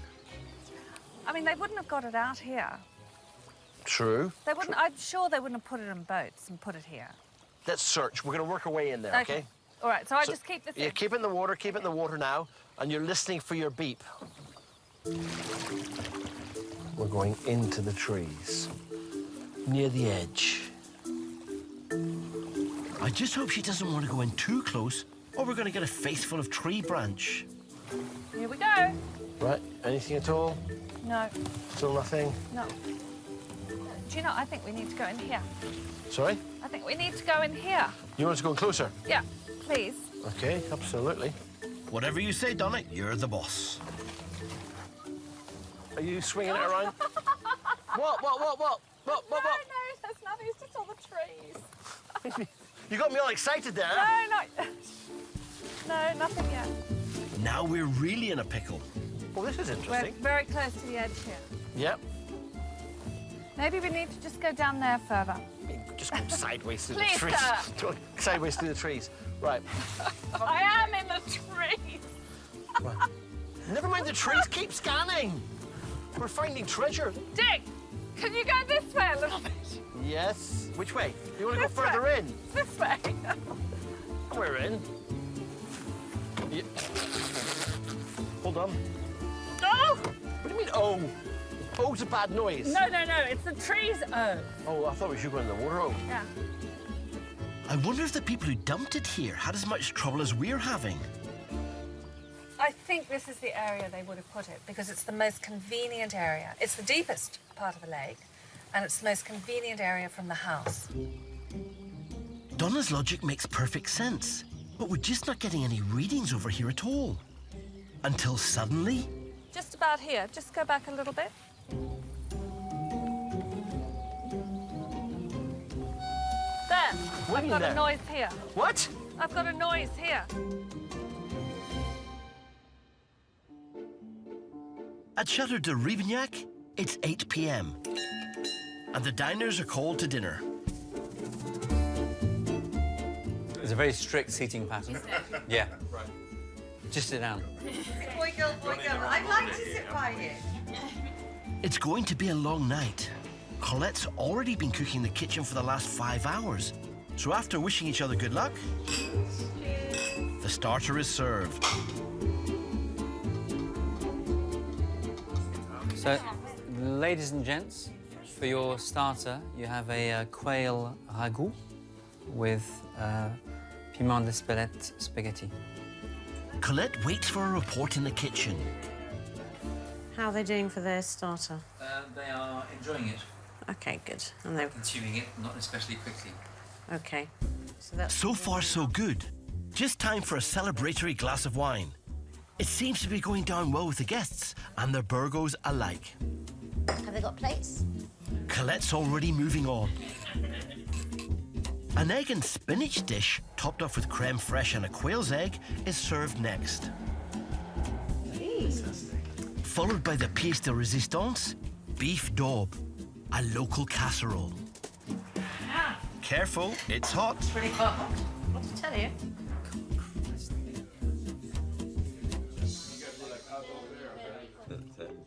I mean, they wouldn't have got it out here. True. They wouldn't. I'm sure they wouldn't have put it in boats and put it here. Let's search. We're going to work our way in there, okay? All right, so I just keep this Yeah, in. keep it in the water. Keep it in the water now, and you're listening for your beep. We're going into the trees, near the edge. I just hope she doesn't want to go in too close, or we're going to get a face full of tree branch. Here we go. Right, anything at all? No. Still nothing? No. Do you know, I think we need to go in here. Sorry? I think we need to go in here. You want us to go in closer? Yeah, please. Okay, absolutely. Whatever you say, Donna, you're the boss. Are you swinging it around? What? No, there's nothing. It's just all the trees. You got me all excited there. No, nothing yet. Now we're really in a pickle. Well, this is We're interesting. very close to the edge here. Yep. Maybe we need to just go down there further. Just go sideways through Please, the trees. sir. Go sideways through the trees. Right. I am in the trees. Right. Never mind the trees, keep scanning. We're finding treasure. Dick, can you go this way a little bit? Yes. Which way? You want to go This further way. in? This way. We're in. Yeah. Hold on. Oh! What do you mean, oh? Oh's a bad noise. No, it's the trees. Oh. Oh, I thought we should go in the water. Oh. Yeah. I wonder if the people who dumped it here had as much trouble as we're having. I think this is the area they would have put it because it's the most convenient area. It's the deepest part of the lake and it's the most convenient area from the house. Donna's logic makes perfect sense, but we're just not getting any readings over here at all. Until suddenly... Just about here. Just go back a little bit. There. I've got a noise here. What? I've got a noise here. At Chateau de Debinyak, it's 8 p.m. and the diners are called to dinner. There's a very strict seating pattern. Yeah. Right. Just sit down. Boy, girl, I'd like to sit by you. It's going to be a long night. Colette's already been cooking the kitchen for the last 5 hours. So after wishing each other good luck, the starter is served. So, ladies and gents, for your starter, you have a quail ragout with piment d'Espelette spaghetti. Colette waits for a report in the kitchen. How are they doing for their starter? They are enjoying it. Okay, good. And they're Consuming it, not especially quickly. okay. So that's So far, so good. Just time for a celebratory glass of wine. It seems to be going down well with the guests and their burgos alike. Have they got plates? Colette's already moving on. An egg and spinach dish, topped off with creme fraiche and a quail's egg, is served next. Followed by the pièce de résistance, beef daube, a local casserole. Careful, it's hot. Pretty hot. What to tell you?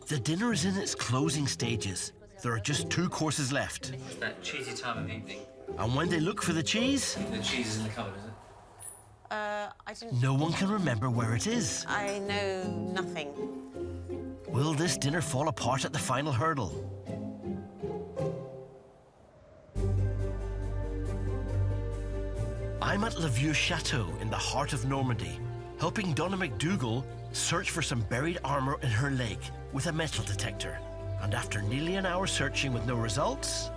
The dinner is in its closing stages. There are just 2 courses left. It's that cheesy time of evening. And when they look for the cheese, The cheese is in the cupboard, is it? I didn't. no one can remember where it is. I know nothing. Will this dinner fall apart at the final hurdle? I'm at Le Vieux Chateau in the heart of Normandy, helping Donna McDougall search for some buried armour in her lake with a metal detector. And after nearly an hour searching with no results...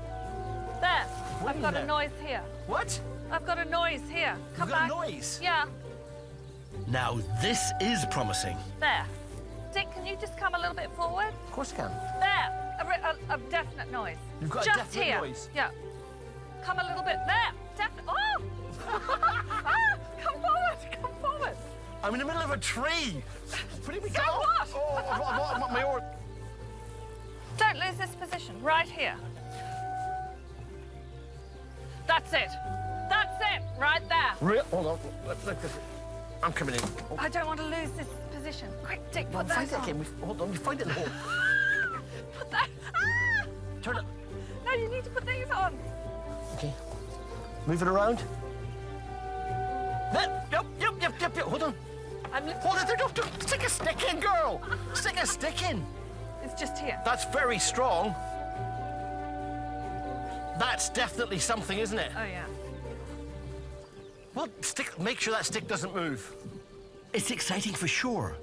There. I've got a noise here. What? I've got a noise here. Come You've got back. a noise? Yeah. Now this is promising. There. Dick, can you just come a little bit forward? Of course I can. There. A definite noise. You've got a just definite here. noise? Yeah. Come a little bit. There. Oh! Ah, come forward. Come forward. I'm in the middle of a tree. What do we So go? what? Oh, I'm my oar. Don't lose this position. Right here. That's it. That's it. Right there. Hold on. Look. I'm coming in. Oh. I don't want to lose this position. Quick, Dick, Well, put find that it on. again. Hold on, you find it in the hole. Put that. Ah! Turn it. No, you need to put these on. Okay. Move it around. There. Yep. Hold on. Hold it there. Don't stick a stick in, girl. Stick a stick in. It's just here. That's very strong. That's definitely something, isn't it? Oh, yeah. Well, make sure that stick doesn't move. It's exciting for sure,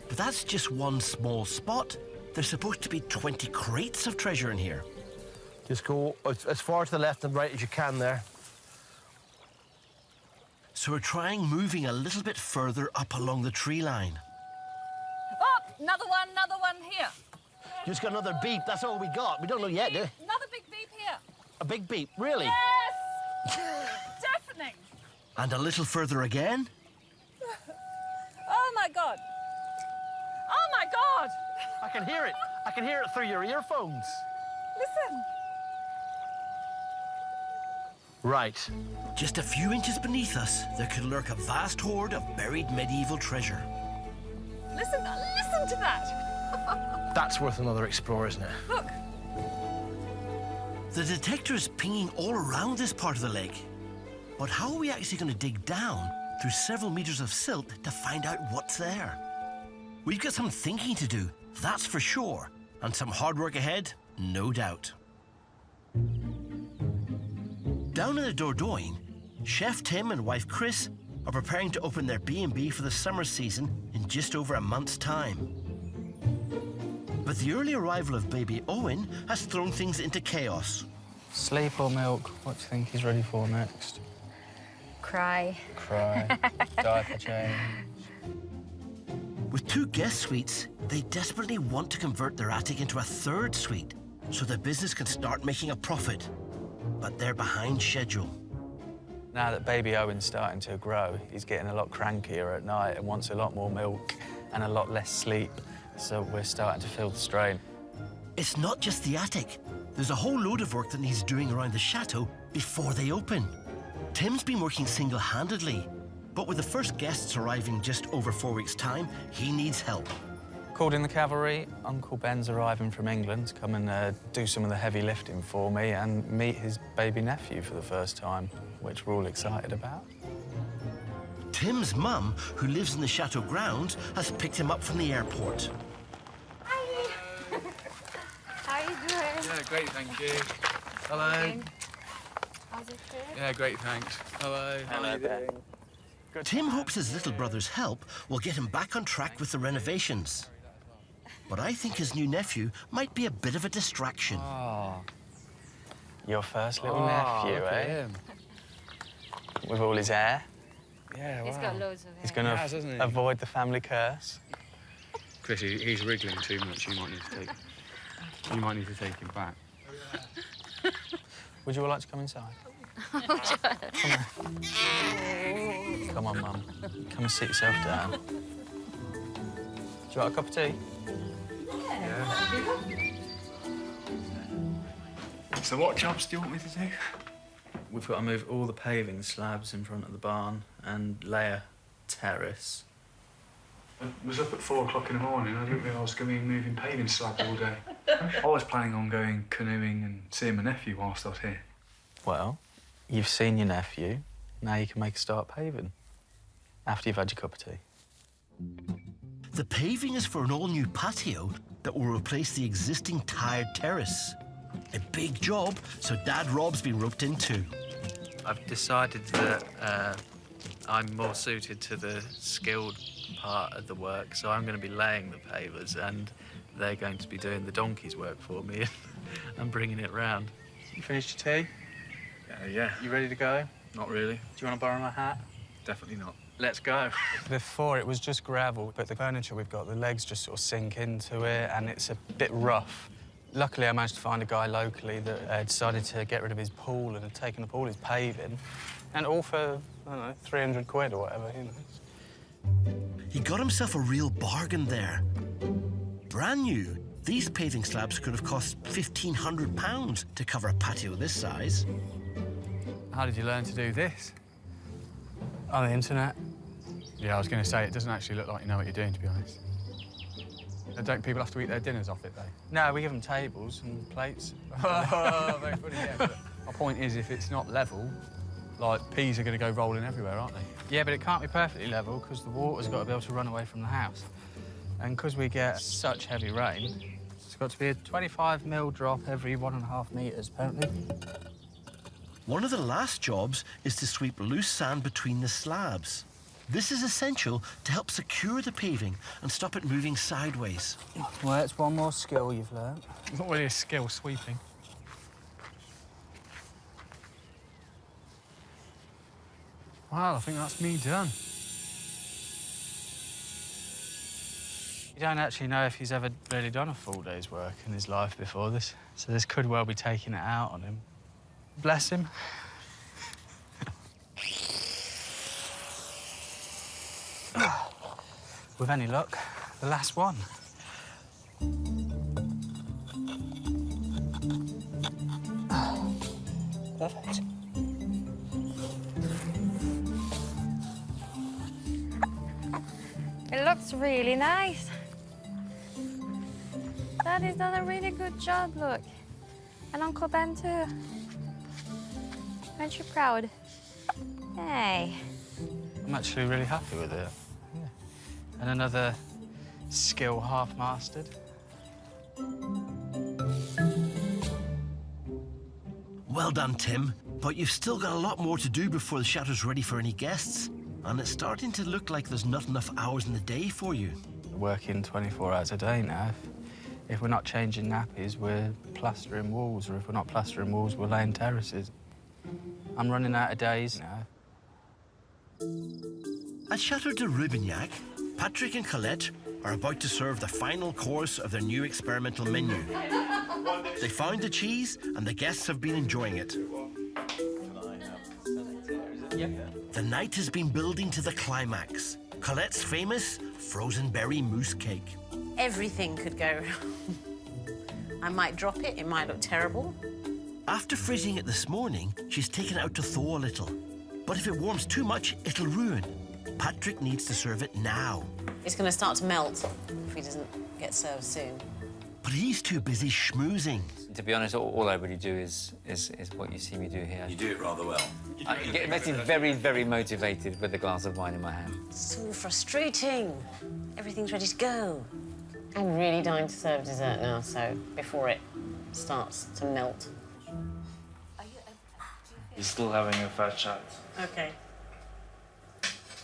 but that's just one small spot. There's supposed to be 20 crates of treasure in here. Just go as far to the left and right as you can there. So we're trying moving a little bit further up along the tree line. Oh, another one here. Just got another beep. That's all we got. We don't know yet, do we? Another big beep here. A big beep, really? Yes! Deafening. And a little further again. Oh, my God. Oh, my God. I can hear it. I can hear it through your earphones. Listen. Right. Just a few inches beneath us, there could lurk a vast hoard of buried medieval treasure. Listen to that. That's worth another explore, isn't it? Look. The detector is pinging all around this part of the lake. But how are we actually going to dig down through several meters of silt to find out what's there? We've got some thinking to do, that's for sure, and some hard work ahead, no doubt. Down in the Dordogne, Chef Tim and wife Chris are preparing to open their B&B for the summer season in just over a month's time. But the early arrival of baby Owen has thrown things into chaos. Sleep or milk? What do you think he's ready for next? Cry. Cry. Diaper change. With 2 guest suites, they desperately want to convert their attic into a 3rd suite so the business can start making a profit. But they're behind schedule. Now that baby Owen's starting to grow, he's getting a lot crankier at night and wants a lot more milk and a lot less sleep. So we're starting to feel the strain. It's not just the attic. There's a whole load of work that needs doing around the chateau before they open. Tim's been working single-handedly, but with the first guests arriving just over 4 weeks' time, he needs help. Called in the cavalry. Uncle Ben's arriving from England to come and do some of the heavy lifting for me and meet his baby nephew for the first time, which we're all excited about. Tim's mum, who lives in the chateau grounds, has picked him up from the airport. Hi. How are you doing? Yeah, great, thank you. Hello. How's it going? Yeah, great, thanks. Hello. Hello, How are you Ben. doing? Tim hopes his little brother's help will get him back on track with the renovations. But I think his new nephew might be a bit of a distraction. Oh. Your first little nephew, look eh? at him. With all his hair. Yeah, He's wow. got loads of hair. He's going to hasn't he? avoid the family curse. Chris, he's wriggling too much. You might need to take him back. Would you all like to come inside? Come on, Mum. Come and sit yourself down. Do you want a cup of tea? So what jobs do you want me to do? We've got to move all the paving slabs in front of the barn and lay a terrace. I was up at 4 o'clock in the morning. I didn't realise I was going to be moving paving slab all day. I was planning on going canoeing and seeing my nephew whilst I was here. Well, you've seen your nephew. Now you can make a start paving. After you've had your cup of tea. The paving is for an all-new patio that will replace the existing tired terrace. A big job, so Dad Rob's been roped in too. I've decided that I'm more suited to the skilled part of the work, so I'm going to be laying the pavers and they're going to be doing the donkey's work for me and bringing it round. You finished your tea? Yeah. You ready to go? Not really. Do you want to borrow my hat? Definitely not. Let's go. Before, it was just gravel, but the furniture we've got, the legs just sort of sink into it, and it's a bit rough. Luckily, I managed to find a guy locally that decided to get rid of his pool and had taken up all his paving, and all for, I don't know, 300 quid or whatever, you know. He got himself a real bargain there. Brand new, these paving slabs could have cost £1,500 to cover a patio this size. How did you learn to do this? On the internet. Yeah, I was going to say, it doesn't actually look like you know what you're doing, to be honest. Don't people have to eat their dinners off it, though? No, we give them tables and plates. Oh, very funny, yeah. But my point is, if it's not level, like, peas are going to go rolling everywhere, aren't they? Yeah, but it can't be perfectly level because the water's got to be able to run away from the house. And because we get such heavy rain, it's got to be a 25mm drop every 1.5 metres, apparently. One of the last jobs is to sweep loose sand between the slabs. This is essential to help secure the paving and stop it moving sideways. Well, it's one more skill you've learned. It's not really a skill, sweeping. Well, I think that's me done. You don't actually know if he's ever really done a full day's work in his life before this, so this could well be taking it out on him. Bless him. With any luck, the last one. Perfect. That's really nice. Daddy's done a really good job, look. And Uncle Ben too. Aren't you proud? Hey. I'm actually really happy with it. Yeah. And another skill half mastered. Well done, Tim. But you've still got a lot more to do before the chateau's ready for any guests. And it's starting to look like there's not enough hours in the day for you. Working 24 hours a day now. If we're not changing nappies, we're plastering walls, or if we're not plastering walls, we're laying terraces. I'm running out of days now. At Chateau de Debinyak, Patrick and Colette are about to serve the final course of their new experimental menu. They found the cheese, and the guests have been enjoying it. The night has been building to the climax. Colette's famous frozen berry mousse cake. Everything could go wrong. I might drop it, it might look terrible. After freezing it this morning, she's taken it out to thaw a little. But if it warms too much, it'll ruin. Patrick needs to serve it now. It's going to start to melt if he doesn't get served soon. But he's too busy schmoozing. To be honest, all I really do is what you see me do here. You do it rather well. It makes me very, very motivated with a glass of wine in my hand. It's so frustrating. Everything's ready to go. I'm really dying to serve dessert now, so before it starts to melt. You're still having a fat chat. OK.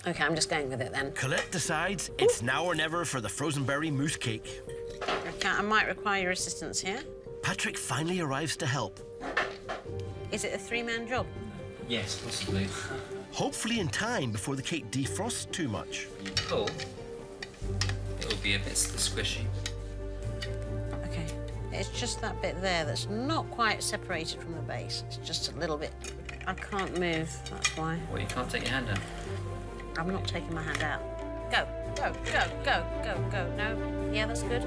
OK, I'm just going with it then. Colette decides it's now or never for the frozen berry mousse cake. OK, I might require your assistance here. Patrick finally arrives to help. Is it a three-man job? Yes, possibly. Hopefully in time before the cake defrosts too much. Cool. It'll be a bit squishy. OK. It's just that bit there that's not quite separated from the base. It's just a little bit. I can't move, that's why. Well, you can't take your hand out. I'm not taking my hand out. Go, go, go, go, go, go. No? Yeah, that's good.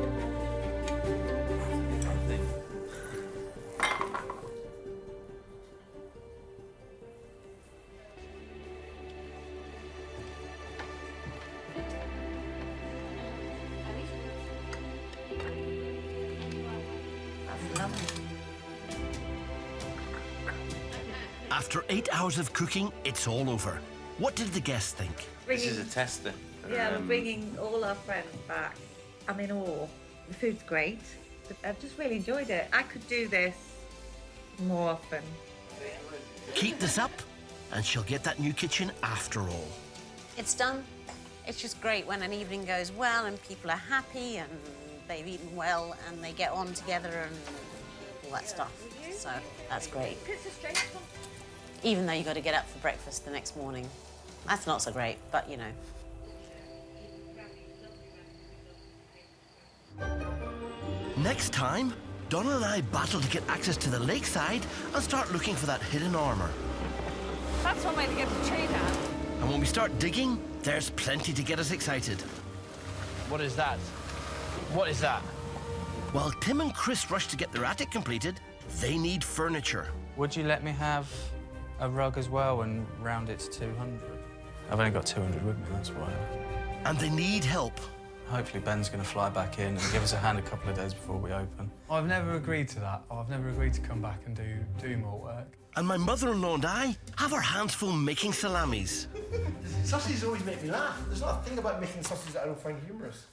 After 8 hours of cooking, it's all over. What did the guests think? This is a tester. Yeah, we're bringing all our friends back. I'm in awe. The food's great. I've just really enjoyed it. I could do this more often. Keep this up, and she'll get that new kitchen after all. It's done. It's just great when an evening goes well and people are happy and they've eaten well and they get on together and all that stuff. So that's great. Even though you've got to get up for breakfast the next morning. That's not so great, but you know. Next time, Donna and I battle to get access to the lakeside and start looking for that hidden armour. That's one way to get the tree down. And when we start digging, there's plenty to get us excited. What is that? What is that? While Tim and Chris rush to get their attic completed, they need furniture. Would you let me have a rug as well and round it to 200? I've only got 200 with me, that's why. And they need help. Hopefully Ben's going to fly back in and give us a hand a couple of days before we open. I've never agreed to that. I've never agreed to come back and do more work. And my mother-in-law and I have our hands full making salamis. Sausages always make me laugh. There's not a thing about making sausages that I don't find humorous.